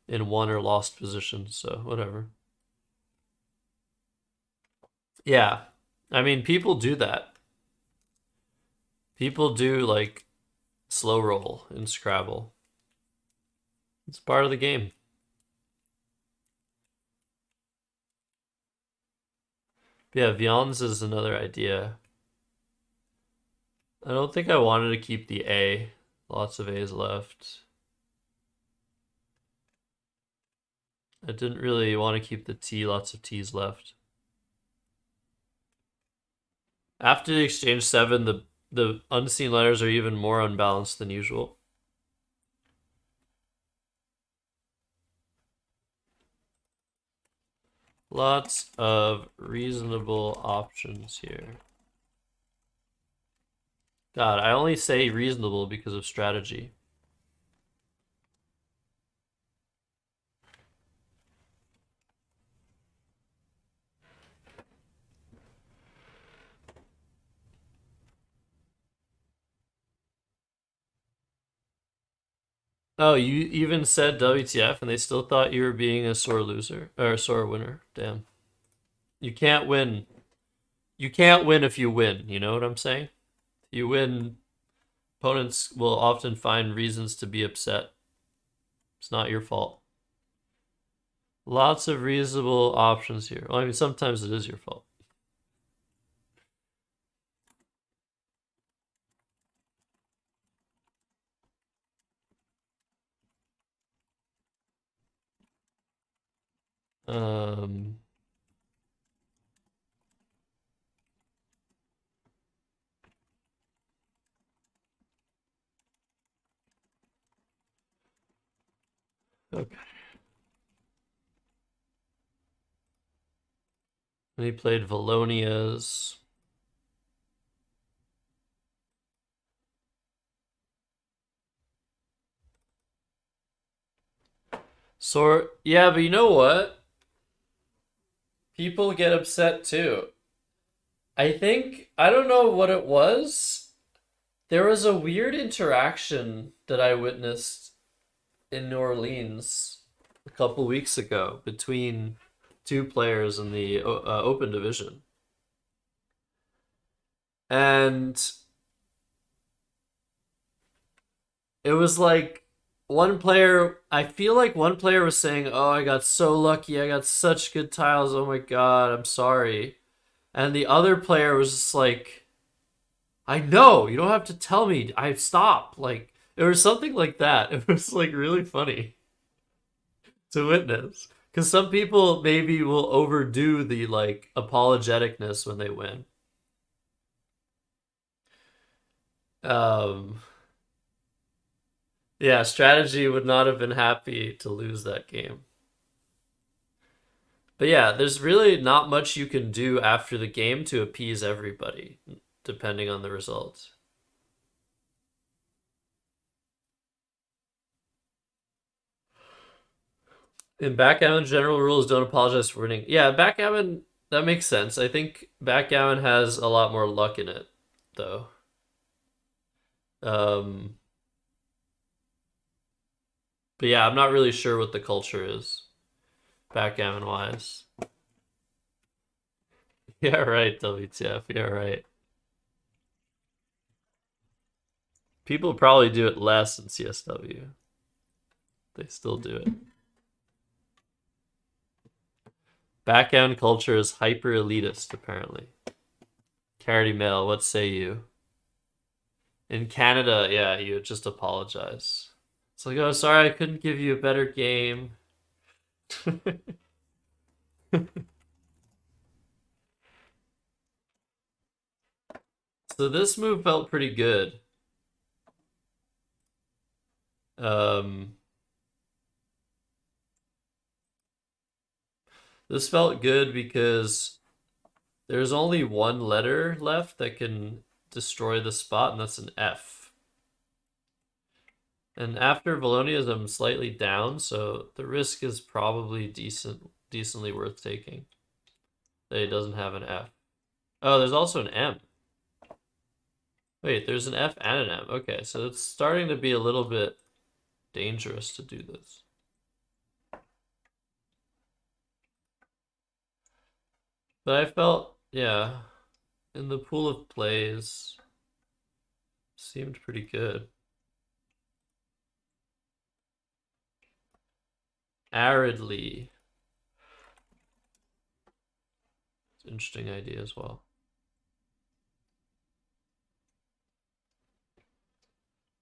[SPEAKER 1] in won or lost positions, so whatever. Yeah, I mean, people do that. People do like slow roll in Scrabble. It's part of the game. Yeah, Vians is another idea. I don't think I wanted to keep the A. Lots of A's left. I didn't really want to keep the T. Lots of T's left. After the exchange 7, the unseen letters are even more unbalanced than usual. Lots of reasonable options here. God, I only say reasonable because of strategy. Oh, you even said WTF and they still thought you were being a sore loser or a sore winner. Damn. You can't win. You can't win if you win, you know what I'm saying? You win, opponents will often find reasons to be upset. It's not your fault. Lots of reasonable options here. Well, I mean, sometimes it is your fault. Um, okay. And he played Valonia's. So, yeah, but you know what? People get upset too. I think, I don't know what it was. There was a weird interaction that I witnessed in New Orleans a couple weeks ago between two players in the open division. And it was like one player, I feel like one player was saying, "Oh, I got so lucky. I got such good tiles. Oh my God, I'm sorry." And the other player was just like, "I know, you don't have to tell me. I stop." Like, it was something like that. It was like really funny to witness. Because some people maybe will overdo the like apologeticness when they win. Um, yeah, strategy would not have been happy to lose that game. But yeah, there's really not much you can do after the game to appease everybody, depending on the results. In backgammon, general rules don't apologize for winning. Yeah, backgammon, that makes sense. I think backgammon has a lot more luck in it, though. Um, but yeah, I'm not really sure what the culture is, backgammon wise. Yeah, right, WTF. Yeah, right. People probably do it less in CSW. They still do it. Backgammon culture is hyper elitist, apparently. Carity Mail, what say you? In Canada, yeah, you would just apologize. It's like, oh, sorry, I couldn't give you a better game. So this move felt pretty good. This felt good because there's only one letter left that can destroy the spot, and that's an F. And after Valonia's, I'm slightly down, so the risk is probably decently worth taking. That it doesn't have an F. Oh, there's also an M. Wait, there's an F and an M. Okay, so it's starting to be a little bit dangerous to do this. But I felt, yeah, in the pool of plays, seemed pretty good. Aridly. It's an interesting idea as well.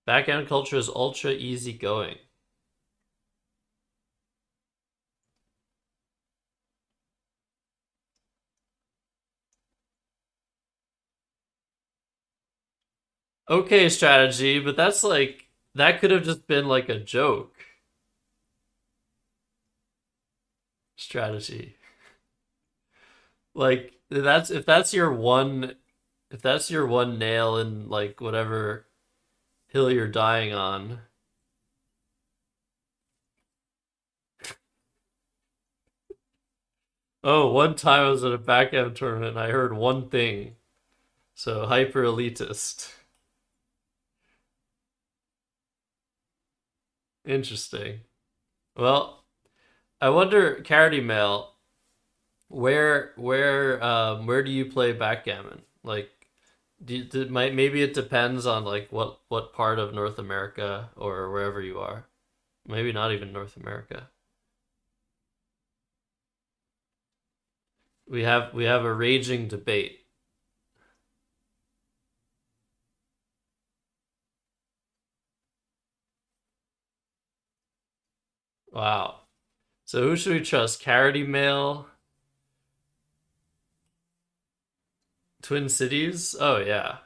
[SPEAKER 1] Backgammon culture is ultra easy going. Okay, strategy, but that's like, that could have just been like a joke. Strategy. Like, if that's your one nail in like whatever hill you're dying on. Oh, one time I was at a backgammon tournament and I heard one thing. So hyper elitist. Interesting. Well, I wonder, Carity Mail, where do you play backgammon? Like, maybe it depends on like what part of North America or wherever you are. Maybe not even North America. We have a raging debate. Wow. So who should we trust? Carity Mail, Twin Cities? Oh yeah.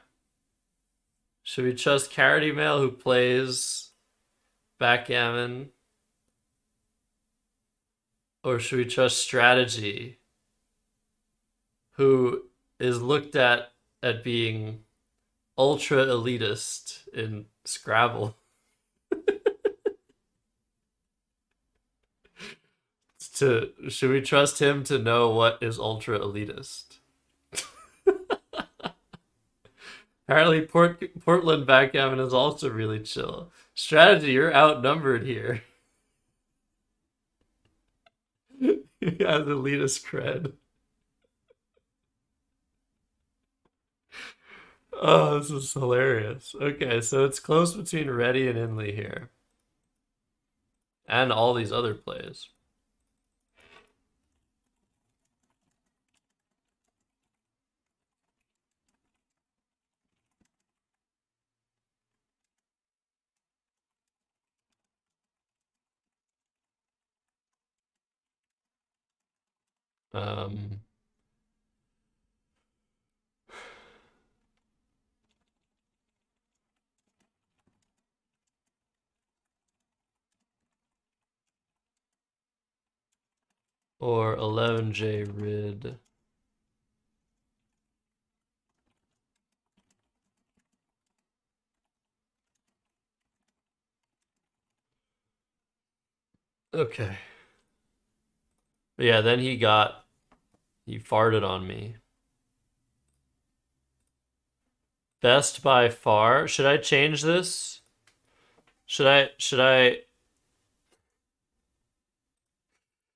[SPEAKER 1] Should we trust Carity Mail who plays backgammon? Or should we trust Strategy who is looked at being ultra elitist in Scrabble? Should we trust him to know what is ultra elitist? Apparently, Portland backgammon is also really chill. Strategy, you're outnumbered here. He has elitist cred. Oh, this is hilarious. Okay, so it's close between Reddy and Inley here. And all these other plays. Um, or 11J Rid. Okay. But yeah, then he farted on me. Best by far. Should I change this? Should I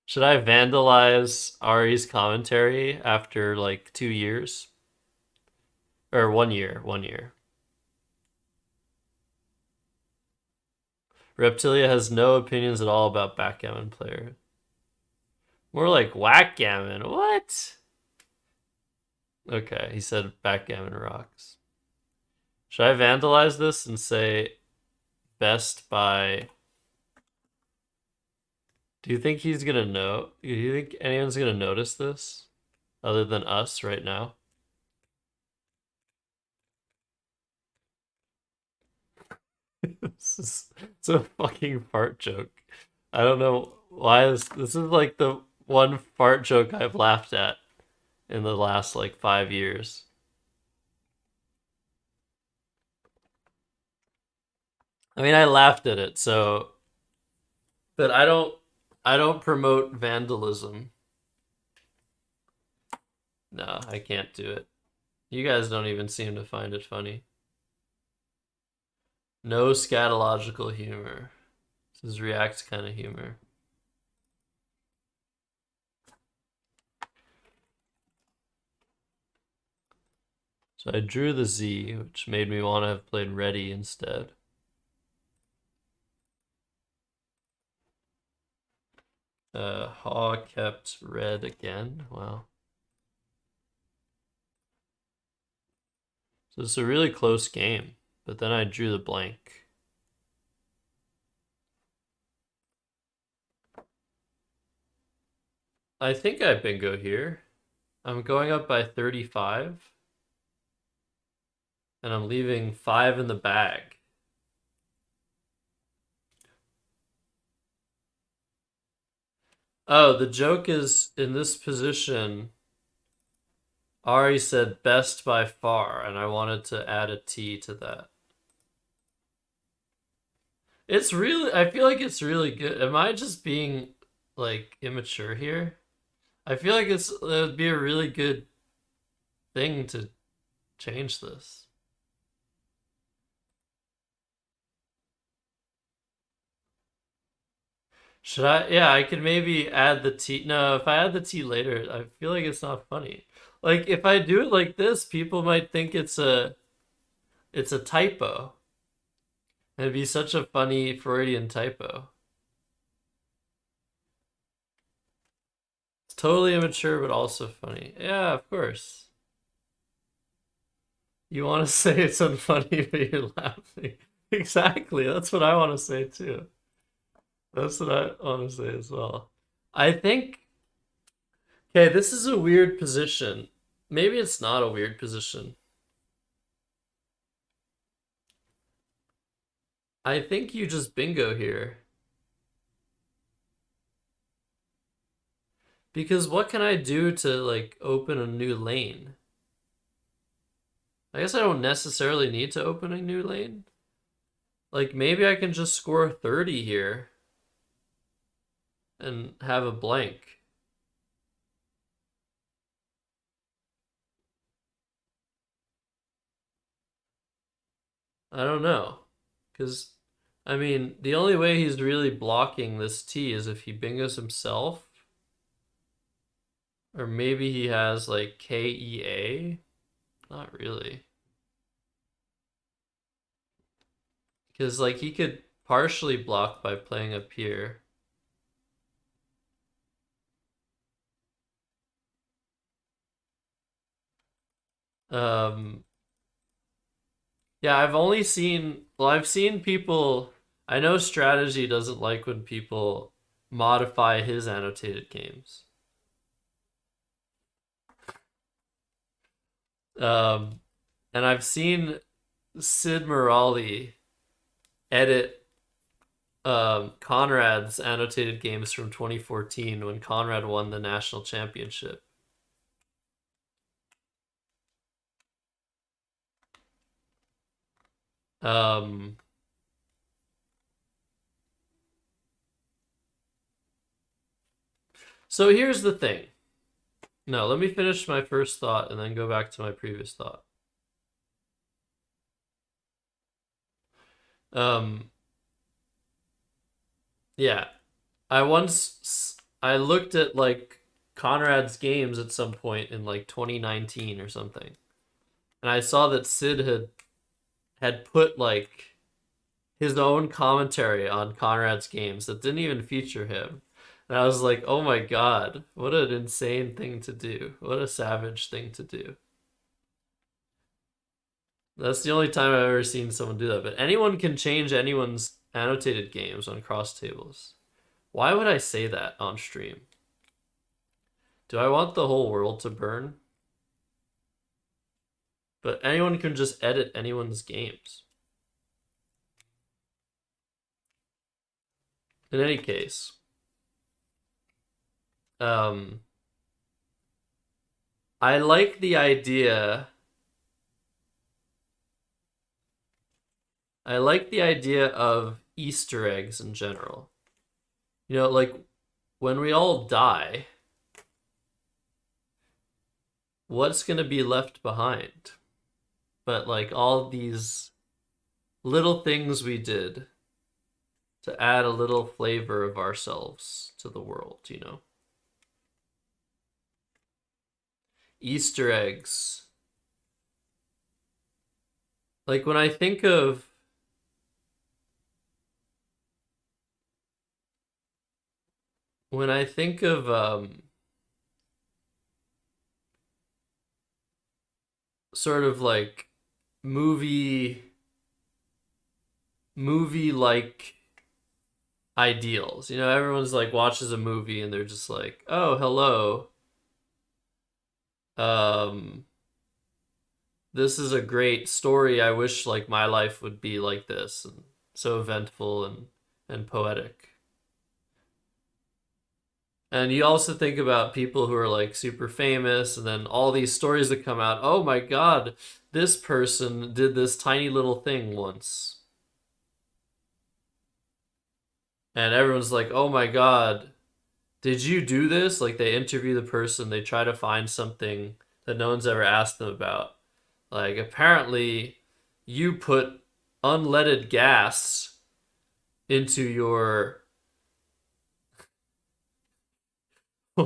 [SPEAKER 1] vandalize Ari's commentary after like 2 years? Or 1 year, 1 year. Reptilia has no opinions at all about backgammon player. More like whackgammon. What? Okay, he said backgammon rocks. Should I vandalize this and say best by... Do you think he's gonna know? Do you think anyone's gonna notice this? Other than us right now? It's a fucking fart joke. I don't know why this is like the one fart joke I've laughed at in the last like 5 years. I mean, I laughed at it, so, but I don't promote vandalism. No, I can't do it. You guys don't even seem to find it funny. No scatological humor. This is React kind of humor. So I drew the Z, which made me want to have played Reddy instead. Haw kept red again. Wow. So it's a really close game, but then I drew the blank. I think I bingo here. I'm going up by 35. And I'm leaving 5 in the bag. Oh, the joke is in this position. Ari said best by far, and I wanted to add a T to that. It's really, I feel like it's really good. Am I just being like immature here? I feel like it would be a really good thing to change this. Should I? Yeah, I could maybe add the T. No, if I add the T later, I feel like it's not funny. Like if I do it like this, people might think it's a typo. It'd be such a funny Freudian typo. It's totally immature, but also funny. Yeah, of course. You want to say it's unfunny, but you're laughing. Exactly. That's what I want to say too. That's what I want to say as well. I think, okay, this is a weird position. Maybe it's not a weird position. I think you just bingo here. Because what can I do to like open a new lane? I guess I don't necessarily need to open a new lane. Like maybe I can just score 30 here and have a blank. I don't know. Because, I mean, the only way he's really blocking this T is if he bingos himself. Or maybe he has like KEA. Not really. Because like he could partially block by playing up here. Yeah, I've seen people, I know Strategy doesn't like when people modify his annotated games. And I've seen Sid Morali edit Conrad's annotated games from 2014 when Conrad won the national championship. So here's the thing. No, let me finish my first thought and then go back to my previous thought. Yeah, I looked at like Conrad's games at some point in like 2019 or something, and I saw that Sid had put like his own commentary on Conrad's games that didn't even feature him. And I was like, oh my God, what an insane thing to do. What a savage thing to do. That's the only time I've ever seen someone do that. But anyone can change anyone's annotated games on cross tables. Why would I say that on stream? Do I want the whole world to burn? But anyone can just edit anyone's games. In any case, I like the idea. I like the idea of Easter eggs in general. You know, like when we all die, what's going to be left behind? But like all these little things we did to add a little flavor of ourselves to the world, you know? Easter eggs. Like when I think of sort of like movie like ideals. You know, everyone's like watches a movie and they're just like, "Oh, hello. Um this is a great story. I wish like my life would be like this and so eventful and poetic." And you also think about people who are like super famous, and then all these stories that come out. Oh my God, this person did this tiny little thing once. And everyone's like, oh my God, did you do this? Like they interview the person, they try to find something that no one's ever asked them about. Like apparently you put unleaded gas into your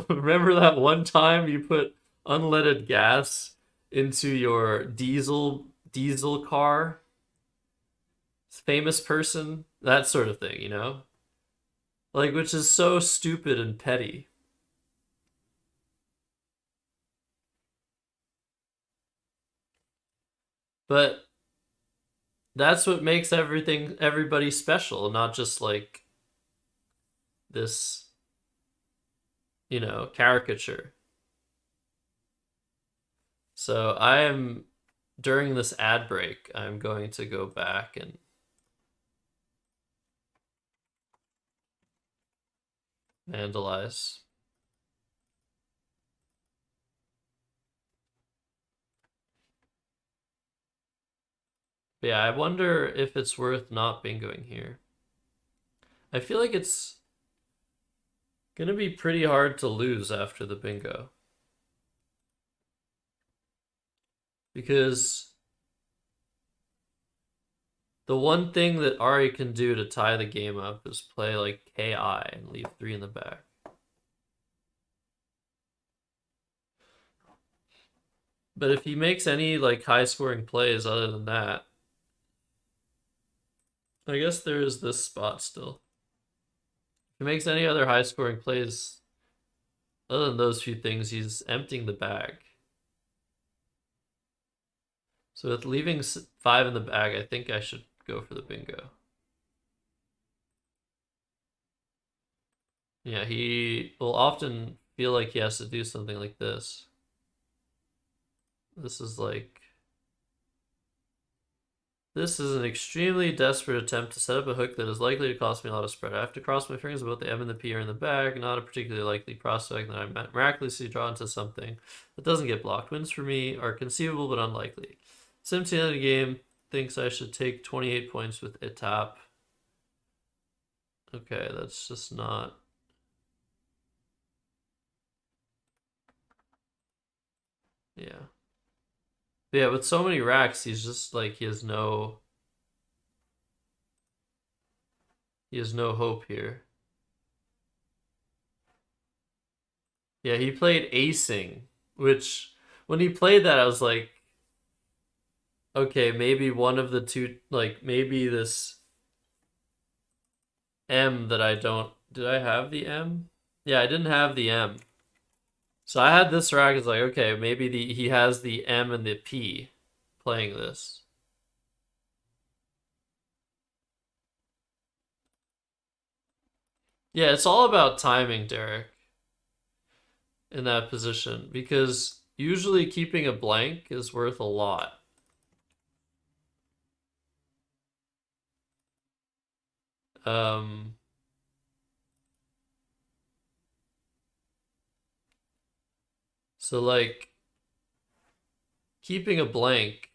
[SPEAKER 1] Remember that one time you put unleaded gas into your diesel car? Famous person? That sort of thing, you know? Like, which is so stupid and petty. But that's what makes everybody special, not just like this, caricature. So during this ad break, I'm going to go back and vandalize. But yeah, I wonder if it's worth not bingoing here. I feel like it's gonna be pretty hard to lose after the bingo. Because the one thing that Ari can do to tie the game up is play like KI and leave 3 in the back. But if he makes any like high scoring plays other than that, I guess there is this spot still. If he makes any other high scoring plays other than those few things, he's emptying the bag. So with leaving 5 in the bag, I think I should go for the bingo. Yeah, he will often feel like he has to do something like this. This is an extremely desperate attempt to set up a hook that is likely to cost me a lot of spread. I have to cross my fingers about the M and the P are in the bag, not a particularly likely prospect that I miraculously draw into something that doesn't get blocked. Wins for me are conceivable but unlikely. Sim at the game thinks I should take 28 points with a tap. Okay, that's just not... Yeah. But yeah, with so many racks, he's just like, he has no hope here. Yeah, he played acing, which when he played that, I was like, okay, maybe one of the two, like maybe this M that I don't, did I have the M? Yeah, I didn't have the M. So I had this rack, it's like, okay, maybe he has the M and the P playing this. Yeah, it's all about timing, Derek, in that position, because usually keeping a blank is worth a lot. So like keeping a blank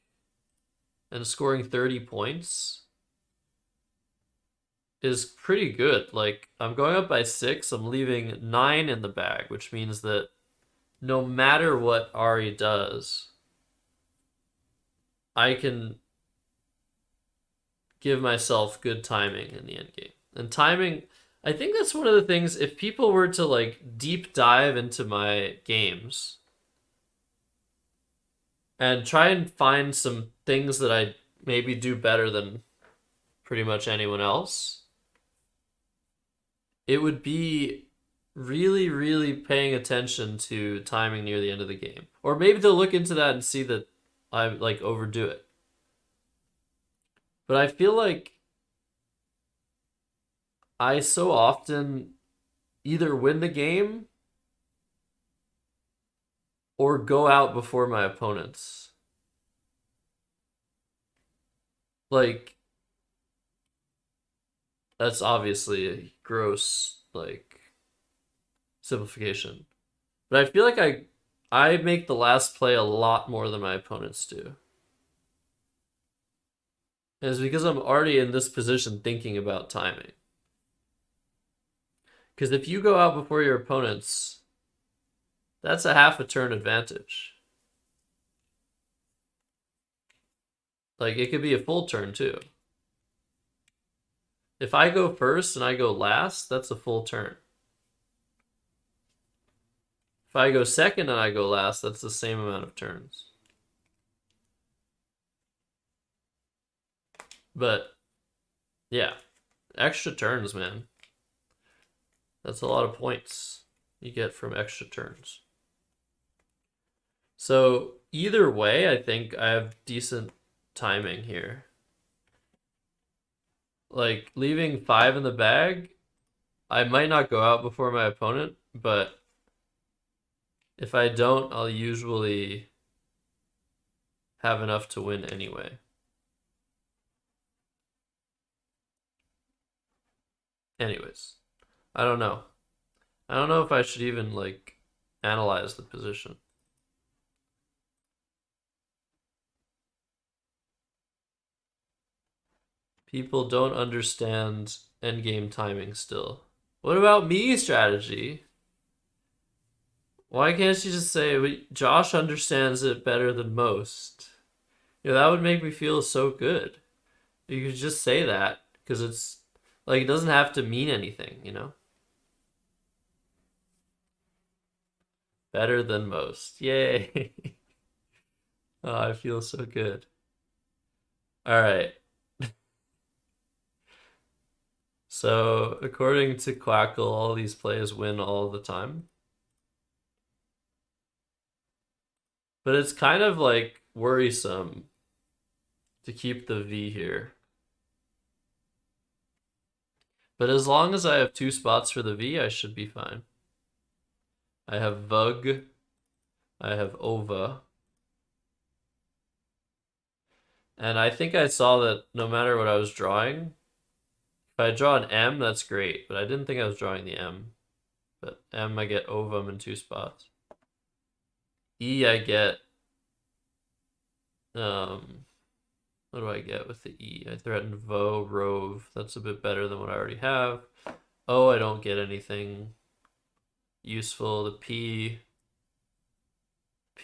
[SPEAKER 1] and scoring 30 points is pretty good. Like I'm going up by 6, I'm leaving 9 in the bag, which means that no matter what Ari does, I can give myself good timing in the end game. And timing, I think that's one of the things, if people were to like deep dive into my games and try and find some things that I maybe do better than pretty much anyone else, it would be really, really paying attention to timing near the end of the game. Or maybe they'll look into that and see that I like overdo it. But I feel like I so often either win the game or go out before my opponents. Like, that's obviously a gross, like, simplification. But I feel like I make the last play a lot more than my opponents do. And it's because I'm already in this position thinking about timing. Because if you go out before your opponents, that's a half a turn advantage. Like, it could be a full turn, too. If I go first and I go last, that's a full turn. If I go second and I go last, that's the same amount of turns. But yeah, extra turns, man. That's a lot of points you get from extra turns. So either way, I think I have decent timing here. Like leaving 5 in the bag, I might not go out before my opponent, but if I don't, I'll usually have enough to win anyway. Anyways, I don't know. I don't know if I should even like analyze the position. People don't understand endgame timing still. What about me strategy? Why can't you just say Josh understands it better than most? You know, that would make me feel so good. You could just say that because it's like it doesn't have to mean anything, you know? Better than most. Yay. Oh, I feel so good. All right. So, according to Quackle, all these plays win all the time. But it's kind of like worrisome to keep the V here. But as long as I have 2 spots for the V, I should be fine. I have Vug. I have Ova. And I think I saw that no matter what I was drawing, if I draw an M, that's great. But I didn't think I was drawing the M. But M, I get Ovum in 2 spots. E, I get... what do I get with the E? I threaten Vo, Rove. That's a bit better than what I already have. O, I don't get anything useful. The P,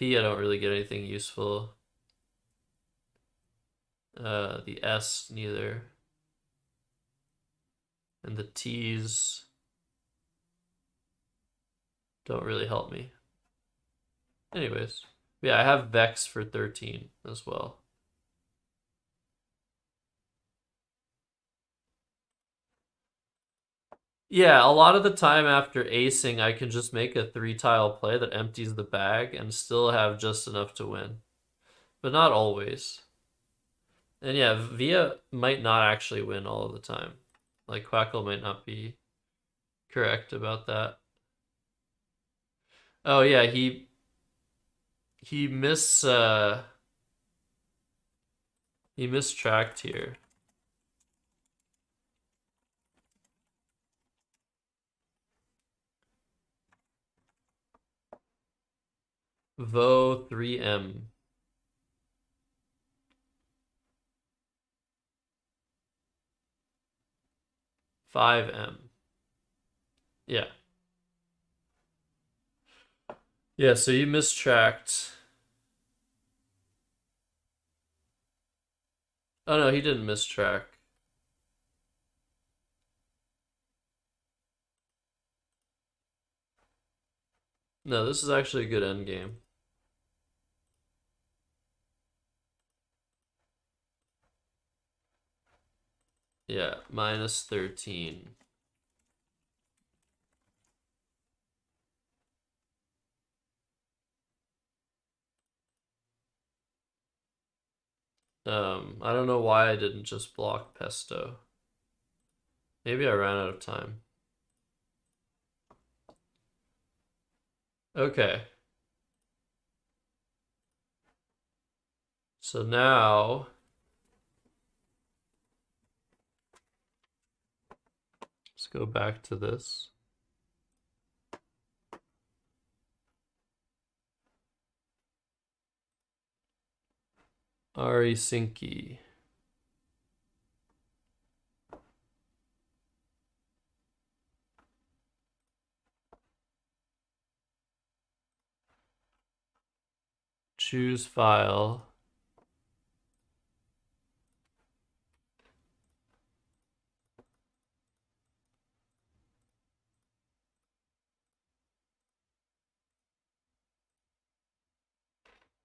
[SPEAKER 1] I don't really get anything useful. The S, neither. And the T's don't really help me. Anyways, yeah, I have Vex for 13 as well. Yeah, a lot of the time after acing, I can just make a 3-tile play that empties the bag and still have just enough to win. But not always. And yeah, Via might not actually win all of the time. Like, Quackle might not be correct about that. Oh yeah, he mistracked here. Vo 3M. 5M. Yeah. Yeah, so you mistracked. Oh no, he didn't mistrack. No, this is actually a good endgame. Yeah, minus 13. I don't know why I didn't just block Pesto. Maybe I ran out of time. Okay. So now let's go back to this. Ari Sinki. Choose file.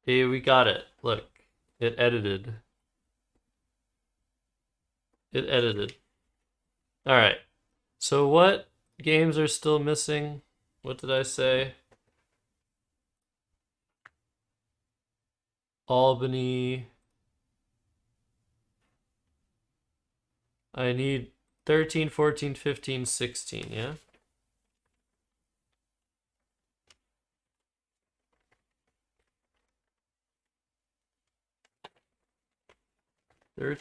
[SPEAKER 1] Hey, we got it. Look, it edited. It edited. All right. So what games are still missing? What did I say? Albany. I need 13, 14, 15, 16, yeah? So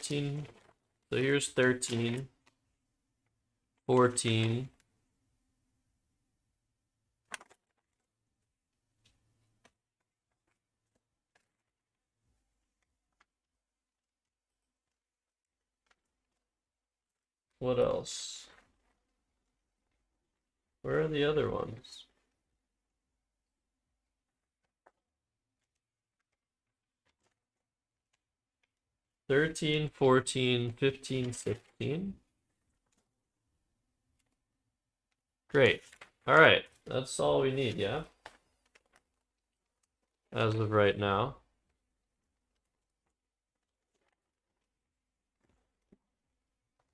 [SPEAKER 1] here's 13, 14. What else? Where are the other ones? Thirteen, 14, 15, 16. Great. All right. That's all we need, yeah? As of right now.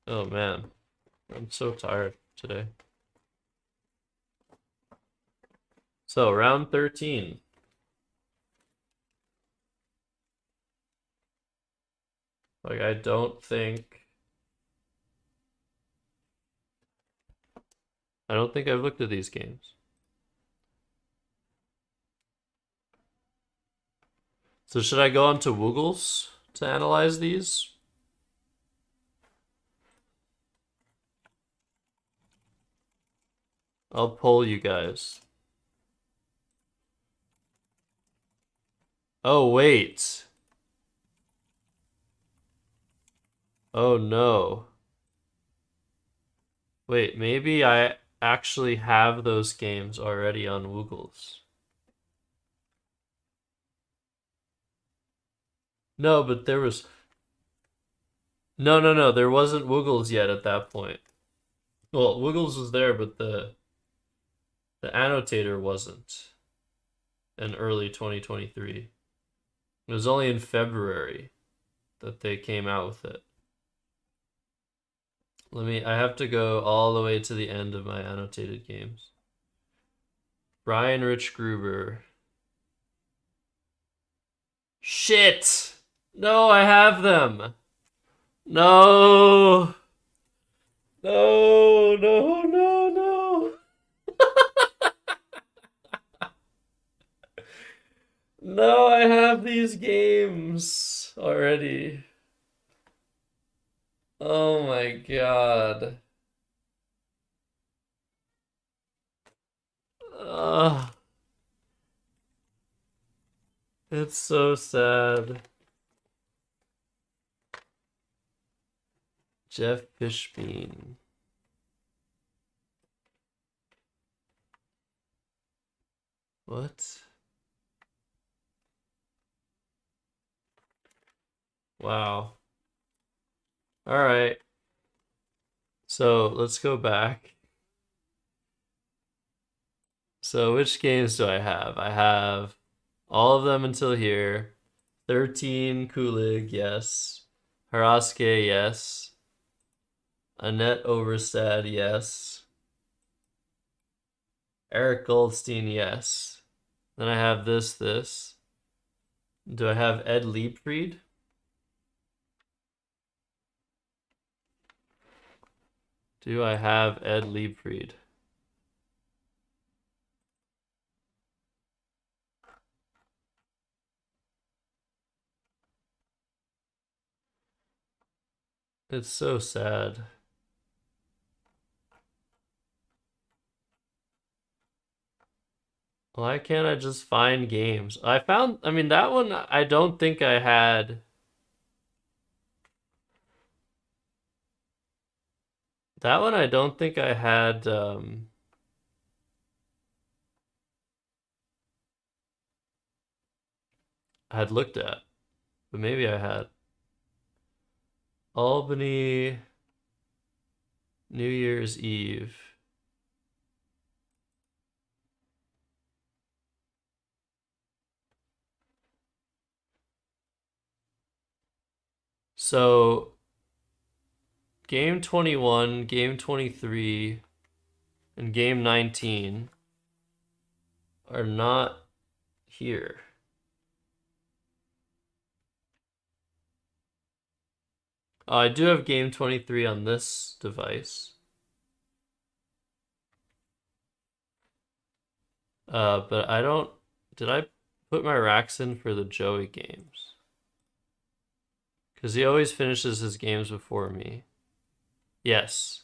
[SPEAKER 1] Oh man. I'm so tired today. So, round 13. Like, I don't think I've looked at these games. So should I go on to Woogles to analyze these? I'll poll you guys. Oh, wait. Oh, no. Wait, maybe I actually have those games already on Woogles. No, but there was... No, there wasn't Woogles yet at that point. Well, Woogles was there, but the annotator wasn't in early 2023. It was only in February that they came out with it. I have to go all the way to the end of my annotated games. Brian Rich Gruber. Shit! No, I have them! No! No, no, no, no! No, I have these games already. Oh my god. Ugh. It's so sad. Jeff Fishbein. What? Wow. All right. So let's go back. So which games do I have? I have all of them until here. 13 Kulig, yes. Haraske, yes. Annette Overstad, yes. Eric Goldstein, yes. Then I have this. Do I have Ed Liebfried? Do I have Ed Liebfried? It's so sad. Why can't I just find games? I mean, that one I don't think I had. That one I don't think I had, looked at, but maybe I had. Albany, New Year's Eve. So game 21, game 23, and game 19 are not here. I do have game 23 on this device. But I don't... Did I put my racks in for the Joey games? Because he always finishes his games before me. Yes.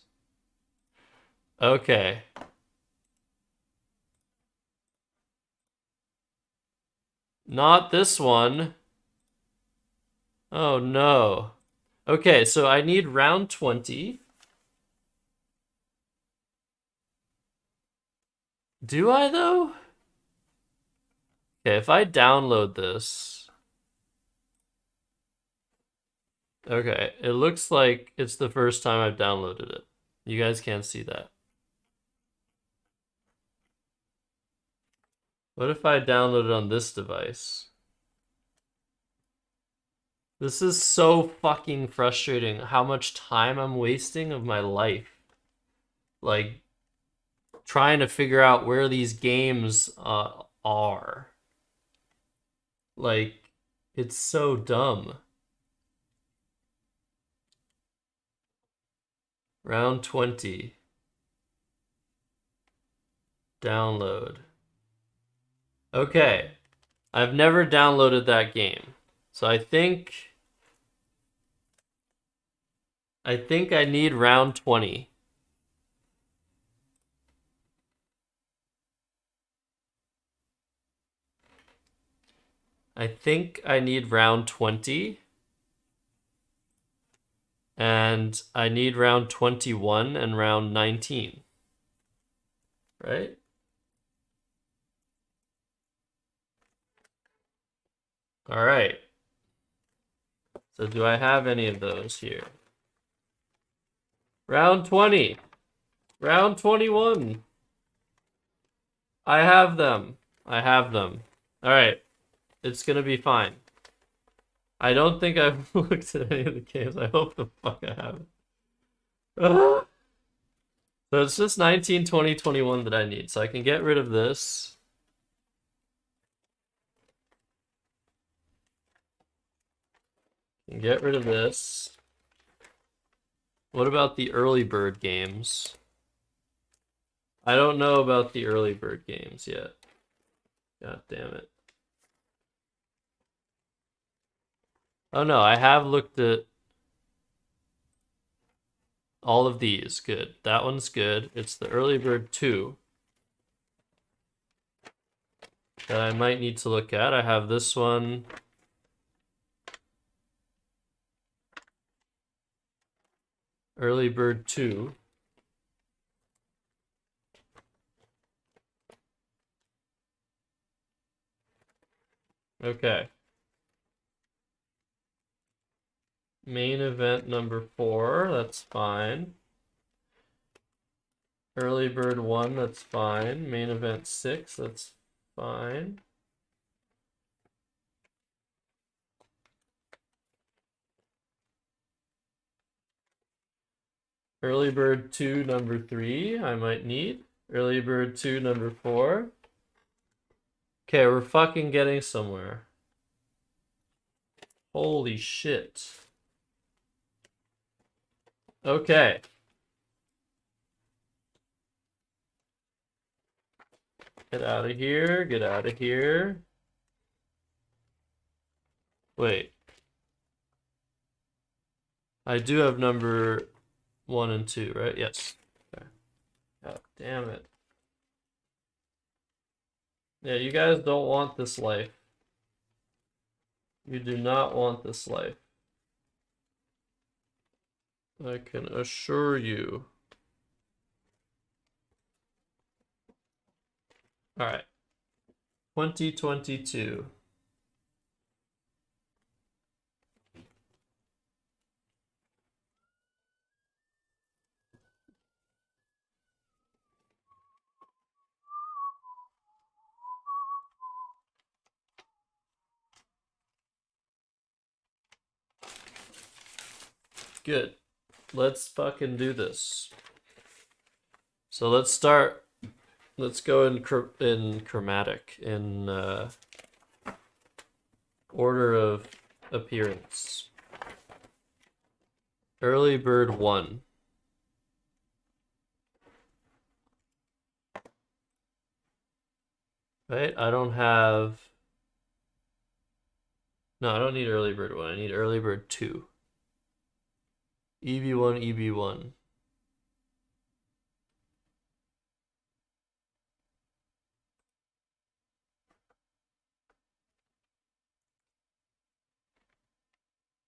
[SPEAKER 1] Okay. Not this one. Oh no. Okay, so I need round 20. Do I though? Okay, if I download this. Okay, it looks like it's the first time I've downloaded it. You guys can't see that. What if I download it on this device? This is so fucking frustrating how much time I'm wasting of my life. Like, trying to figure out where these games are. Like, it's so dumb. Round 20. Download. Okay. I've never downloaded that game. So I think I need round 20. I think I need round 20. And I need round 21 and round 19. Right? All right. So do I have any of those here? Round 20. Round 21. I have them. I have them. All right. It's going to be fine. I don't think I've looked at any of the games. I hope the fuck I haven't. So it's just 19, 20, 21 that I need. So I can get rid of this. And get rid of this. What about the early bird games? I don't know about the early bird games yet. God damn it. Oh no, I have looked at all of these. Good. That one's good. It's the early bird 2 that I might need to look at. I have this one. Early bird 2. Okay. Main event number 4, that's fine. Early bird 1, that's fine. Main event 6, that's fine. Early bird 2, number 3, I might need. Early bird 2, number 4. Okay, we're fucking getting somewhere. Holy shit. Okay. Get out of here, get out of here. Wait. I do have number 1 and 2, right? Yes. Okay. God damn it. Yeah, you guys don't want this life. You do not want this life. I can assure you. All right. 2022. Good. Let's fucking do this. So let's start. Let's go in chromatic in order of appearance. Early bird 1. Right? I don't have. No, I don't need early bird 1. I need early bird 2. EB1, EB1.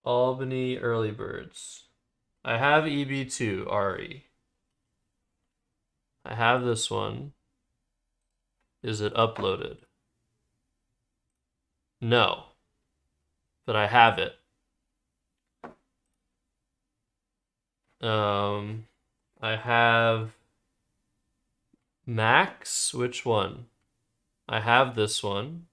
[SPEAKER 1] Albany early birds. I have EB2, RE. I have this one. Is it uploaded? No. But I have it. I have Max. Which one? I have this one.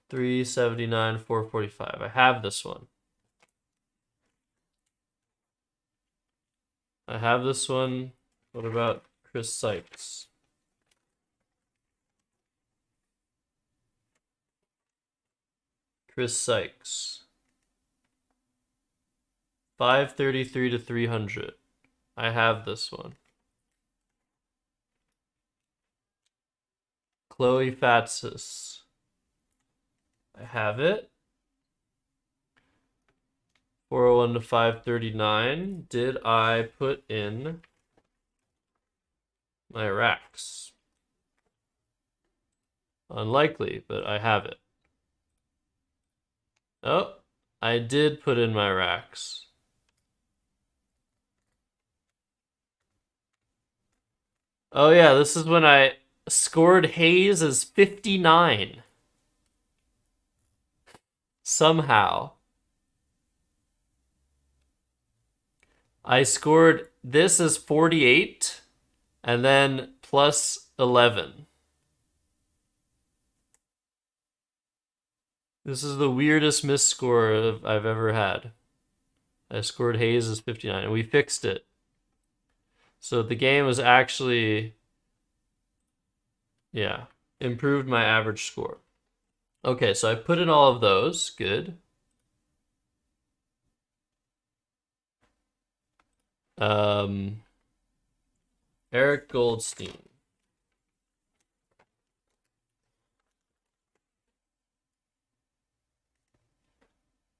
[SPEAKER 1] 379, 445. I have this one. I have this one. What about Chris Sykes? Chris Sykes. 533 to 300. I have this one. Chloe Fatsis. I have it. 401 to 539. Did I put in my racks? Unlikely, but I have it. Oh, I did put in my racks. Oh yeah, this is when I scored Hayes as 59. Somehow. I scored this as 48 and then plus 11. This is the weirdest misscore I've ever had. I scored Hayes as 59 and we fixed it. So the game was actually, yeah, improved my average score. Okay, so I put in all of those. Good. Eric Goldstein.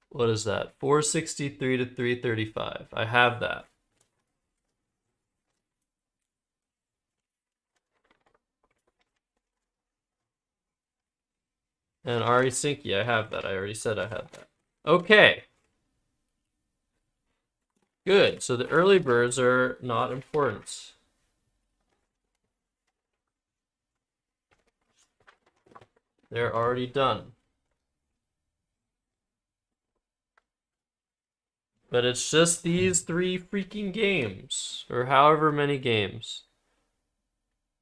[SPEAKER 1] What is that? 463 to 335. I have that. And Ari Sinky, I have that. I already said I had that. Okay. Good. So the early birds are not important. They're already done. But it's just these 3 freaking games, or however many games.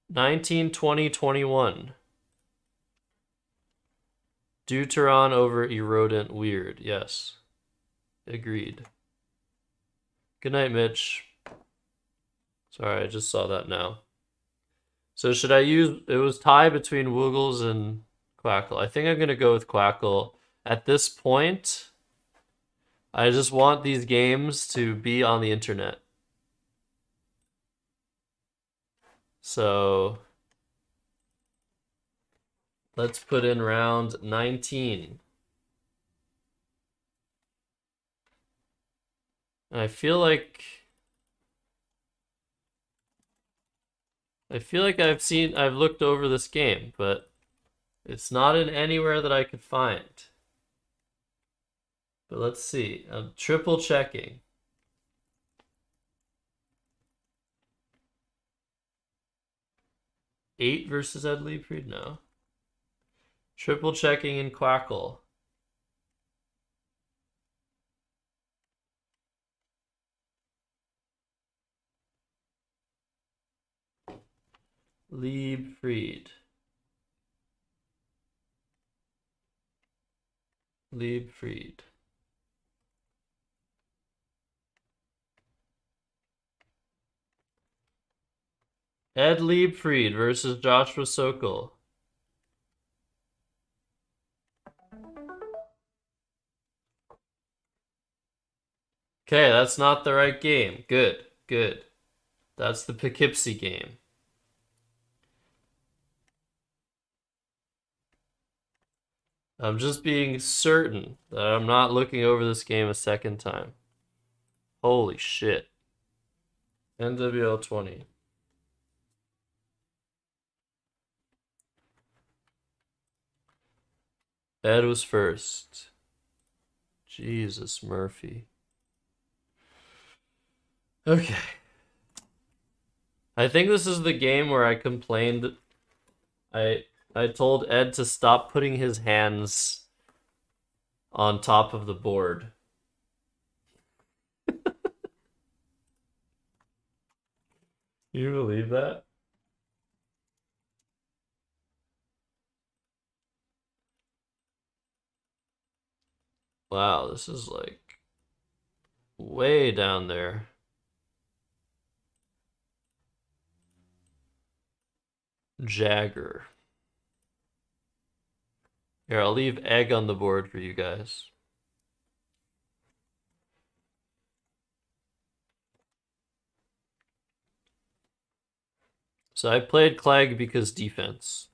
[SPEAKER 1] 19, 20, 21. Deuteron over Erodent, weird. Yes. Agreed. Good night, Mitch. Sorry, I just saw that now. So should I use... It was tie between Woogles and Quackle. I think I'm going to go with Quackle. At this point, I just want these games to be on the internet. So... let's put in round 19. I feel like I've looked over this game, but it's not in anywhere that I could find. But let's see. I'm triple checking. Eight versus Ed Liebfried? No. Triple checking in Quackle. Liebfried. Liebfried. Ed Liebfried versus Joshua Sokol. Okay, that's not the right game. Good, good. That's the Poughkeepsie game. I'm just being certain that I'm not looking over this game a second time. Holy shit. NWL 20. Ed was first. Jesus, Murphy. Okay. I think this is the game where I complained. I told Ed to stop putting his hands on top of the board. You believe that? Wow, this is like way down there. Jagger. Here, I'll leave egg on the board for you guys. So I played Clegg because defense.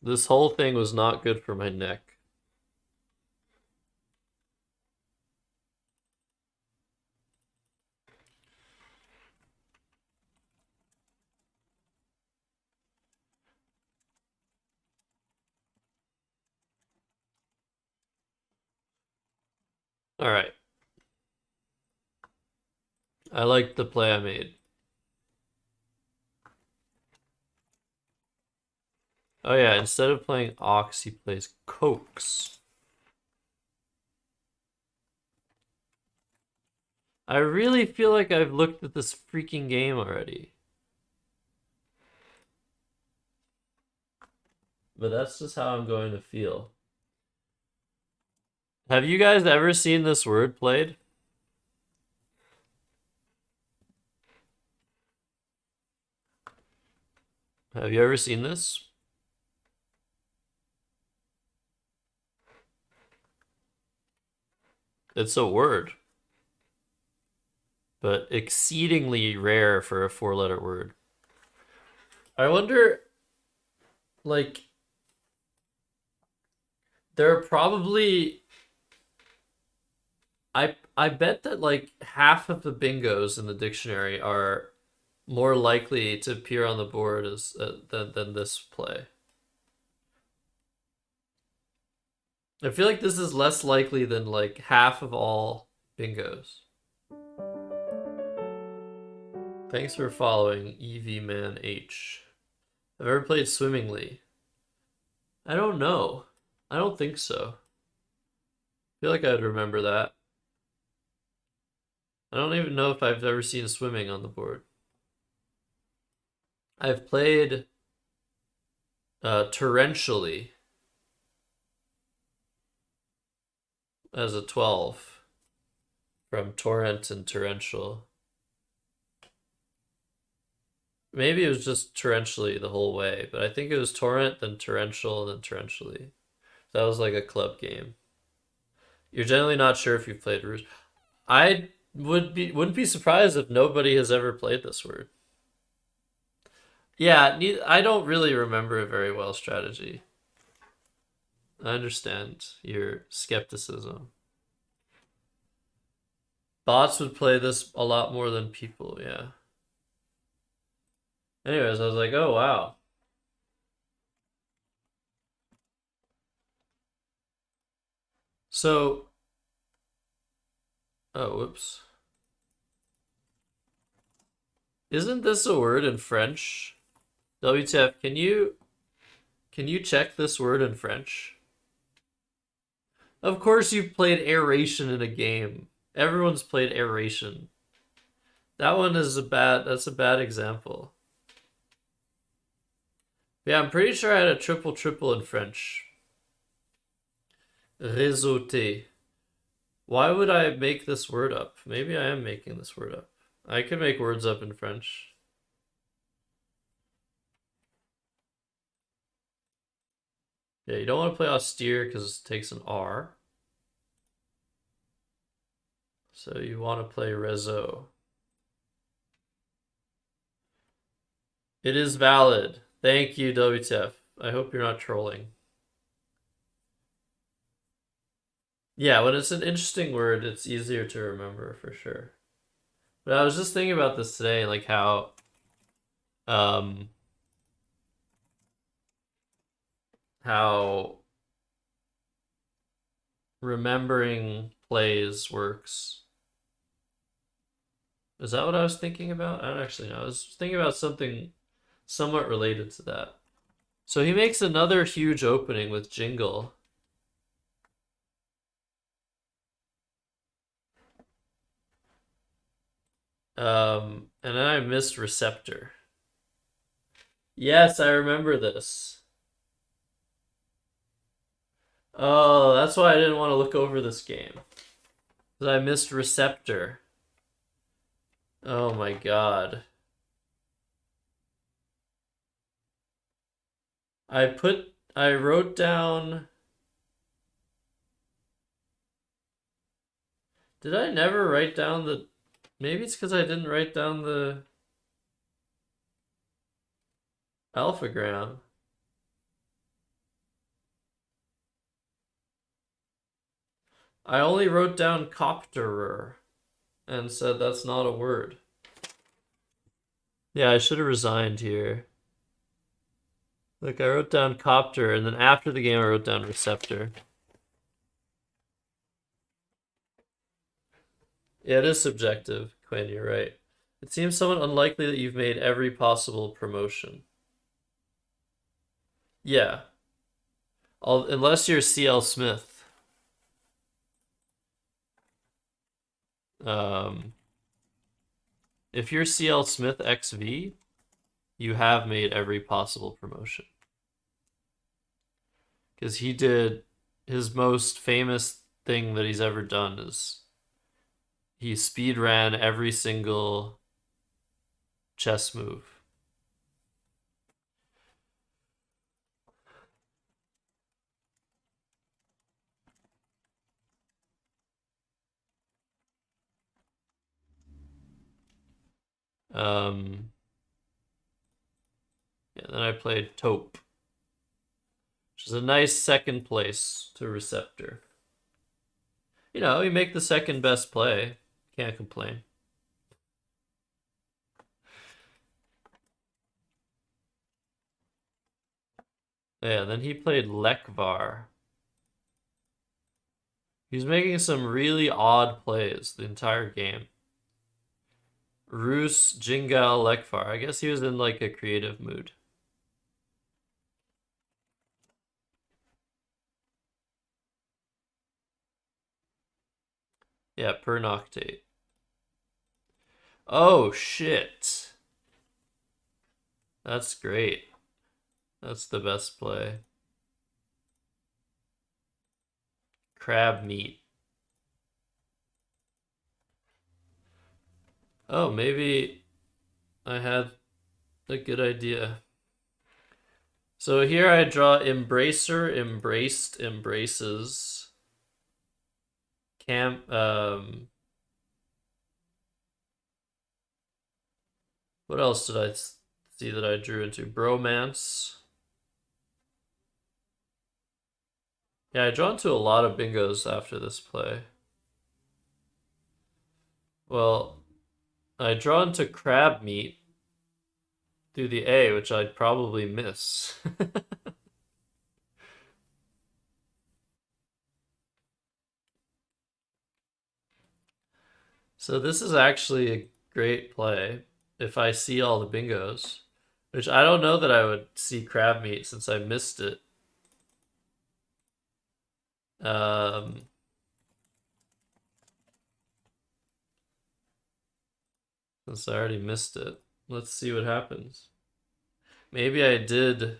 [SPEAKER 1] This whole thing was not good for my neck. All right. I liked the play I made. Oh yeah, instead of playing Ox, he plays Coax. I really feel like I've looked at this freaking game already. But that's just how I'm going to feel. Have you guys ever seen this word played? Have you ever seen this? It's a word, but exceedingly rare for a 4-letter word. I wonder, like, there are probably, I bet that like half of the bingos in the dictionary are more likely to appear on the board as than this play. I feel like this is less likely than like half of all bingos. Thanks for following EV Man H. Have I ever played Swimmingly? I don't know. I don't think so. I feel like I'd remember that. I don't even know if I've ever seen swimming on the board. I've played Torrentially as a 12 from Torrent and Torrential. Maybe it was just Torrentially the whole way, but I think it was Torrent, then Torrential, and then Torrentially. That was like a club game. You're generally not sure if you've played Rouge. I wouldn't be surprised if nobody has ever played this word. Yeah, I don't really remember it very well, strategy. I understand your skepticism. Bots would play this a lot more than people, yeah. Anyways, I was like, oh wow. So, oh, whoops. Isn't this a word in French? WTF, can you check this word in French? Of course you've played aeration in a game. Everyone's played aeration. That one is that's a bad example. Yeah, I'm pretty sure I had a triple triple in French. Réseauté. Why would I make this word up? Maybe I am making this word up. I could make words up in French. Yeah, you don't want to play austere because it takes an R. So you want to play réseau. It is valid. Thank you, WTF. I hope you're not trolling. Yeah, when it's an interesting word, it's easier to remember for sure. But I was just thinking about this today, like how how remembering plays works. Is that what I was thinking about? I don't actually know. I was thinking about something somewhat related to that. So he makes another huge opening with Jingle. And then I missed Receptor. Yes, I remember this. Oh, that's why I didn't want to look over this game. Because I missed Receptor. Oh my god. I wrote down... Did I never write down the... Maybe it's because I didn't write down the alphagram. I only wrote down copterer and said that's not a word. Yeah, I should have resigned here. Look, I wrote down copter, and then after the game I wrote down receptor. Yeah, it is subjective, Quinn, you're right. It seems somewhat unlikely that you've made every possible promotion. Yeah. Unless you're CL Smith. If you're CL Smith XV, you have made every possible promotion. Because he did his most famous thing that he's ever done is he speed ran every single chess move. Yeah, then I played Taupe, which is a nice second place to Receptor. You know, you make the second best play. Can't complain. Yeah, then he played Lekvar. He's making some really odd plays the entire game. Rus, Jingal, Lekvar. I guess he was in like a creative mood. Yeah, pernoctate. Oh, shit. That's great. That's the best play. Crab meat. Oh, maybe I had a good idea. So here I draw Embracer, Embraced, Embraces. What else did I see that I drew into? Bromance. Yeah, I draw into a lot of bingos after this play. Well, I draw into crab meat through the A, which I'd probably miss. So this is actually a great play if I see all the bingos, which I don't know that I would see crab meat since I missed it. Since I already missed it. Let's see what happens. Maybe I did.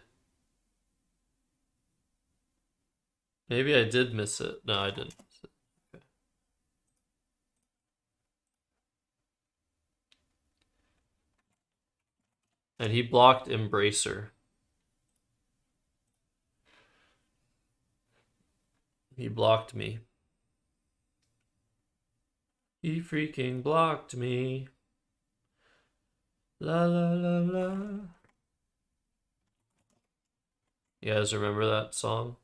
[SPEAKER 1] Maybe I did miss it. No, I didn't miss it. Okay. And he blocked Embracer. He blocked me. He freaking blocked me. La la la la. You guys remember that song?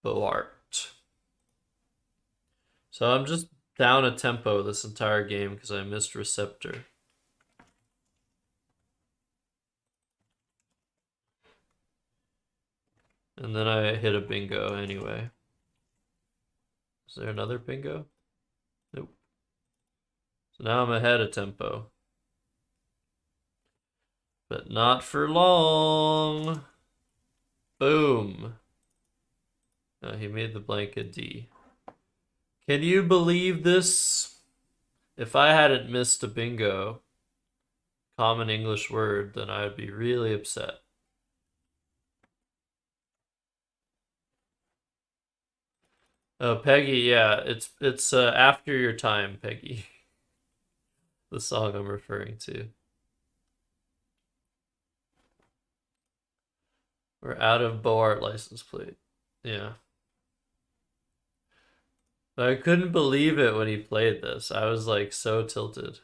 [SPEAKER 1] Boart. So I'm just down a tempo this entire game because I missed Receptor. And then I hit a bingo anyway. Is there another bingo? Nope. So now I'm ahead of tempo. But not for long. Boom. Oh, he made the blanket D. Can you believe this? If I hadn't missed a bingo, common English word, then I'd be really upset. Oh, Peggy, yeah, it's After Your Time, Peggy. The song I'm referring to. We're out of Boart license plate. Yeah. But I couldn't believe it when he played this. I was like so tilted.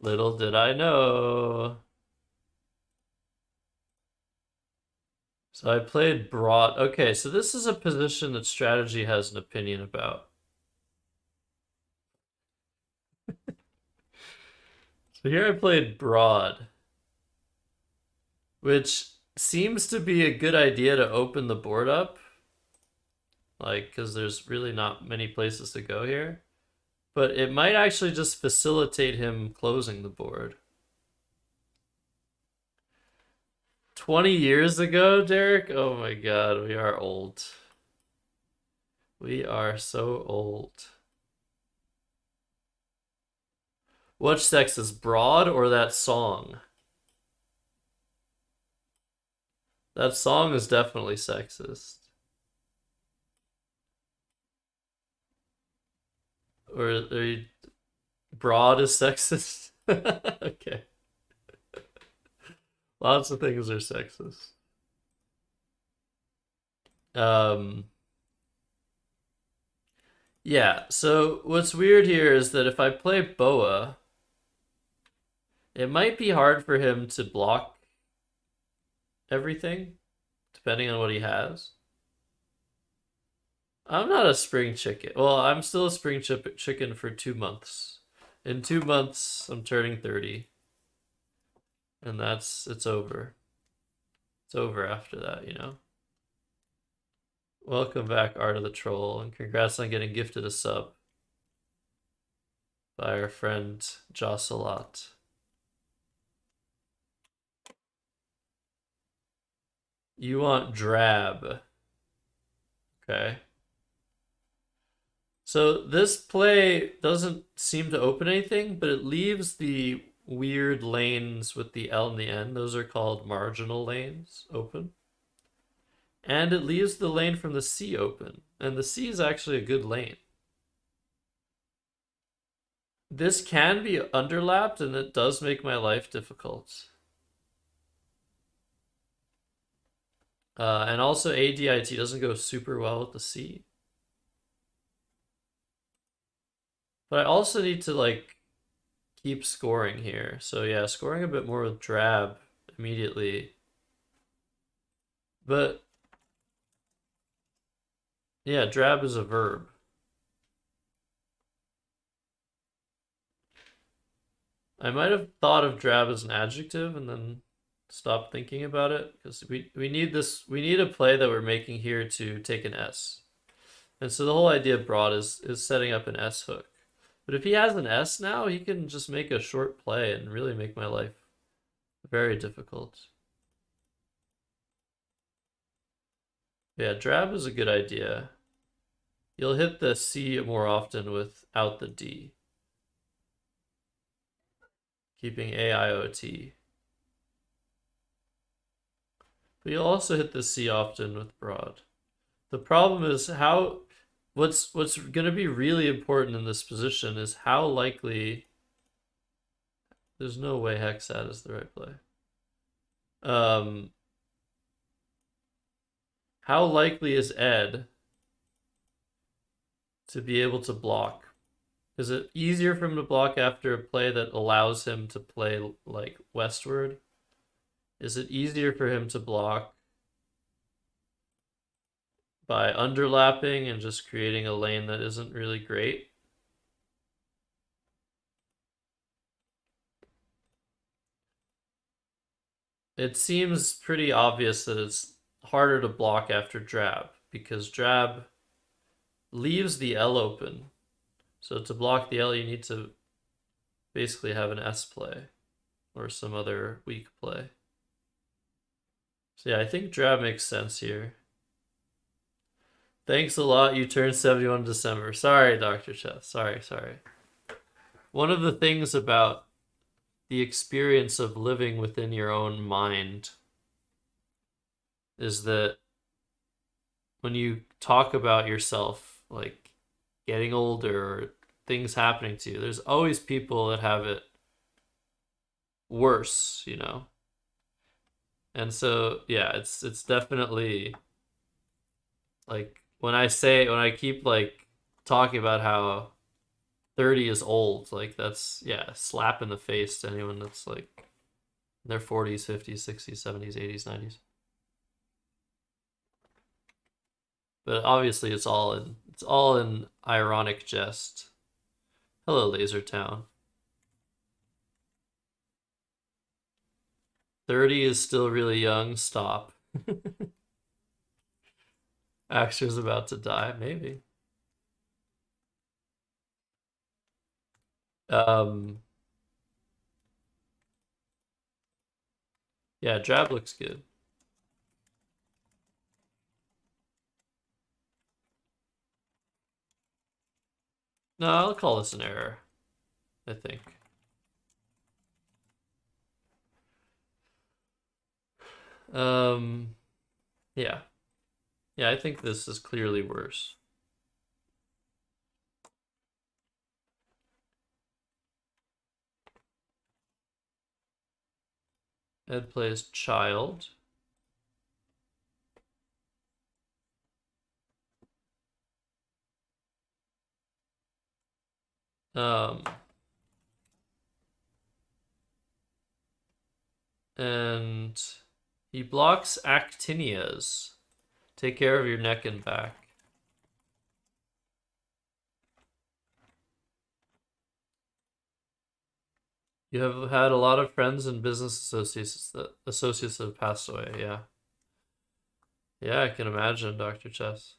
[SPEAKER 1] Little did I know. So I played broad. Okay, so this is a position that strategy has an opinion about. So here I played broad, which seems to be a good idea to open the board up. Like, because there's really not many places to go here. But it might actually just facilitate him closing the board. 20 years ago, Derek? Oh my god, we are old. We are so old. Which sex is broad or that song? That song is definitely sexist. Or are you... Broad is sexist? Okay. Lots of things are sexist. Yeah, so what's weird here is that if I play Boa, it might be hard for him to block everything, depending on what he has. I'm not a spring chicken. Well, I'm still a spring chicken for 2 months. In 2 months, I'm turning 30. And it's over. It's over after that, you know? Welcome back, Art of the Troll, and congrats on getting gifted a sub by our friend Jocelot. You want drab. Okay. So this play doesn't seem to open anything, but it leaves the weird lanes with the L in the end. Those are called marginal lanes open. And it leaves the lane from the C open. And the C is actually a good lane. This can be underlapped, and it does make my life difficult. And also ADIT doesn't go super well with the C. But I also need to, like, keep scoring here. So yeah, scoring a bit more with drab immediately. But yeah, drab is a verb. I might have thought of drab as an adjective and then stopped thinking about it, because we need a play that we're making here to take an S. And so the whole idea of broad is setting up an S hook. But if he has an S now, he can just make a short play and really make my life Very difficult. Yeah, drab is a good idea. You'll hit the C more often without the D. Keeping AIoT. But you'll also hit the C often with broad. The problem is what's going to be really important in this position is how likely. There's no way Hexad is the right play. How likely is Ed to be able to block? Is it easier for him to block after a play that allows him to play like westward? Is it easier for him to block by underlapping and just creating a lane that isn't really great? It seems pretty obvious that it's harder to block after drab because drab leaves the L open. So to block the L, you need to basically have an S play or some other weak play. So yeah, I think drab makes sense here. Thanks a lot. You turned 71 in December. Sorry, Dr. Chess. Sorry. One of the things about the experience of living within your own mind is that when you talk about yourself, like getting older or things happening to you, there's always people that have it worse, you know? And so, yeah, it's definitely like when I keep like talking about how 30 is old, like that's, yeah, slap in the face to anyone that's like in their 40s, 50s, 60s, 70s, 80s, 90s. But obviously it's all in ironic jest. Hello, Laser Town. 30 is still really young. Stop. Axer's about to die, maybe. Yeah, drab looks good. No, I'll call this an error, I think. Yeah. Yeah, I think this is clearly worse. Ed plays child. And he blocks actinias. Take care of your neck and back. You have had a lot of friends and business associates that have passed away, yeah. Yeah, I can imagine, Dr. Chess.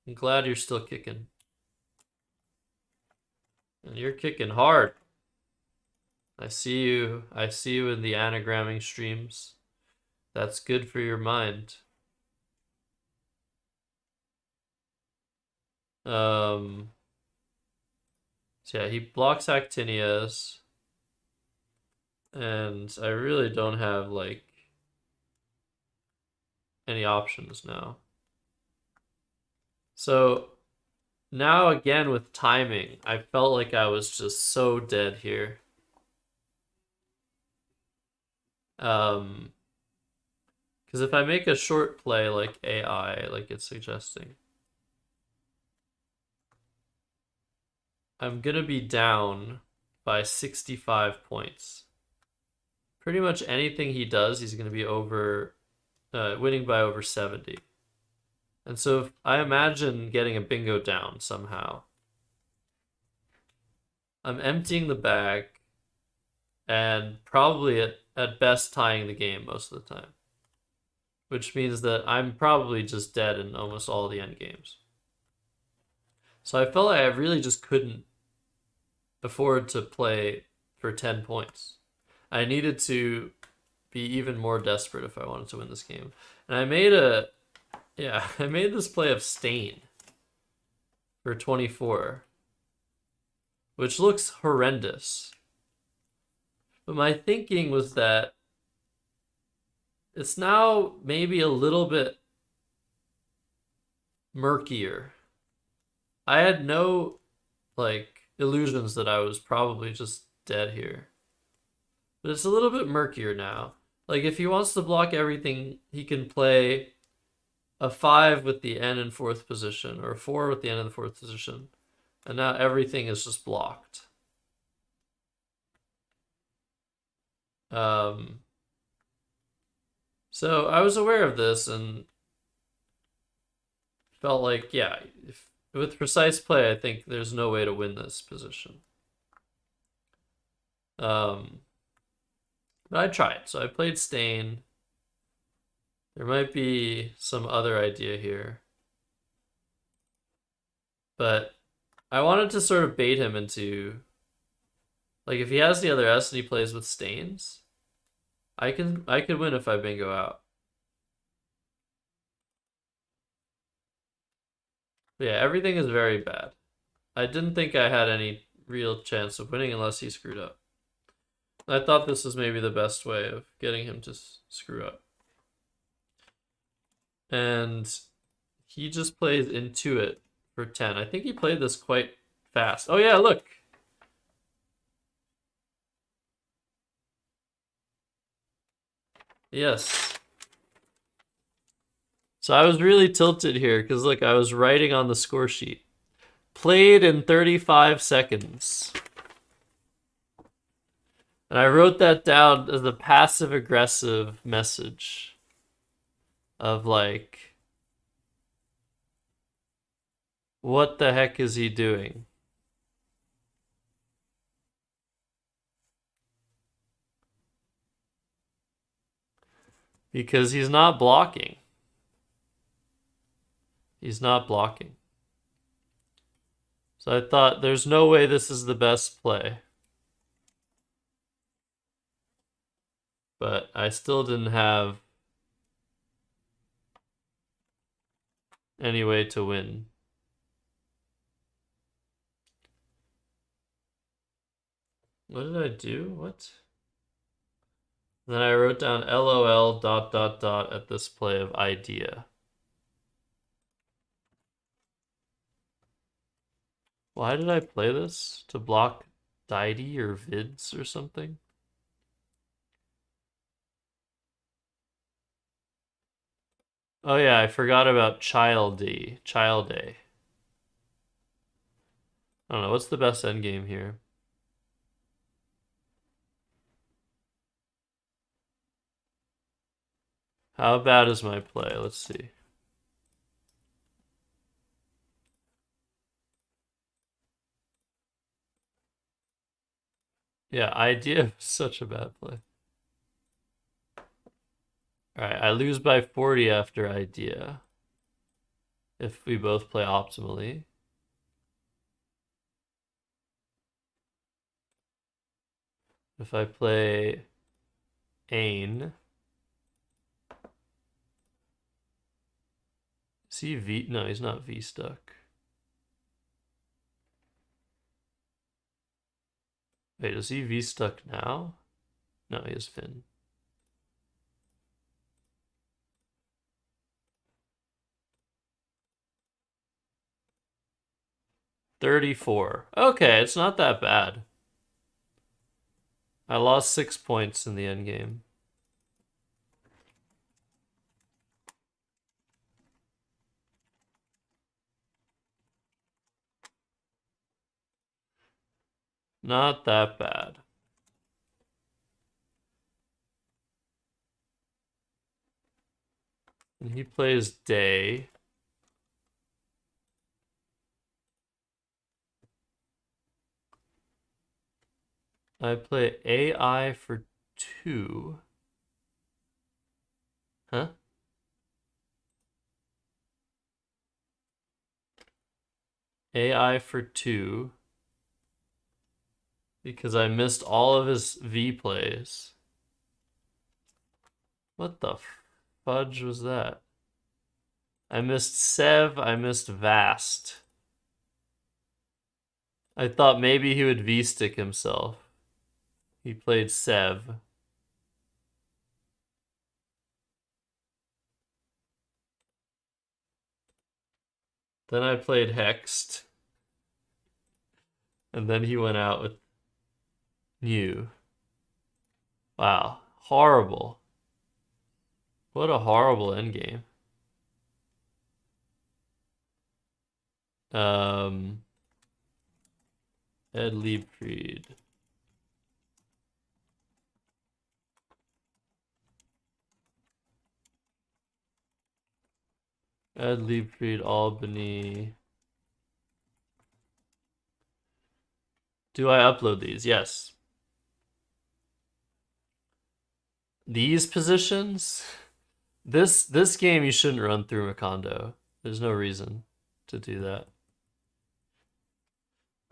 [SPEAKER 1] I'm glad you're still kicking. And you're kicking hard. I see you in the anagramming streams. That's good for your mind. So yeah, he blocks actinias. And I really don't have like any options now. So now again with timing, I felt like I was just so dead here. Because if I make a short play like AI, like it's suggesting, I'm gonna be down by 65 points. Pretty much anything he does, he's gonna be winning by over 70. And so if I imagine getting a bingo down somehow, I'm emptying the bag and probably at best tying the game most of the time. Which means that I'm probably just dead in almost all the end games. So I felt like I really just couldn't afford to play for 10 points. I needed to be even more desperate if I wanted to win this game. And I made I made this play of Stain for 24, which looks horrendous. But my thinking was that it's now maybe a little bit murkier. I had no illusions that I was probably just dead here. But it's a little bit murkier now. Like if he wants to block everything, he can play a 5 with the N in 4th position, or a 4 with the N in the 4th position. And now everything is just blocked. So I was aware of this and felt like, yeah, with precise play, I think there's no way to win this position. But I tried. So I played Stain. There might be some other idea here. But I wanted to sort of bait him into, like, if he has the other S and he plays with Stains, I could win if I bingo out. But yeah, everything is very bad. I didn't think I had any real chance of winning unless he screwed up. I thought this was maybe the best way of getting him to screw up. And he just plays Intuit for 10. I think he played this quite fast. Oh yeah, look. Yes. So I was really tilted here because look, I was writing on the score sheet. Played in 35 seconds. And I wrote that down as a passive-aggressive message of like, what the heck is he doing? Because he's not blocking. He's not blocking. So I thought, there's no way this is the best play. But I still didn't have any way to win. What did I do? What? And then I wrote down LOL ... at this play of idea. Why did I play this? To block Deity or vids or something? Oh yeah, I forgot about Childy. Childay. I don't know, what's the best endgame here? How bad is my play? Let's see. Yeah, idea was such a bad play. Alright, I lose by 40 after idea. If we both play optimally. If I play Ain. Is he V? No, he's not V stuck. Wait, is he V stuck now? No, he is Finn. $34. Okay, it's not that bad. I lost 6 points in the end game. Not that bad. And he plays Day. I play AI for 2. Huh? AI for 2. Because I missed all of his V plays. What the fudge was that? I missed Sev, I missed Vast. I thought maybe he would V-stick himself. He played Sev. Then I played Hexed. And then he went out with Mew. Wow. Horrible. What a horrible endgame. Ed Liebfried. Ed Liebfried, Albany. Do I upload these? Yes. These positions? This game you shouldn't run through Macondo. There's no reason to do that.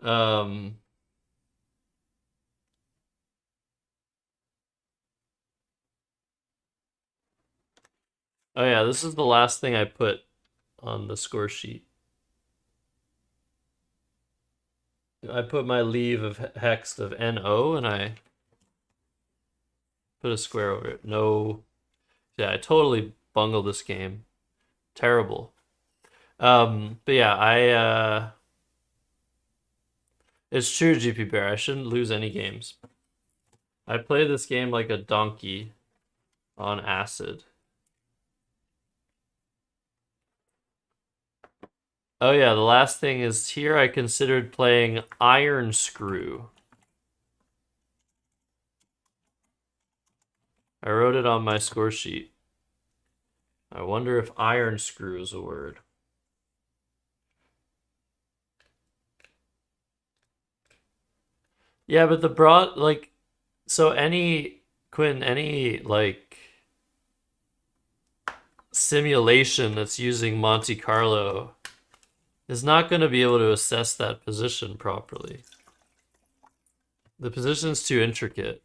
[SPEAKER 1] Oh yeah, this is the last thing I put on the score sheet. I put my leave of Hexed of NO and I put a square over it. No. Yeah, I totally bungled this game. Terrible. But yeah, it's true, GP Bear. I shouldn't lose any games. I play this game like a donkey on acid. Oh yeah, the last thing is here I considered playing Iron Screw. I wrote it on my score sheet. I wonder if Iron Screw is a word. Yeah, but the broad, like, so any, Quinn, any, like, simulation that's using Monte Carlo is not going to be able to assess that position properly. The position's too intricate.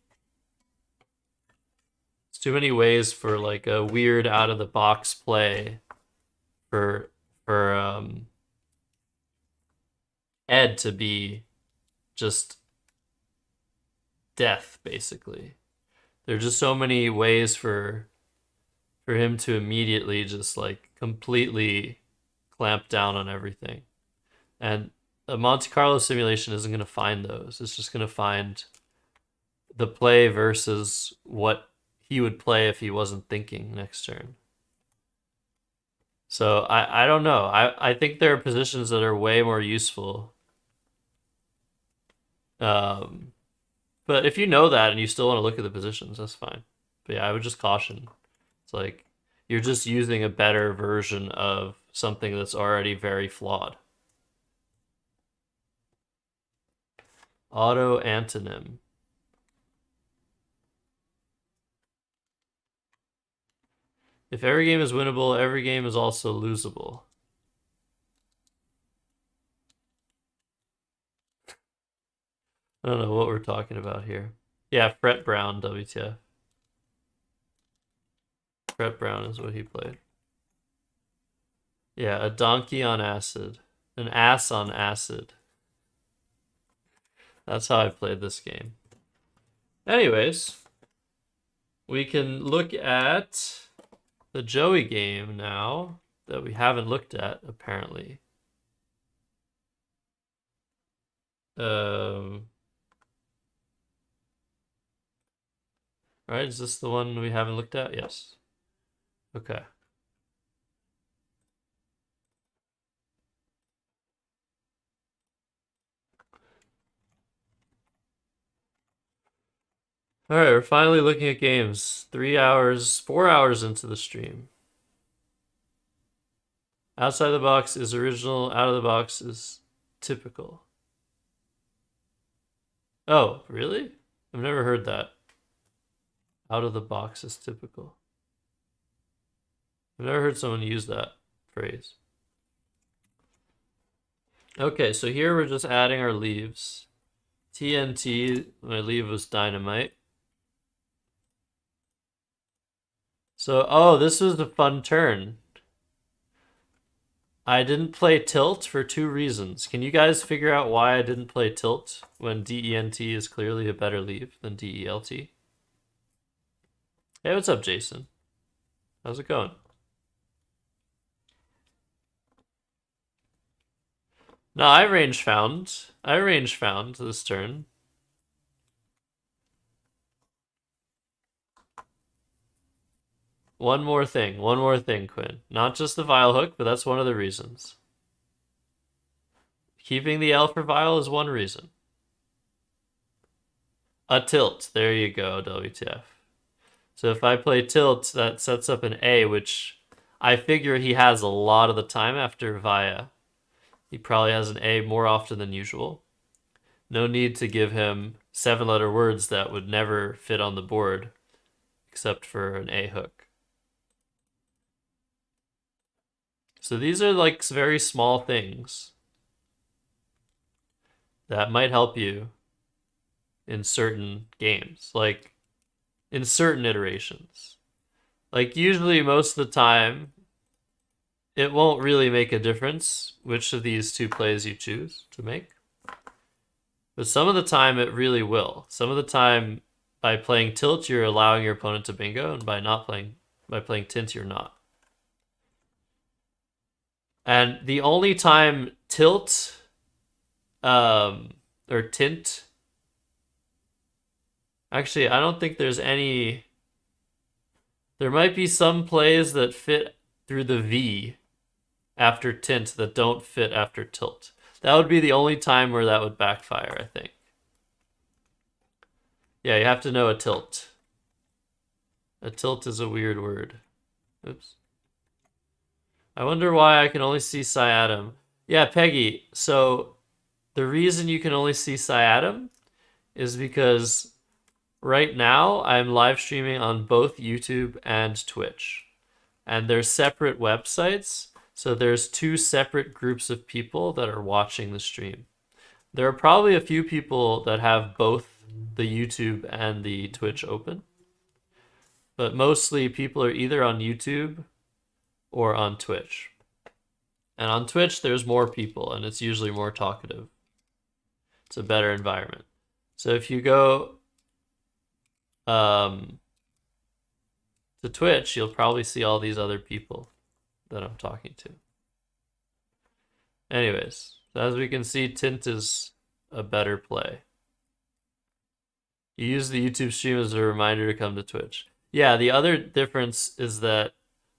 [SPEAKER 1] It's too many ways for like a weird out of the box play for Ed to be just death, basically. There are just so many ways for him to immediately just like completely clamp down on everything. And a Monte Carlo simulation isn't going to find those. It's just going to find the play versus what he would play if he wasn't thinking next turn. So I don't know. I think there are positions that are way more useful. But if you know that and you still want to look at the positions, that's fine. But yeah, I would just caution. It's like you're just using a better version of something that's already very flawed. Auto antonym. If every game is winnable, every game is also losable. I don't know what we're talking about here. Yeah, Fret Brown, WTF. Fret Brown is what he played. Yeah, a donkey on acid. An ass on acid. That's how I played this game. Anyways, we can look at the Joey game now that we haven't looked at, apparently. Right, is this the one we haven't looked at? Yes. Okay. All right, we're finally looking at games. 3 hours, 4 hours into the stream. Outside the box is original, out of the box is typical. Oh, really? I've never heard that. Out of the box is typical. I've never heard someone use that phrase. Okay, so here we're just adding our leaves. TNT, my leave was dynamite. So, oh, this was a fun turn. I didn't play Tilt for 2 reasons. Can you guys figure out why I didn't play Tilt when DENT is clearly a better leave than DELT? Hey, what's up, Jason? How's it going? No, I range found. I range found this turn. One more thing, Quinn. Not just the Vile Hook, but that's one of the reasons. Keeping the L for Vile is one reason. A Tilt, there you go, WTF. So if I play Tilt, that sets up an A, which I figure he has a lot of the time after Via. He probably has an A more often than usual. No need to give him 7-letter words that would never fit on the board, except for an A hook. So these are like very small things that might help you in certain games, like in certain iterations. Like usually most of the time, it won't really make a difference which of these 2 plays you choose to make. But some of the time it really will. Some of the time by playing Tilt, you're allowing your opponent to bingo, and by playing Tint, you're not. And the only time Tilt or Tint, actually, I don't think there's any. There might be some plays that fit through the V after Tint that don't fit after Tilt. That would be the only time where that would backfire, I think. Yeah, you have to know a tilt. A tilt is a weird word. Oops. I wonder why I can only see Sciatum. Yeah, Peggy, so the reason you can only see Sciatum is because right now I'm live streaming on both YouTube and Twitch. And they're separate websites, so there's 2 separate groups of people that are watching the stream. There are probably a few people that have both the YouTube and the Twitch open, but mostly people are either on YouTube or on Twitch. And on Twitch, there's more people, and it's usually more talkative. It's a better environment. So if you go to Twitch, you'll probably see all these other people that I'm talking to. Anyways, as we can see, Tint is a better play. You use the YouTube stream as a reminder to come to Twitch. Yeah, the other difference is that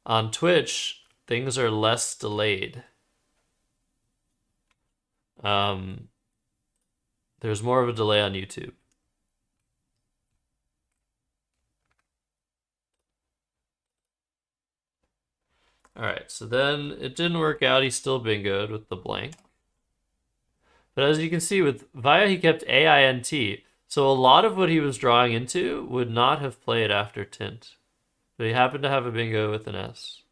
[SPEAKER 1] on Twitch, things are less delayed. There's more of a delay on YouTube. Alright, so then it didn't work out. He still bingoed with the blank. But as you can see, with Via, he kept AINT. So a lot of what he was drawing into would not have played after Tint. But he happened to have a bingo with an S.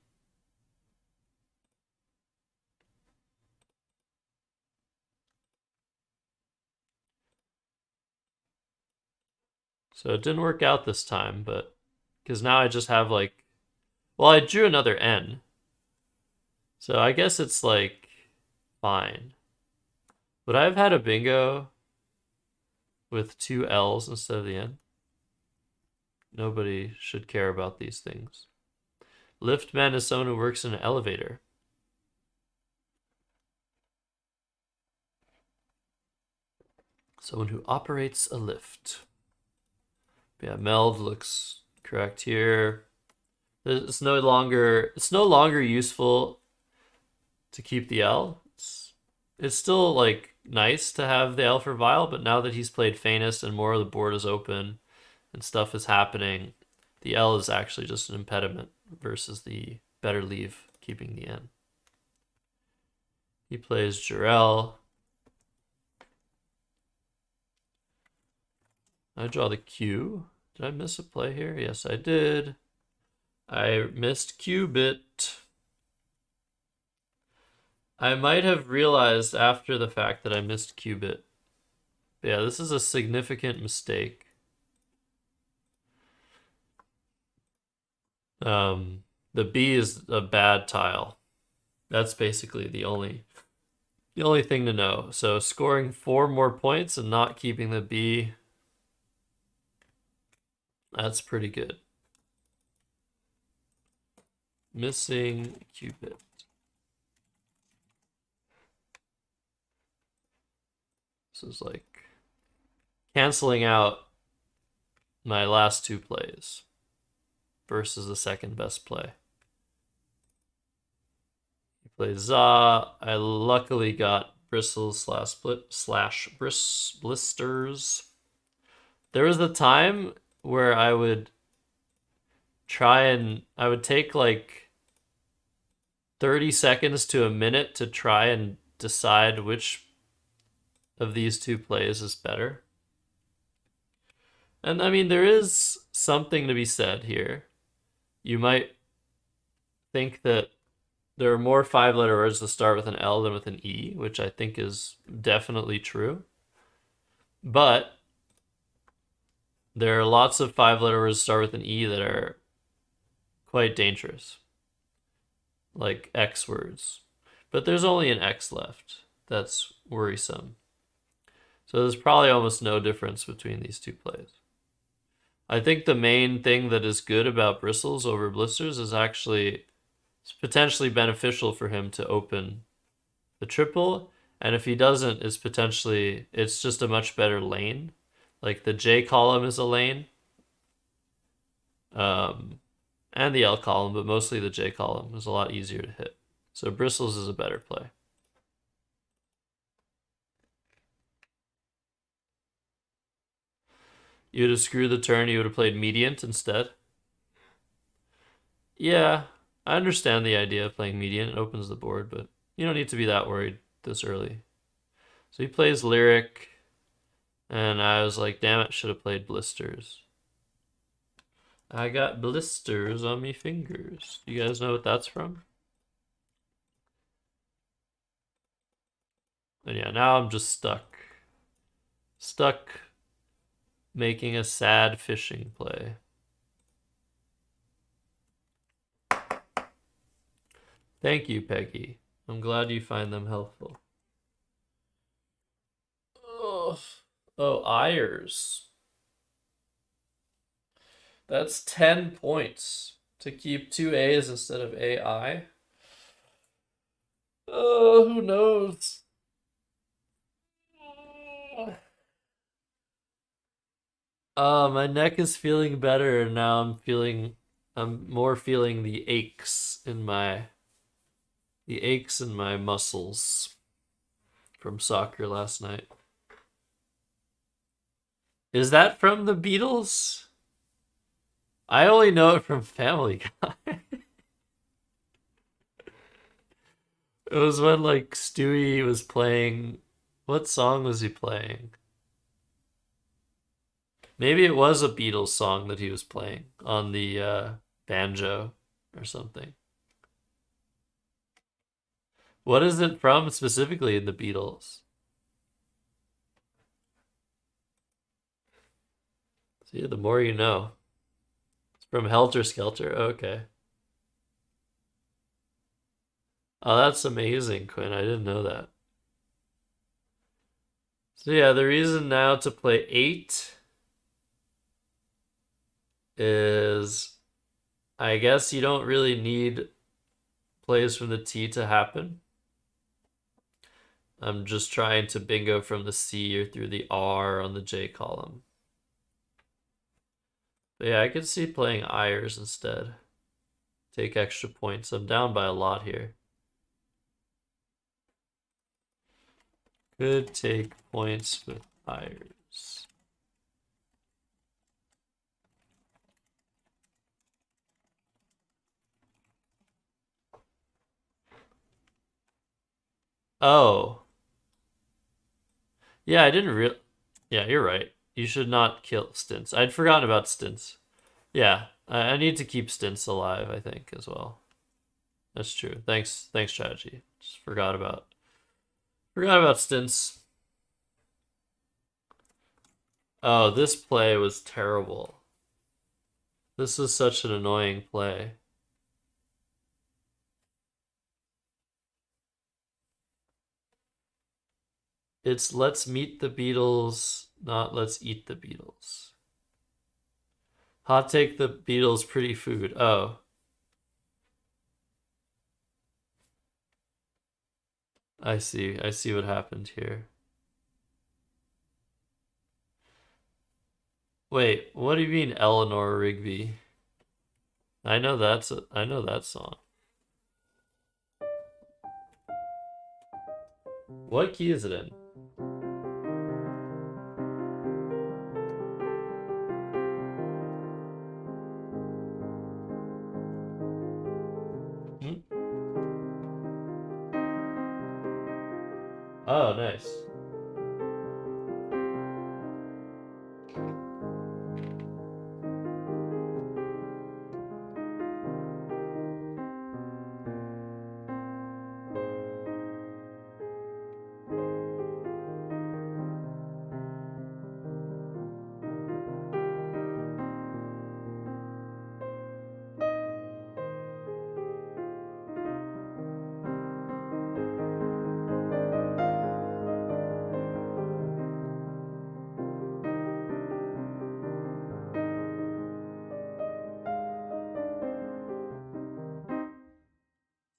[SPEAKER 1] So it didn't work out this time, but because now I just have like, well, I drew another N. So I guess it's like fine. Would I have had a bingo with 2 L's instead of the N? Nobody should care about these things. Liftman is someone who works in an elevator. Someone who operates a lift. Yeah, meld looks correct here. It's no longer useful to keep the L. It's still like nice to have the L for Vile, but now that he's played Famous and more of the board is open and stuff is happening, the L is actually just an impediment versus the better leave keeping the N. He plays Jarell. I draw the Q. Did I miss a play here? Yes, I did. I missed Q-bit. I might have realized after the fact that I missed Q-bit. Yeah, this is a significant mistake. The B is a bad tile. That's basically the only thing to know. So scoring 4 more points and not keeping the B, that's pretty good. Missing Cupid. This is like canceling out my last 2 plays versus the second best play. He plays Za. I luckily got bristles slash blisters. There was a time where I would take like 30 seconds to a minute to try and decide which of these 2 plays is better. And I mean, there is something to be said here. You might think that there are more 5-letter words that start with an L than with an E, which I think is definitely true. But there are lots of 5-letter words that start with an E that are quite dangerous, like X words. But there's only an X left. That's worrisome. So there's probably almost no difference between these 2 plays. I think the main thing that is good about bristles over blisters is actually it's potentially beneficial for him to open the triple, and if he doesn't, it's just a much better lane. Like the J column is a lane, and the L column, but mostly the J column is a lot easier to hit. So bristles is a better play. You would have screwed the turn, you would have played mediant instead. Yeah, I understand the idea of playing mediant. It opens the board, but you don't need to be that worried this early. So he plays lyric, and I was like, damn it, should have played blisters. I got blisters on me fingers. Do you guys know what that's from? And yeah, now I'm just stuck. Making a sad fishing play. Thank you, Peggy. I'm glad you find them helpful. Oh, Ayers. That's 10 points to keep 2 A's instead of AI. Oh, who knows? My neck is feeling better, and now I'm more feeling the aches in my muscles from soccer last night. Is that from the Beatles? I only know it from Family Guy. It was when like Stewie was playing. What song was he playing? Maybe it was a Beatles song that he was playing on the banjo or something. What is it from specifically in the Beatles? See, the more you know. It's from Helter Skelter. Okay. Oh, that's amazing, Quinn. I didn't know that. So yeah, the reason now to play 8 is I guess you don't really need plays from the T to happen. I'm just trying to bingo from the C or through the R on the J column. But yeah, I could see playing Ayers instead. Take extra points. I'm down by a lot here. Could take points with Ayers. Oh. Yeah, I didn't Yeah, you're right. You should not kill stints. I'd forgotten about stints. Yeah, I need to keep stints alive, I think, as well. That's true. Thanks, strategy. Just forgot about stints. Oh, this play was terrible. This is such an annoying play. It's let's meet the Beatles, not let's eat the Beatles. Hot take, the Beatles pretty food. Oh. I see. I see what happened here. Wait, what do you mean Eleanor Rigby? I know that song. What key is it in? Oh, nice.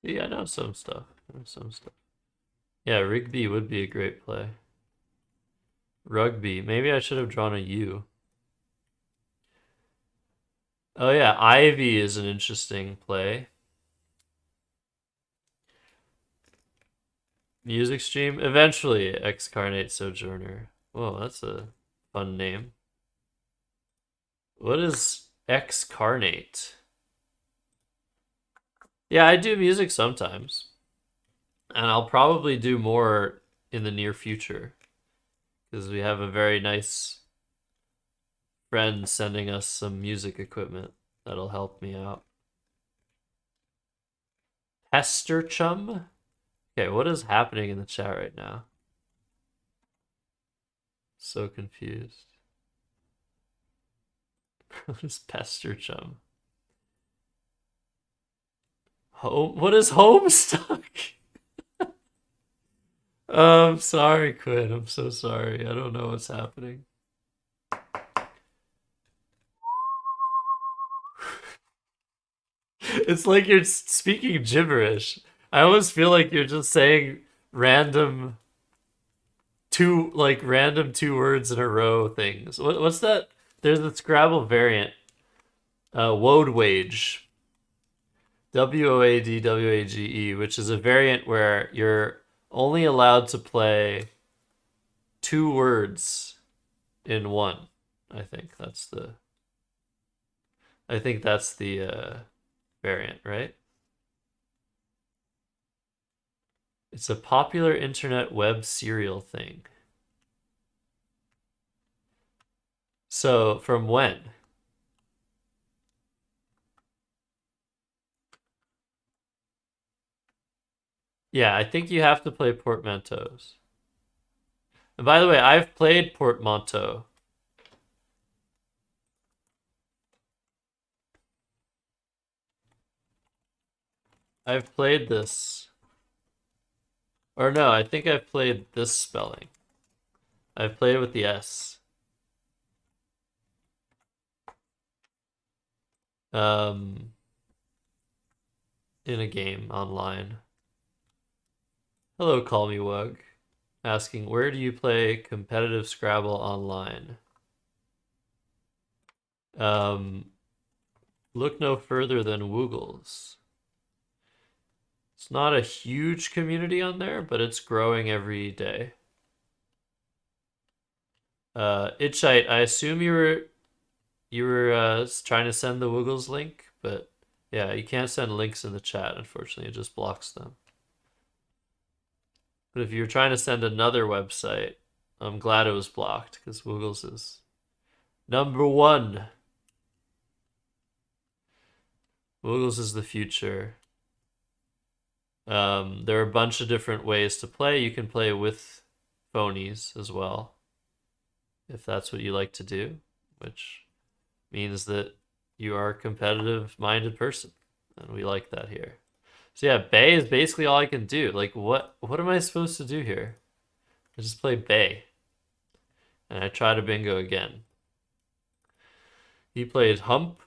[SPEAKER 1] Yeah, I know some stuff. I know some stuff. Yeah, Rigby would be a great play. Rugby. Maybe I should have drawn a U. Oh yeah, Ivy is an interesting play. Music stream? Eventually, Excarnate Sojourner. Whoa, that's a fun name. What is Excarnate? Yeah, I do music sometimes. And I'll probably do more in the near future. Because we have a very nice friend sending us some music equipment that'll help me out. Hester Chum? Okay, what is happening in the chat right now? So confused. What is Pester Chum? What is Homestuck? I'm sorry, Quinn. I'm so sorry. I don't know what's happening. It's like you're speaking gibberish. I almost feel like you're just saying random two words in a row things. What's that? There's a Scrabble variant. Woadwage. WOADWAGE, which is a variant where you're only allowed to play 2 words in one. I think that's the variant, right? It's a popular internet web serial thing. So, from when? Yeah, I think you have to play portmanteaus. And by the way, I've played portmanteau. I've played this. Or no, I think I've played this spelling. I've played with the S. In a game online. Hello, Call Me Wug. Asking, where do you play competitive Scrabble online? Look no further than Woogles. It's not a huge community on there, but it's growing every day. Itchite, I assume you were trying to send the Woogles link, but yeah, you can't send links in the chat, unfortunately. It just blocks them. But if you're trying to send another website, I'm glad it was blocked, because Woogles is #1. Woogles is the future. There are a bunch of different ways to play. You can play with phonies as well, if that's what you like to do, which means that you are a competitive-minded person, and we like that here. So yeah, Bay is basically all I can do. Like, what am I supposed to do here? I just play Bay, and I try to bingo again. He played Hump,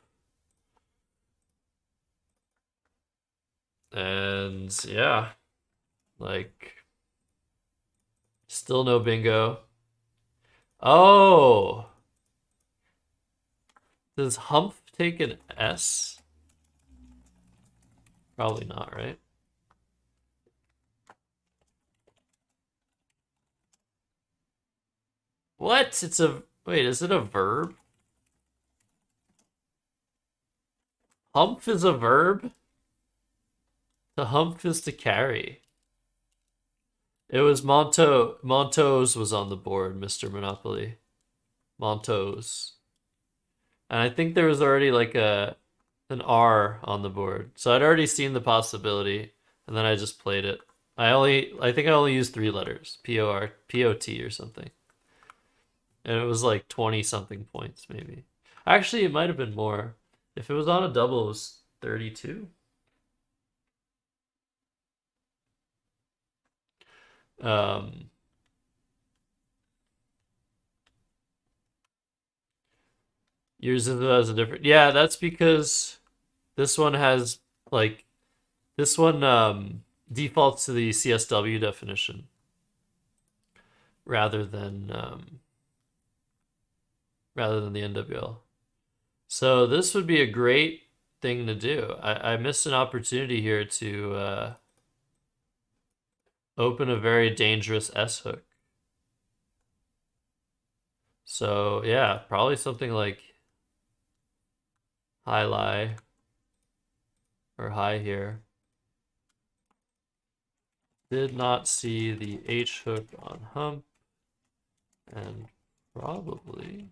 [SPEAKER 1] and yeah, like, still no bingo. Oh, does Hump take an S? Probably not, right? What? It's a... Wait, is it a verb? Hump is a verb? To hump is to carry. It was Montos was on the board, Mr. Monopoly. Montos. And I think there was already like an R on the board. So I'd already seen the possibility, and then I just played it. I think I only used 3 letters. P-O-R, P-O-T or something. And it was like 20 something points, maybe. Actually, it might have been more. If it was on a double, it was 32. Yours has a different... Yeah, that's because this one has, like... This one defaults to the CSW definition. Rather than the NWL. So this would be a great thing to do. I missed an opportunity here to open a very dangerous S hook. So yeah, probably something like high lie or high here. Did not see the H hook on hump, and probably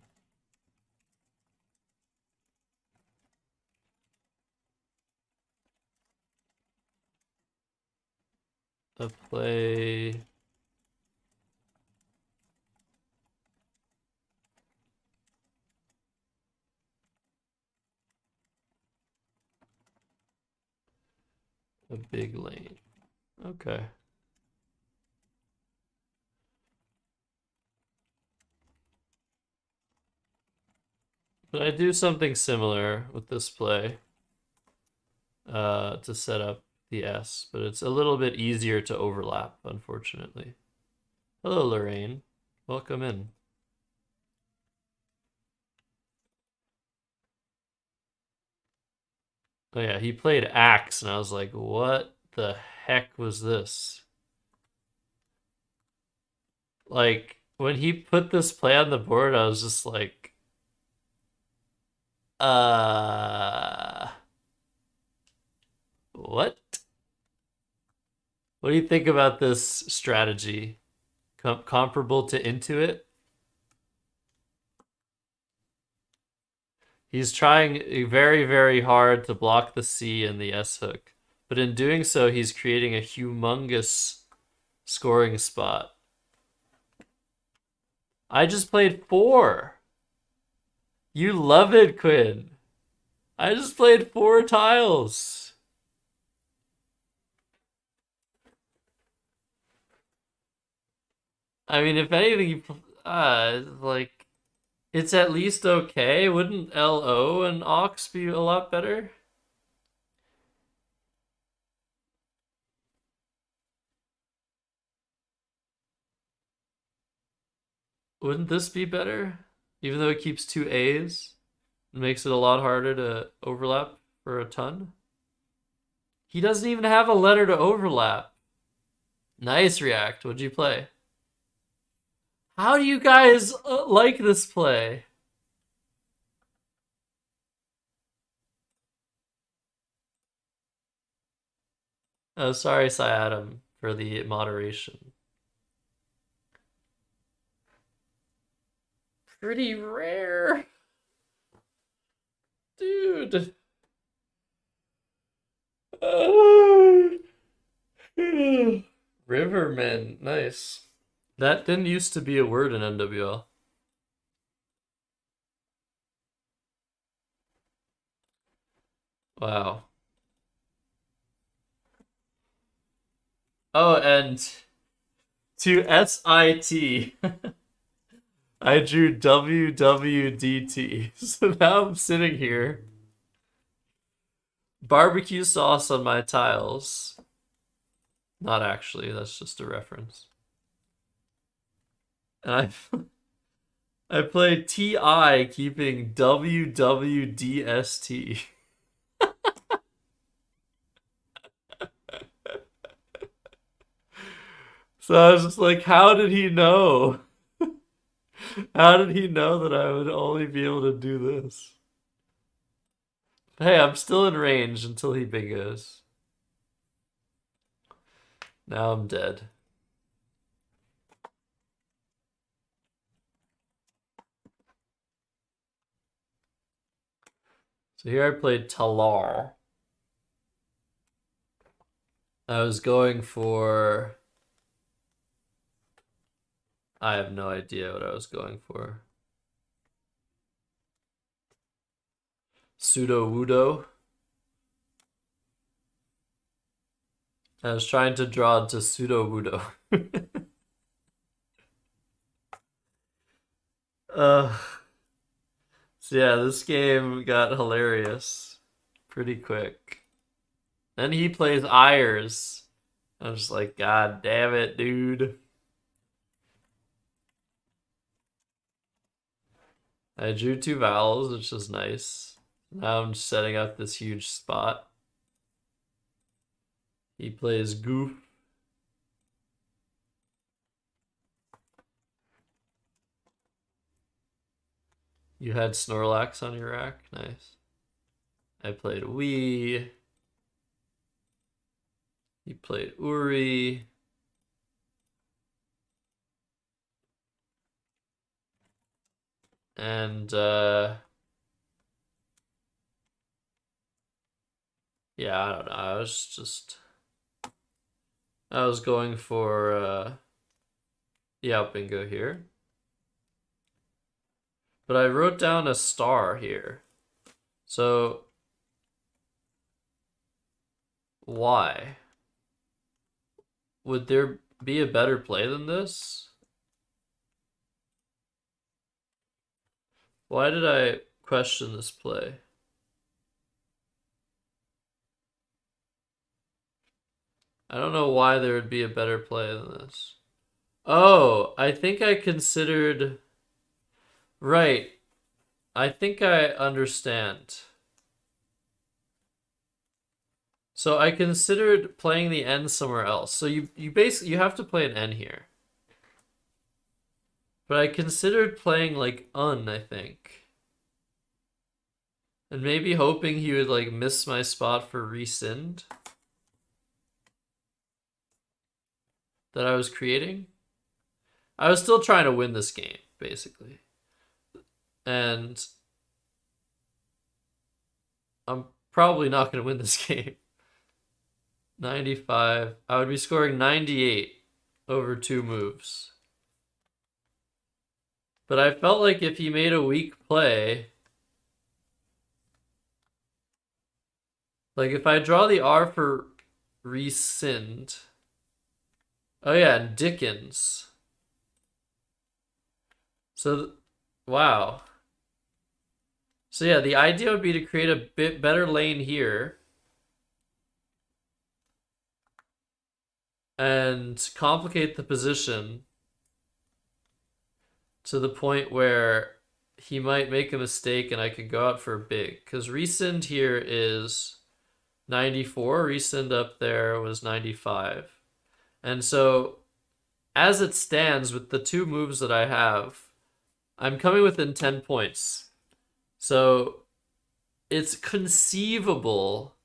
[SPEAKER 1] a play a big lane. Okay. But I do something similar with this play to set up the S, but it's a little bit easier to overlap, unfortunately. Hello, Lorraine. Welcome in. Oh yeah, he played Axe, and I was like, what the heck was this? Like, when he put this play on the board, I was just like, what? What do you think about this strategy? Comparable to Intuit? He's trying very, very hard to block the C and the S hook. But in doing so, he's creating a humongous scoring spot. I just played 4. You love it, Quinn. I just played 4 tiles. I mean, if anything, like, it's at least okay. Wouldn't LO and Ox be a lot better? Wouldn't this be better? Even though it keeps 2 A's, it makes it a lot harder to overlap for a ton. He doesn't even have a letter to overlap. Nice react. What'd you play? How do you guys like this play? Oh, sorry, Sciatum, for the moderation. Pretty rare. Dude. Rivermen, nice. That didn't used to be a word in NWL. Wow. Oh, and to SIT, I drew WWDT. So now I'm sitting here, barbecue sauce on my tiles. Not actually, that's just a reference. And I played TI keeping WWDST. So I was just like, how did he know? How did he know that I would only be able to do this? Hey, I'm still in range until he bingos. Now I'm dead. So here I played Talar. I was going for... I have no idea what I was going for. Pseudo Wudo. I was trying to draw to Pseudo Wudo. So yeah, this game got hilarious pretty quick. Then he plays Ayers. I was just like, God damn it, dude. I drew 2 vowels, which is nice. Now I'm setting up this huge spot. He plays Goof. You had Snorlax on your rack? Nice. I played Wii. He played Uri. And, yeah, I don't know. I was going for, yeah, bingo here. But I wrote down a star here. So, why? Would there be a better play than this? Why did I question this play? I don't know why there would be a better play than this. Oh, I think I considered... Right. I think I understand. So I considered playing the N somewhere else. So you basically you have to play an N here. But I considered playing like I think. And maybe hoping he would like miss my spot for rescind that I was creating. I was still trying to win this game, basically. And I'm probably not going to win this game. 95. I would be scoring 98 over 2 moves. But I felt like if he made a weak play, like if I draw the R for rescind. Oh yeah, and Dickens. So, wow. So yeah, the idea would be to create a bit better lane here. And complicate the position to the point where he might make a mistake and I could go out for a big. Because rescind here is 94. Rescind up there was 95. And so, as it stands with the 2 moves that I have, I'm coming within 10 points. So, it's conceivable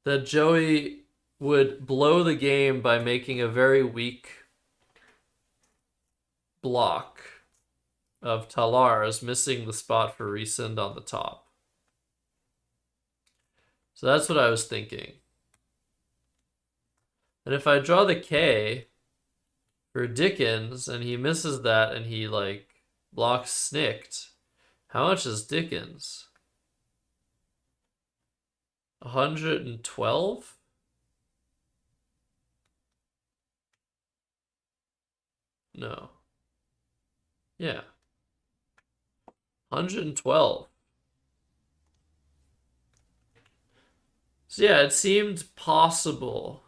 [SPEAKER 1] that Joey would blow the game by making a very weak block of Talar's, missing the spot for rescind on the top. So that's what I was thinking. And if I draw the K for Dickens and he misses that and he like blocks Snicked, how much is Dickens? 112? No. Yeah. 112. So yeah, it seemed possible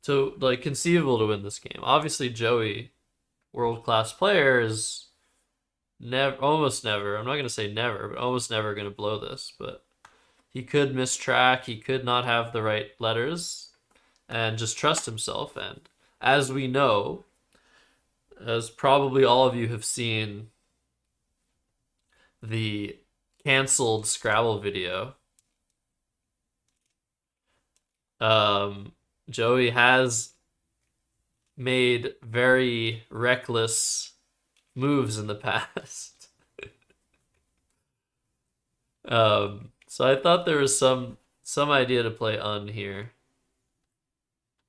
[SPEAKER 1] to, like, conceivable to win this game. Obviously, Joey, world-class player, is almost never, I'm not going to say never, but almost never going to blow this, but he could miss track, he could not have the right letters, and just trust himself. And as we know, as probably all of you have seen the canceled Scrabble video, Joey has made very reckless moves in the past. So I thought there was some idea to play on here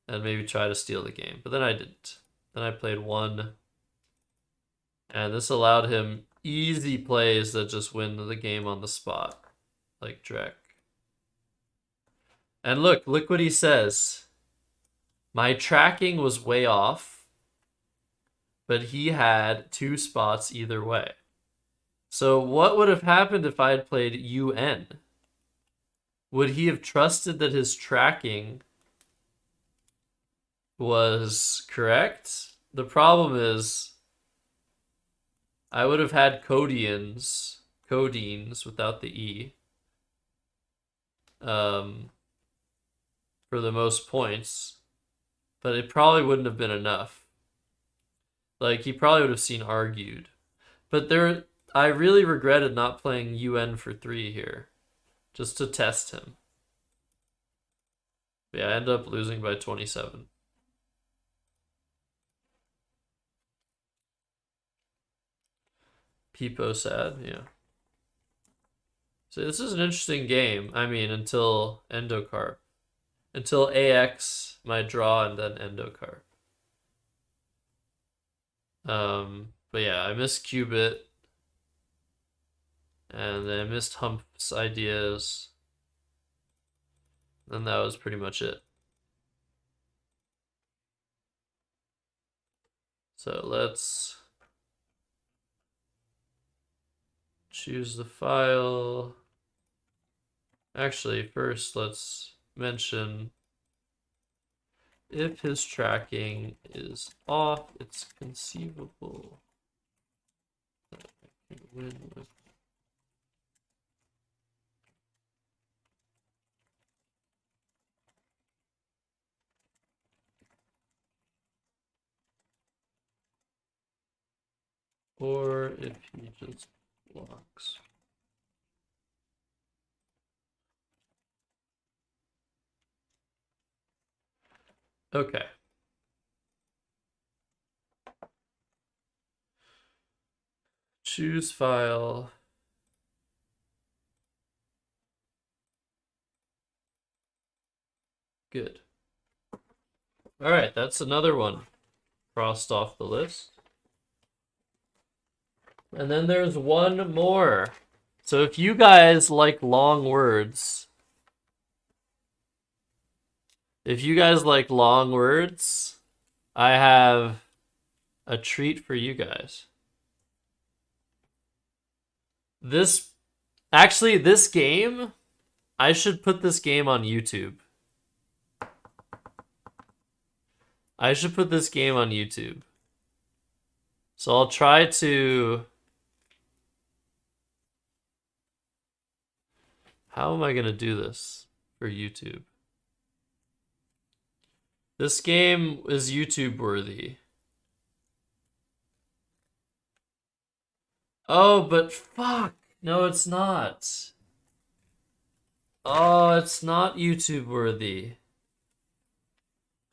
[SPEAKER 1] and maybe try to steal the game, but then I didn't. Then I played one, and this allowed him easy plays that just win the game on the spot, like Drek. And look what he says. My tracking was way off, but he had 2 spots either way. So what would have happened if I had played UN? Would he have trusted that his tracking was correct? The problem is I would have had codeines without the E, for the most points, but it probably wouldn't have been enough. Like, he probably would have seen argued. But I really regretted not playing UN for 3 here, just to test him. But yeah, I ended up losing by 27. Peepo sad, yeah. So this is an interesting game. I mean, until Endocarp. Until AX, my draw, and then Endocarp. But yeah, I missed Qubit. And I missed Hump's ideas. And that was pretty much it. So let's choose the file. Actually, first let's mention if his tracking is off, it's conceivable that I can win with. Or if he just blocks. Okay. Choose file. Good. All right, that's another one crossed off the list. And then there's one more. So if you guys like long words, I have a treat for you guys. This game, I should put this game on YouTube. So I'll try to... How am I going to do this for YouTube? This game is YouTube worthy. Oh, but fuck. No, it's not. Oh, it's not YouTube worthy.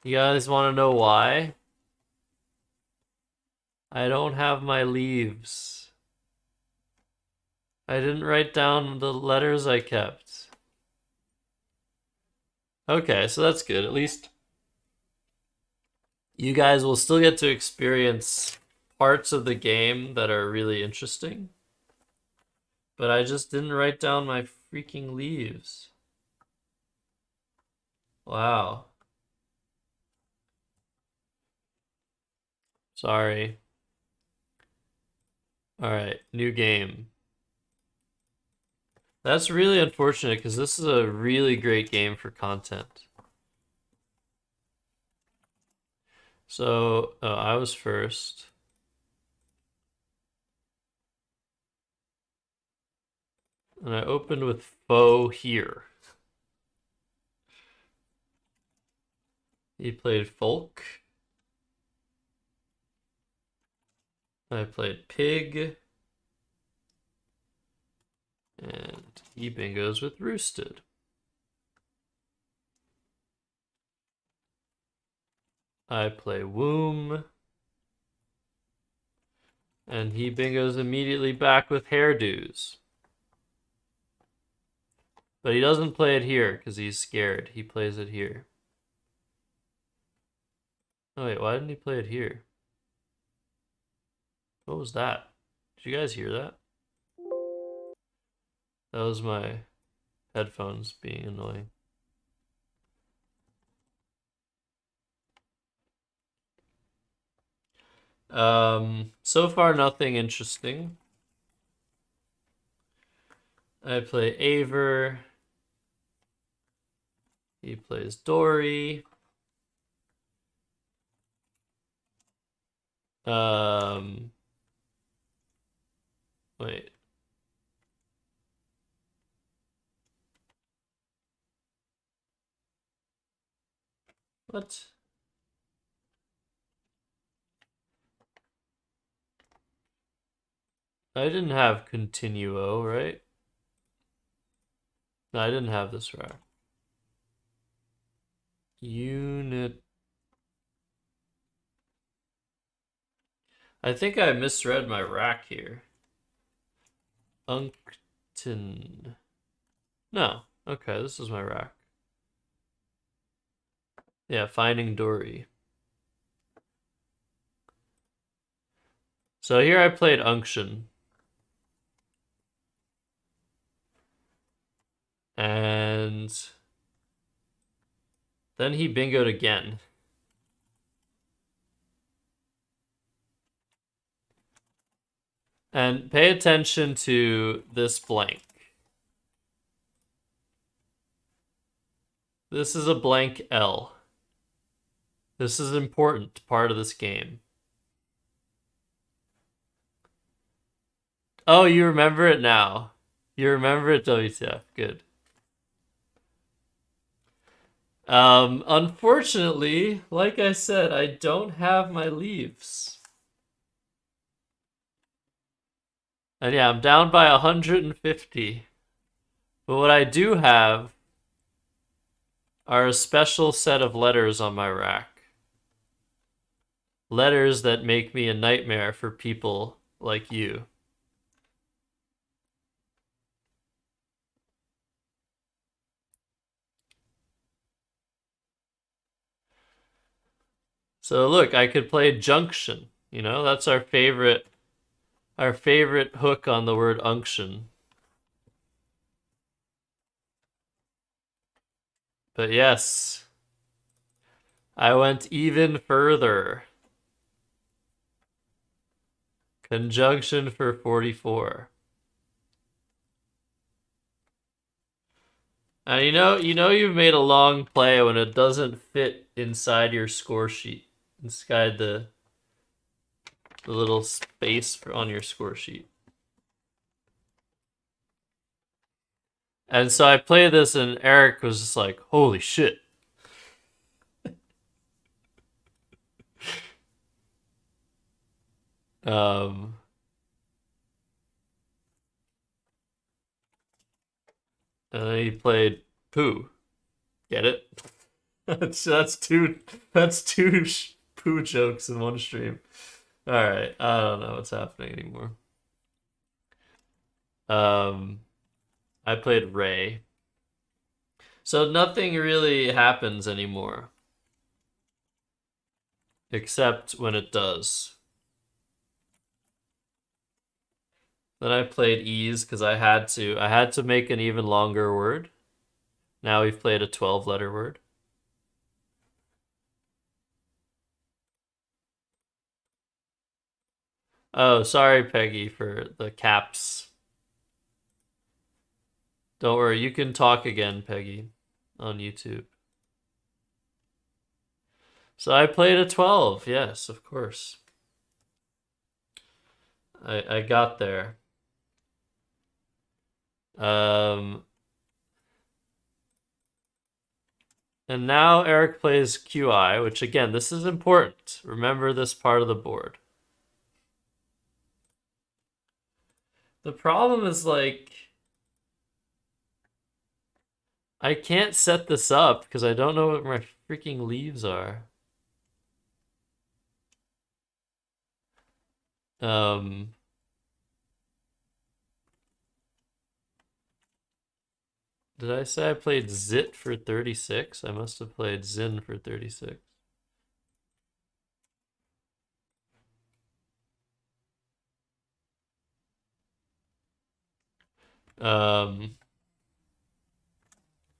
[SPEAKER 1] You guys want to know why? I don't have my leaves. I didn't write down the letters I kept. Okay, so that's good. At least you guys will still get to experience parts of the game that are really interesting. But I just didn't write down my freaking leaves. Wow. Sorry. All right, new game. That's really unfortunate because this is a really great game for content. So, I was first. And I opened with Foe here. He played Folk. I played Pig. And he bingos with Roosted. I play Womb. And he bingos immediately back with Hairdos. But he doesn't play it here because he's scared. He plays it here. Oh wait, why didn't he play it here? What was that? Did you guys hear that? That was my headphones being annoying. So far nothing interesting. I play Aver. He plays Dory. Wait. What? I didn't have Continuo, right? No, I didn't have this rack. Unit. I think I misread my rack here. Uncton. No. Okay, this is my rack. Yeah, Finding Dory. So here I played Unction. And then he bingoed again. And pay attention to this blank. This is a blank L. This is an important part of this game. Oh, you remember it now. You remember it, WTF. Good. Unfortunately, like I said, I don't have my leaves. And yeah, I'm down by 150. But what I do have are a special set of letters on my rack. Letters that make me a nightmare for people like you. So look, I could play Junction. You know, that's our favorite hook on the word unction. But yes, I went even further. Conjunction for 44. And you know you've made a long play when it doesn't fit inside your score sheet, inside the little space on your score sheet. And so I played this and Eric was just like, holy shit. And then he played Pooh. Get it? that's two Pooh jokes in one stream. All right, I don't know what's happening anymore. I played Ray. So nothing really happens anymore. Except when it does. Then I played Ease because I had to make an even longer word. Now we've played a 12-letter word. Oh, sorry, Peggy, for the caps. Don't worry, you can talk again, Peggy, on YouTube. So I played a 12, yes, of course. I got there. And now Eric plays QI, which again, this is important. Remember this part of the board. The problem is like, I can't set this up because I don't know what my freaking leaves are. Did I say I played Zit for 36? I must have played Zin for 36.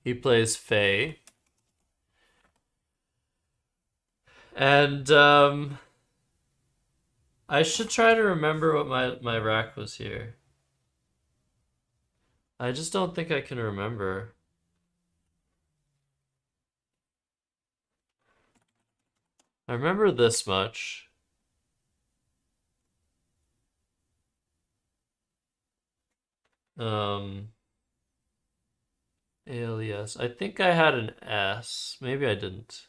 [SPEAKER 1] He plays Faye. And I should try to remember what my rack was here. I just don't think I can remember. I remember this much. Alias. I think I had an S. Maybe I didn't.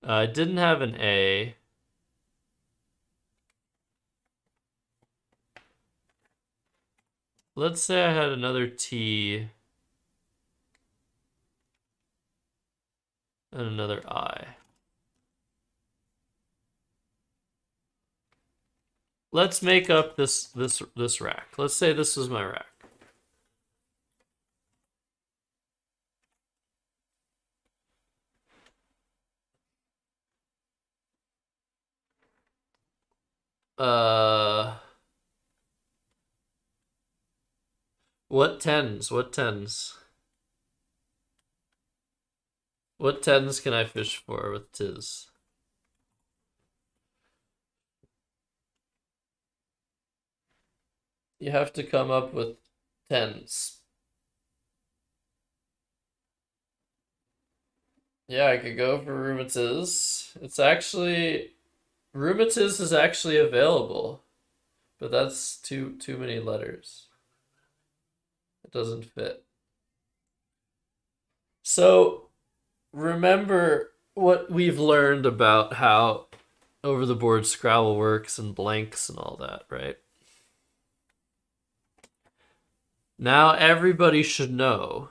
[SPEAKER 1] I didn't have an A. Let's say I had another T and another I. Let's make up this rack. Let's say this was my rack. What tens? What tens? What tens can I fish for with Tiz? You have to come up with tens. Yeah, I could go for Rheumatiz. It's actually Rheumatiz is actually available, but that's too many letters. It doesn't fit. So remember what we've learned about how over the board Scrabble works and blanks and all that, right? Now everybody should know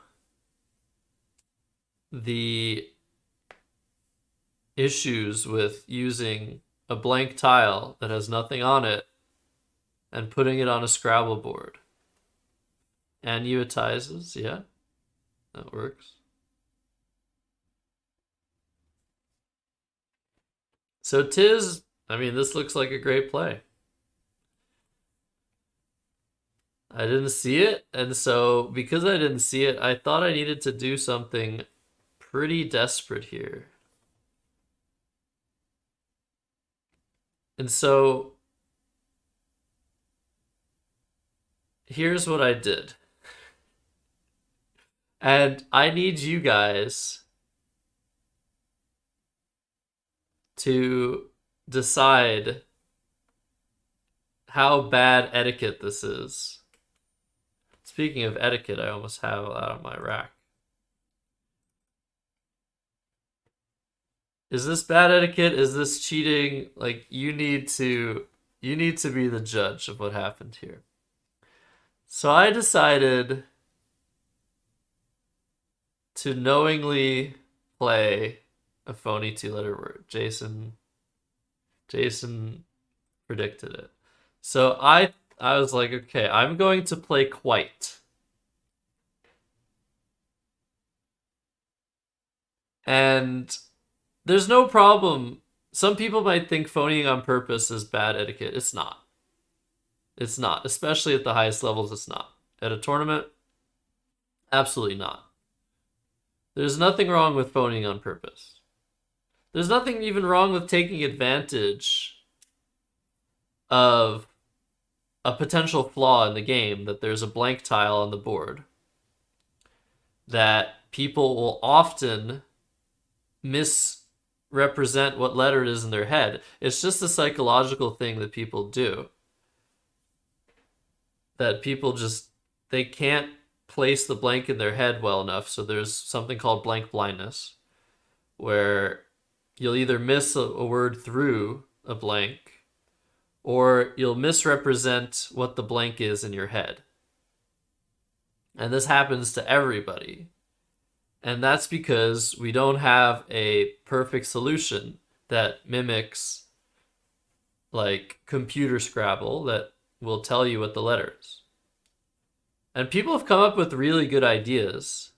[SPEAKER 1] the issues with using a blank tile that has nothing on it and putting it on a Scrabble board. Annuitizes, yeah, that works. So Tiz, I mean, this looks like a great play. I didn't see it, and so because I didn't see it, I thought I needed to do something pretty desperate here. And so here's what I did. And I need you guys to decide how bad etiquette this is. Speaking of etiquette, I almost have it out of my rack. Is this bad etiquette? Is this cheating? Like, you need to be the judge of what happened here. So I decided to knowingly play a phony two-letter word. Jason predicted it. So I was like, okay, I'm going to play quite. And there's no problem. Some people might think phoning on purpose is bad etiquette. It's not. It's not. Especially at the highest levels, it's not. At a tournament, absolutely not. There's nothing wrong with phoning on purpose. There's nothing even wrong with taking advantage of a potential flaw in the game, that there's a blank tile on the board that people will often misrepresent what letter it is in their head. It's just a psychological thing that people do. That people just, they can't place the blank in their head well enough, so there's something called blank blindness, where you'll either miss a word through a blank, or you'll misrepresent what the blank is in your head. And this happens to everybody. And that's because we don't have a perfect solution that mimics like computer Scrabble that will tell you what the letter is. And people have come up with really good ideas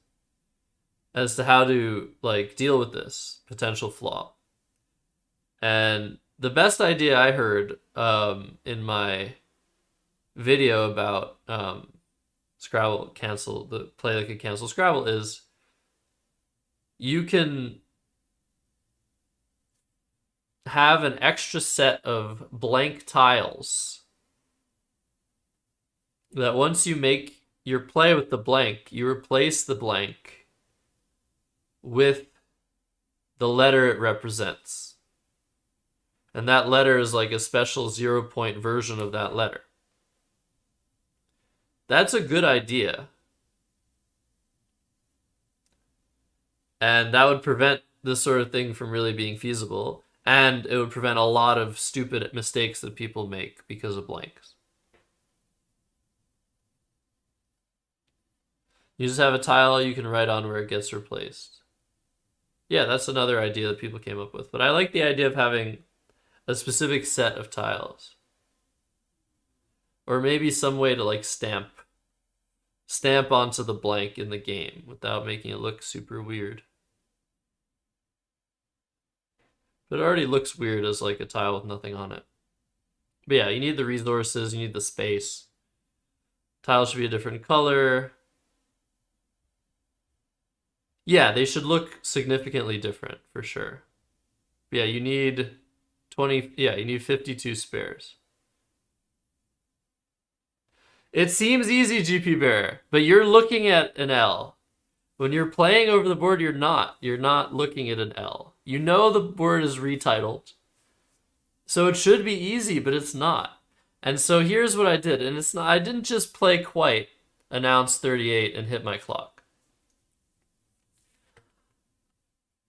[SPEAKER 1] as to how to like deal with this potential flaw. And the best idea I heard in my video about Scrabble cancel, the play like a cancel Scrabble, is you can have an extra set of blank tiles that once you make your play with the blank, you replace the blank with the letter it represents. And that letter is like a special 0-point version of that letter. That's a good idea. And that would prevent this sort of thing from really being feasible. And it would prevent a lot of stupid mistakes that people make because of blanks. You just have a tile you can write on where it gets replaced. Yeah, that's another idea that people came up with. But I like the idea of having a specific set of tiles. Or maybe some way to like stamp onto the blank in the game without making it look super weird. But it already looks weird as like a tile with nothing on it. But yeah, you need the resources, you need the space. Tiles should be a different color. Yeah, they should look significantly different for sure. But yeah, you need 52 spares. It seems easy, GP Bear, but you're looking at an L. When you're playing over the board, you're not. You're not looking at an L. You know the board is retitled. So it should be easy, but it's not. And so here's what I did. And it's not, I didn't just play quite, announce 38, and hit my clock.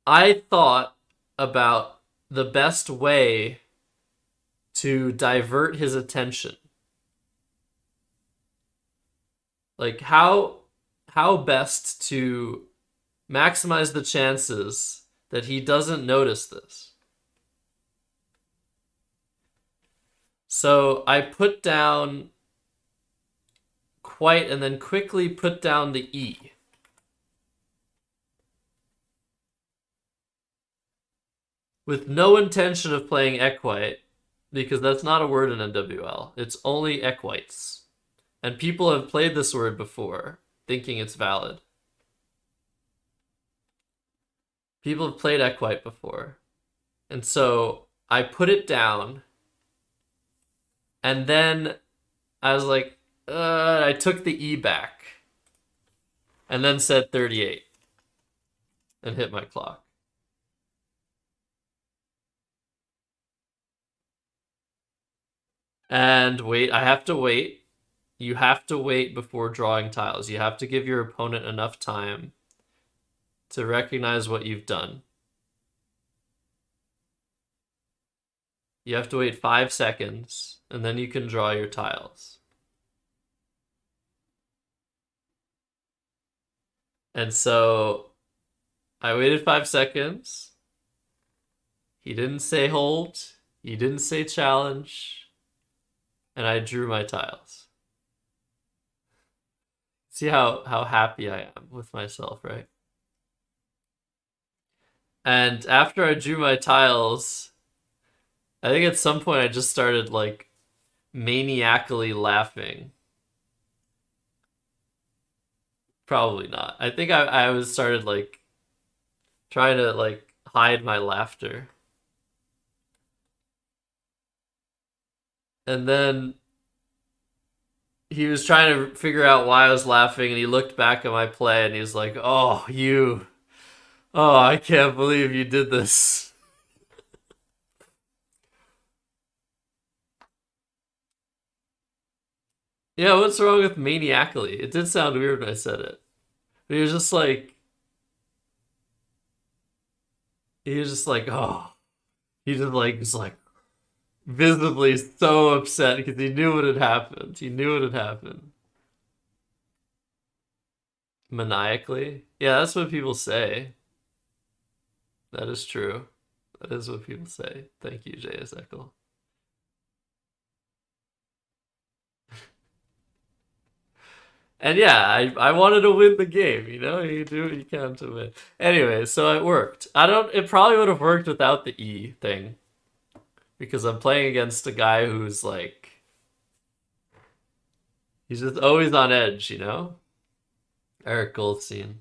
[SPEAKER 1] I thought about the best way to divert his attention. Like how best to maximize the chances that he doesn't notice this. So I put down quite and then quickly put down the E. With no intention of playing equite, because that's not a word in NWL. It's only equites. And people have played this word before, thinking it's valid. People have played equite before. And so I put it down, and then I was like, I took the E back, and then said 38, and hit my clock. And wait, I have to wait. You have to wait before drawing tiles. You have to give your opponent enough time to recognize what you've done. You have to wait 5 seconds, and then you can draw your tiles. And so I waited 5 seconds. He didn't say hold. He didn't say challenge. And I drew my tiles. See how happy I am with myself, right? And after I drew my tiles, I think at some point I just started like maniacally laughing. Probably not. I think I started like trying to like hide my laughter. And then he was trying to figure out why I was laughing, and he looked back at my play and he was like, "Oh, you. Oh, I can't believe you did this." Yeah, what's wrong with maniacally? It did sound weird when I said it. But he was just like, oh. He just like was like visibly so upset because he knew what had happened. He knew what had happened. Maniacally? Yeah, that's what people say. That is true. That is what people say. Thank you, J.S. Eckel. And yeah, I wanted to win the game, you know? You do what you can to win. Anyway, so it worked. It probably would have worked without the E thing. Because I'm playing against a guy who's like, he's just always on edge, you know? Eric Goldstein.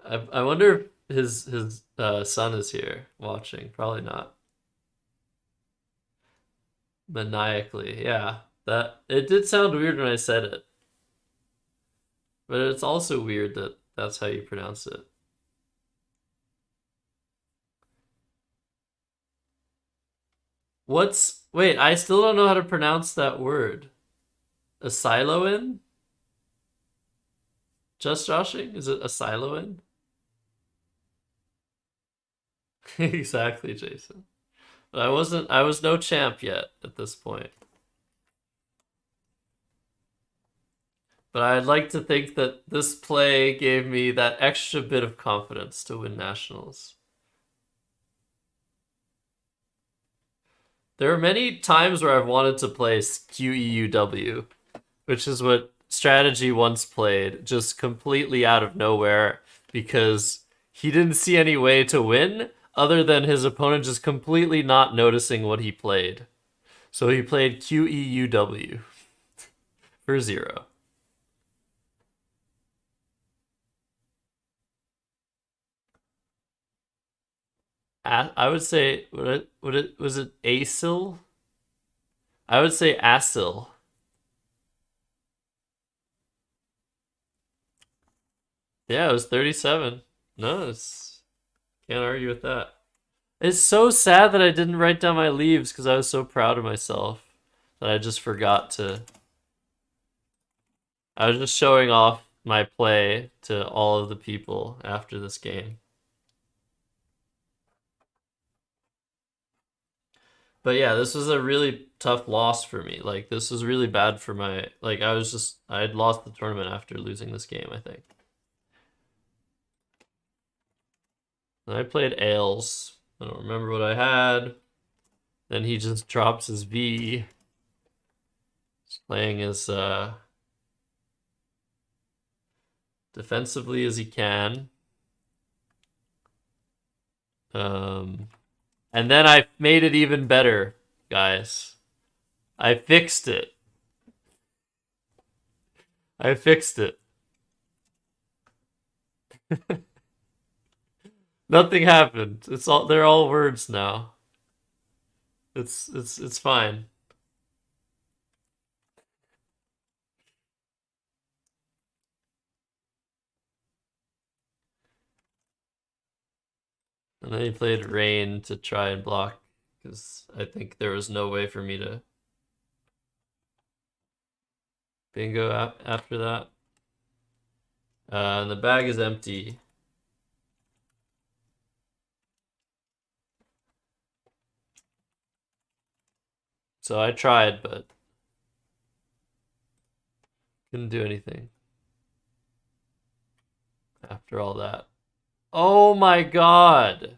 [SPEAKER 1] I wonder if his son is here watching. Probably not. Maniacally, yeah. That it did sound weird when I said it. But it's also weird that that's how you pronounce it. Wait, I still don't know how to pronounce that word. Asiloin? Just joshing? Is it Asiloin? Exactly, Jason. But I was no champ yet at this point. But I'd like to think that this play gave me that extra bit of confidence to win nationals. There are many times where I've wanted to play QEUW, which is what Strategy once played, just completely out of nowhere because he didn't see any way to win other than his opponent just completely not noticing what he played. So he played QEUW for 0. I would say was it Asil? I would say Asil. Yeah, it was 37. No, it's can't argue with that. It's so sad that I didn't write down my leaves because I was so proud of myself that I just forgot to. I was just showing off my play to all of the people after this game. But yeah, this was a really tough loss for me. Like, this was really bad for my. Like, I had lost the tournament after losing this game, I think. And I played Ailes. I don't remember what I had. Then he just drops his V. He's playing as defensively as he can. And then I made it even better, guys. I fixed it. I fixed it. Nothing happened. They're all words now. It's fine. And then he played Rain to try and block because I think there was no way for me to bingo after that. And the bag is empty. So I tried, but couldn't do anything after all that. Oh my god.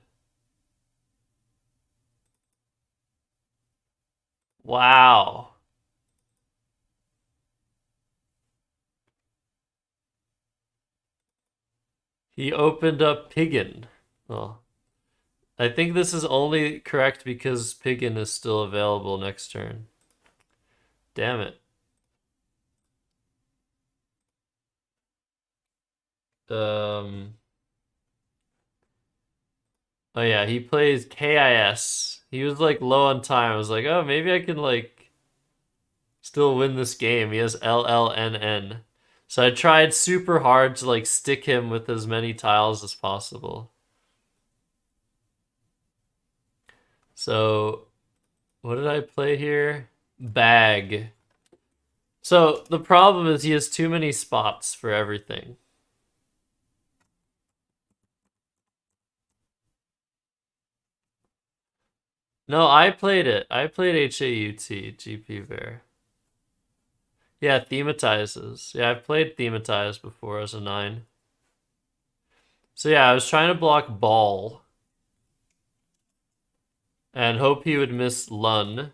[SPEAKER 1] Wow. He opened up Piggin. Well, I think this is only correct because Piggin is still available next turn. Damn it. Oh yeah, he plays KIS. He was like low on time. I was like, oh, maybe I can like still win this game. He has LLNN. So I tried super hard to like stick him with as many tiles as possible. So what did I play here? Bag. So the problem is he has too many spots for everything. No, I played it. I played HAUT, GP Bear. Yeah, thematizes. Yeah, I've played thematized before as a 9. So yeah, I was trying to block ball. And hope he would miss Lun.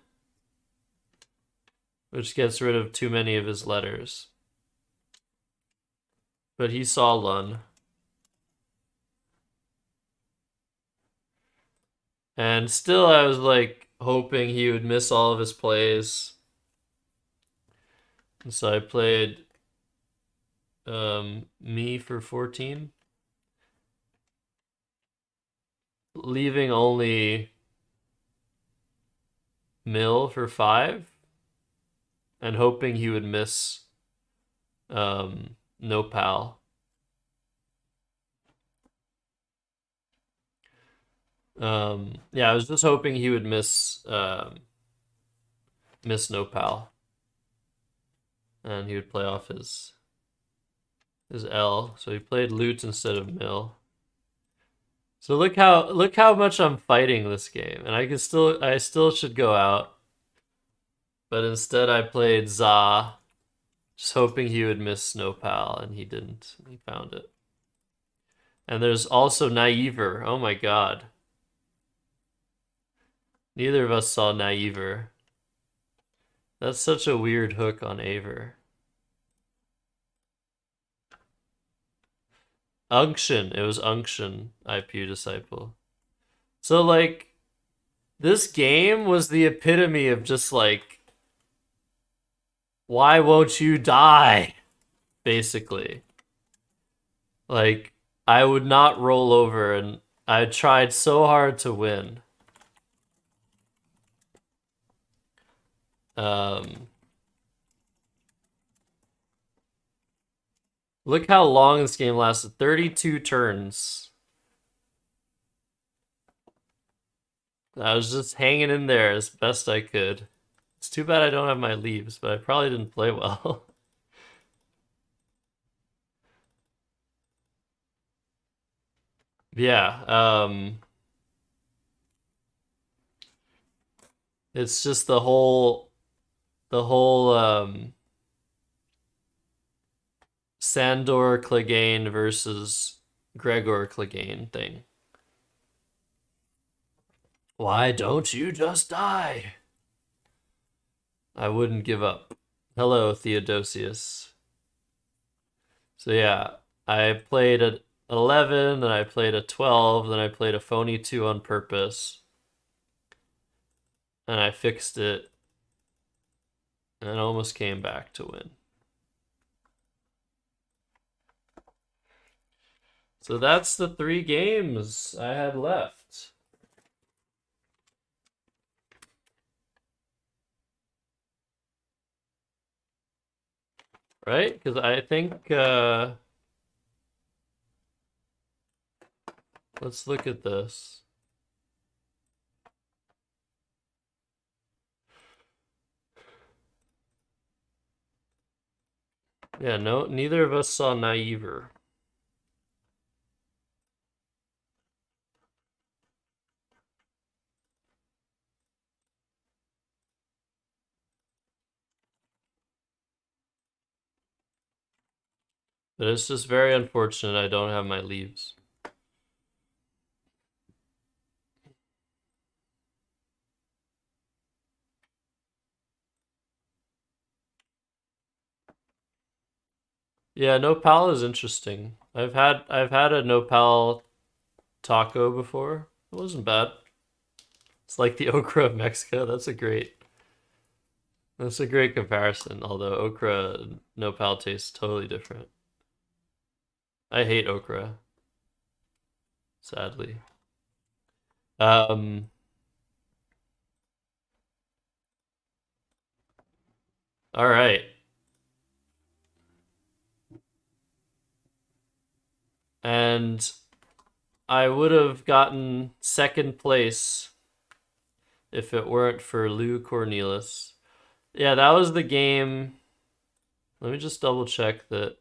[SPEAKER 1] Which gets rid of too many of his letters. But he saw Lun. And still I was like hoping he would miss all of his plays. And so I played me for 14. Leaving only Mill for 5. And hoping he would miss Nopal. Yeah, I was just hoping he would miss Nopal. And he would play off his L. So he played Lute instead of Mill. So look how much I'm fighting this game. And I still should go out. But instead I played Za, just hoping he would miss Snowpal, and he didn't. He found it. And there's also Naiver. Oh my god. Neither of us saw Naiver. That's such a weird hook on Aver. Unction. It was Unction, IPU Disciple. So, like, this game was the epitome of just, like, why won't you die? Basically. Like, I would not roll over, and I tried so hard to win. Look how long this game lasted. 32 turns. I was just hanging in there as best I could. It's too bad I don't have my leaves, but I probably didn't play well. Yeah, it's just the whole Sandor Clegane versus Gregor Clegane thing. Why don't you just die? I wouldn't give up. Hello, Theodosius. So yeah, I played a 11, then I played a 12, then I played a phony 2 on purpose. And I fixed it. And almost came back to win. So that's the 3 games I had left. Right? Because I think, let's look at this. Yeah, no, neither of us saw Naiver. But it's just very unfortunate I don't have my leaves. Yeah, nopal is interesting. I've had a nopal taco before. It wasn't bad. It's like the okra of Mexico. That's a great comparison, although okra nopal tastes totally different. I hate okra. Sadly. Um. All right. And I would have gotten second place if it weren't for Lou Cornelis. Yeah, that was the game. Let me just double check that.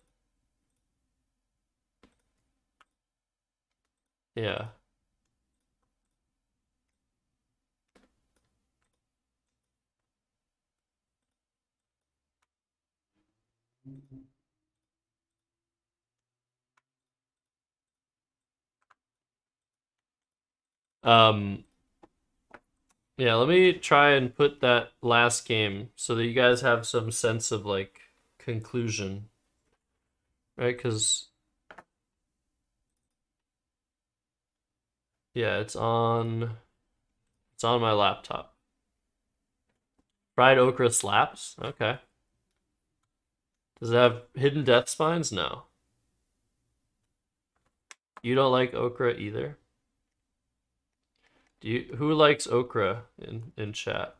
[SPEAKER 1] Yeah. Um, yeah, let me try and put that last game so that you guys have some sense of like conclusion, right? Because yeah, it's on my laptop. Fried okra slaps? Okay. Does it have hidden death spines? No. You don't like okra either? Who likes okra in chat?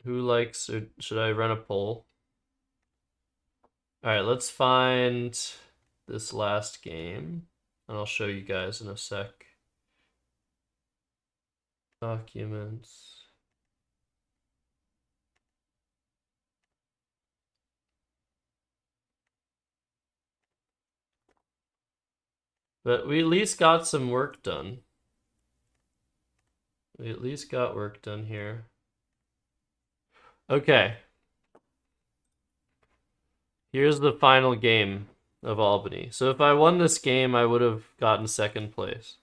[SPEAKER 1] Who likes, or should I run a poll? All right, let's find this last game, and I'll show you guys in a sec. Documents. But we at least got some work done. We at least got work done here. Okay. Here's the final game of Albany. So if I won this game, I would have gotten second place.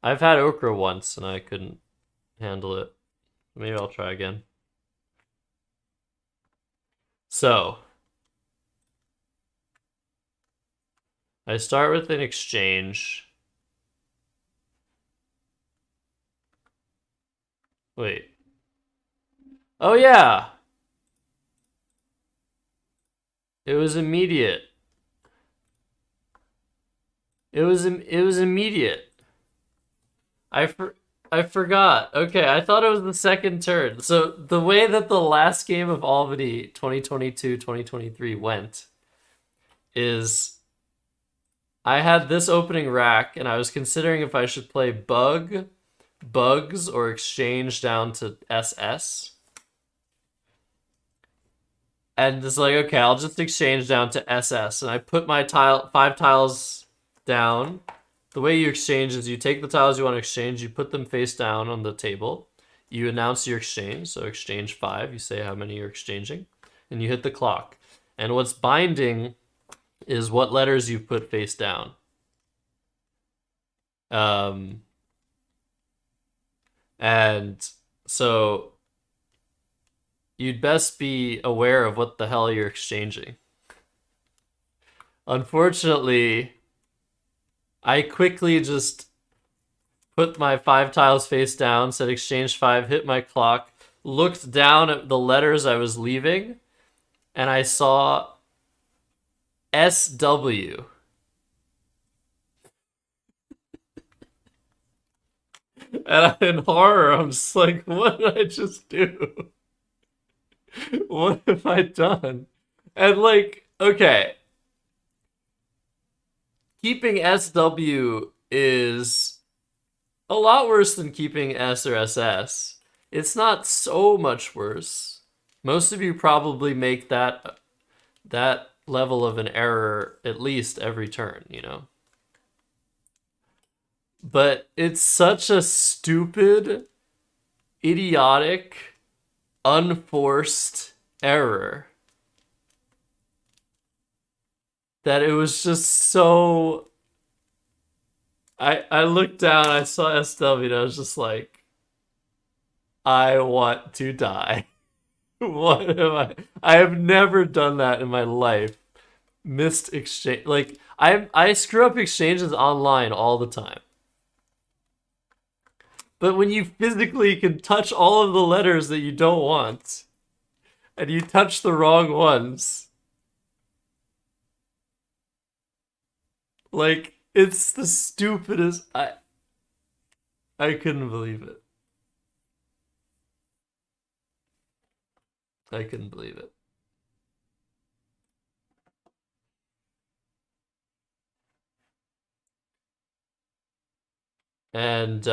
[SPEAKER 1] I've had okra once and I couldn't handle it. Maybe I'll try again. So I start with an exchange. Wait. Oh yeah. It was immediate. It was immediate. I forgot. Okay, I thought it was the second turn. So the way that the last game of Albany 2022-2023 went is I had this opening rack and I was considering if I should play bugs or exchange down to SS. And it's like, okay, I'll just exchange down to SS. And I put my 5 tiles down. The way you exchange is you take the tiles you want to exchange, you put them face down on the table. You announce your exchange, so exchange 5. You say how many you're exchanging. And you hit the clock. And what's binding is what letters you put face down. And so you'd best be aware of what the hell you're exchanging. Unfortunately, I quickly just put my 5 tiles face down, said exchange 5, hit my clock, looked down at the letters I was leaving, and I saw SW. And in horror, I'm just like, what did I just do? What have I done? And like, okay. Keeping SW is a lot worse than keeping S or SS. It's not so much worse. Most of you probably make that level of an error at least every turn, you know? But it's such a stupid, idiotic, unforced error that it was just so... I looked down, I saw SW, and I was just like, I want to die. What am I have never done that in my life. Missed exchange. Like, I screw up exchanges online all the time. But when you physically can touch all of the letters that you don't want, and you touch the wrong ones, like, it's the stupidest. I couldn't believe it. I couldn't believe it. And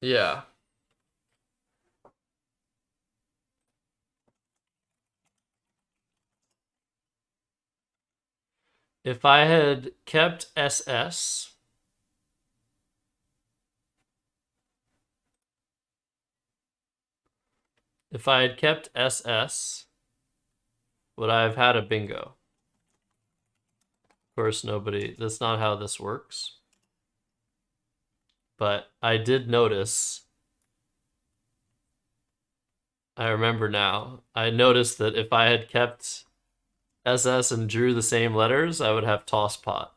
[SPEAKER 1] yeah. If I had kept SS, would I have had a bingo? Of course, nobody, that's not how this works. But I did notice, I remember now, I noticed that if I had kept SS and drew the same letters, I would have toss pot.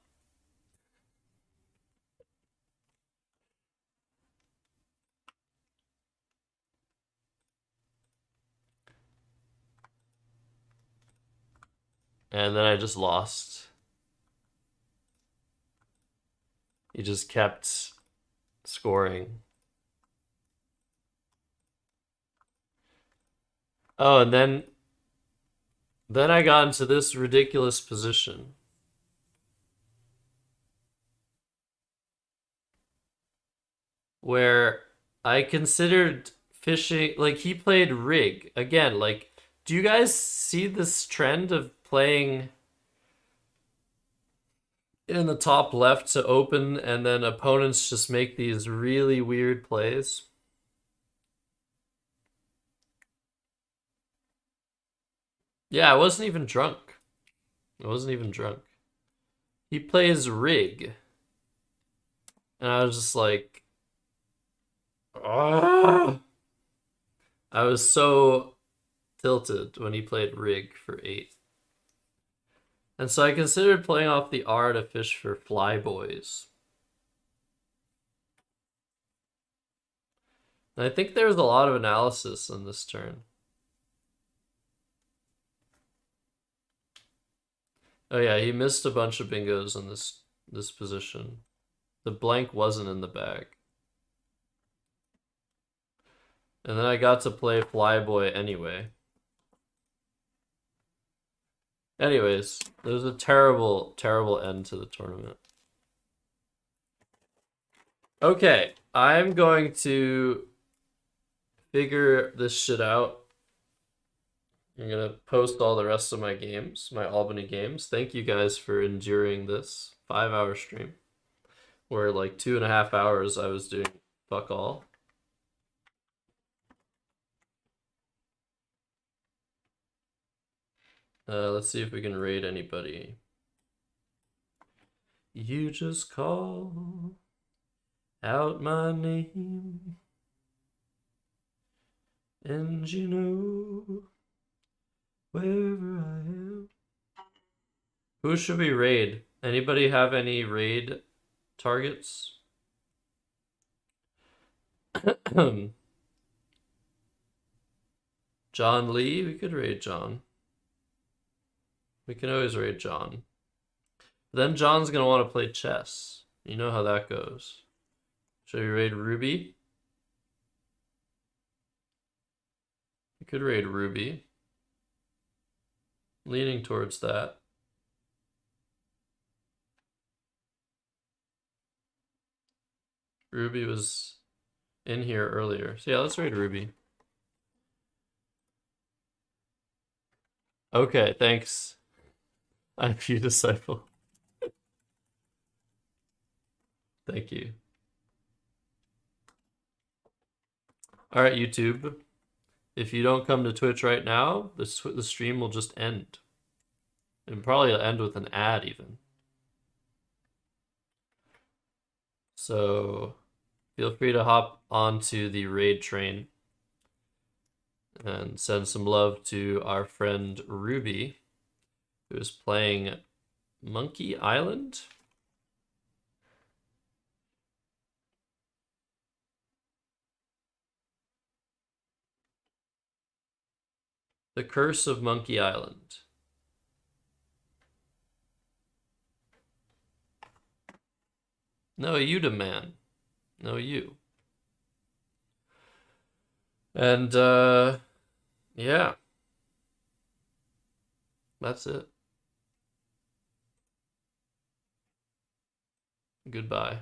[SPEAKER 1] And then I just lost. He just kept scoring. Oh, and then I got into this ridiculous position. Where I considered fishing, like he played rig. Again, like, do you guys see this trend of playing in the top left to open and then opponents just make these really weird plays? Yeah, I wasn't even drunk. He plays rig. And I was just like, ah! I was so tilted when he played rig for 8. And so I considered playing off the R to fish for flyboys. And I think there was a lot of analysis on this turn. Oh yeah, he missed a bunch of bingos in this position. The blank wasn't in the bag. And then I got to play flyboy anyway. Anyways, there was a terrible, terrible end to the tournament. Okay, I'm going to figure this shit out. I'm gonna post all the rest of my games, my Albany games. Thank you guys for enduring this 5-hour stream, where like 2.5 hours I was doing fuck all. Let's see if we can raid anybody. You just call out my name, and you know wherever I am. Who should we raid? Anybody have any raid targets? John Lee? We could raid John. We can always raid John. Then John's gonna want to play chess. You know how that goes. Should we raid Ruby? We could raid Ruby. Leaning towards that. Ruby was in here earlier. So yeah, let's raid Ruby. Okay, thanks. I'm Pew Disciple. Thank you. Alright, YouTube. If you don't come to Twitch right now, the stream will just end. It'll probably end with an ad even. So feel free to hop onto the raid train and send some love to our friend Ruby, who is playing Monkey Island? The Curse of Monkey Island. No, you demand. No, you. And, yeah. That's it. Goodbye.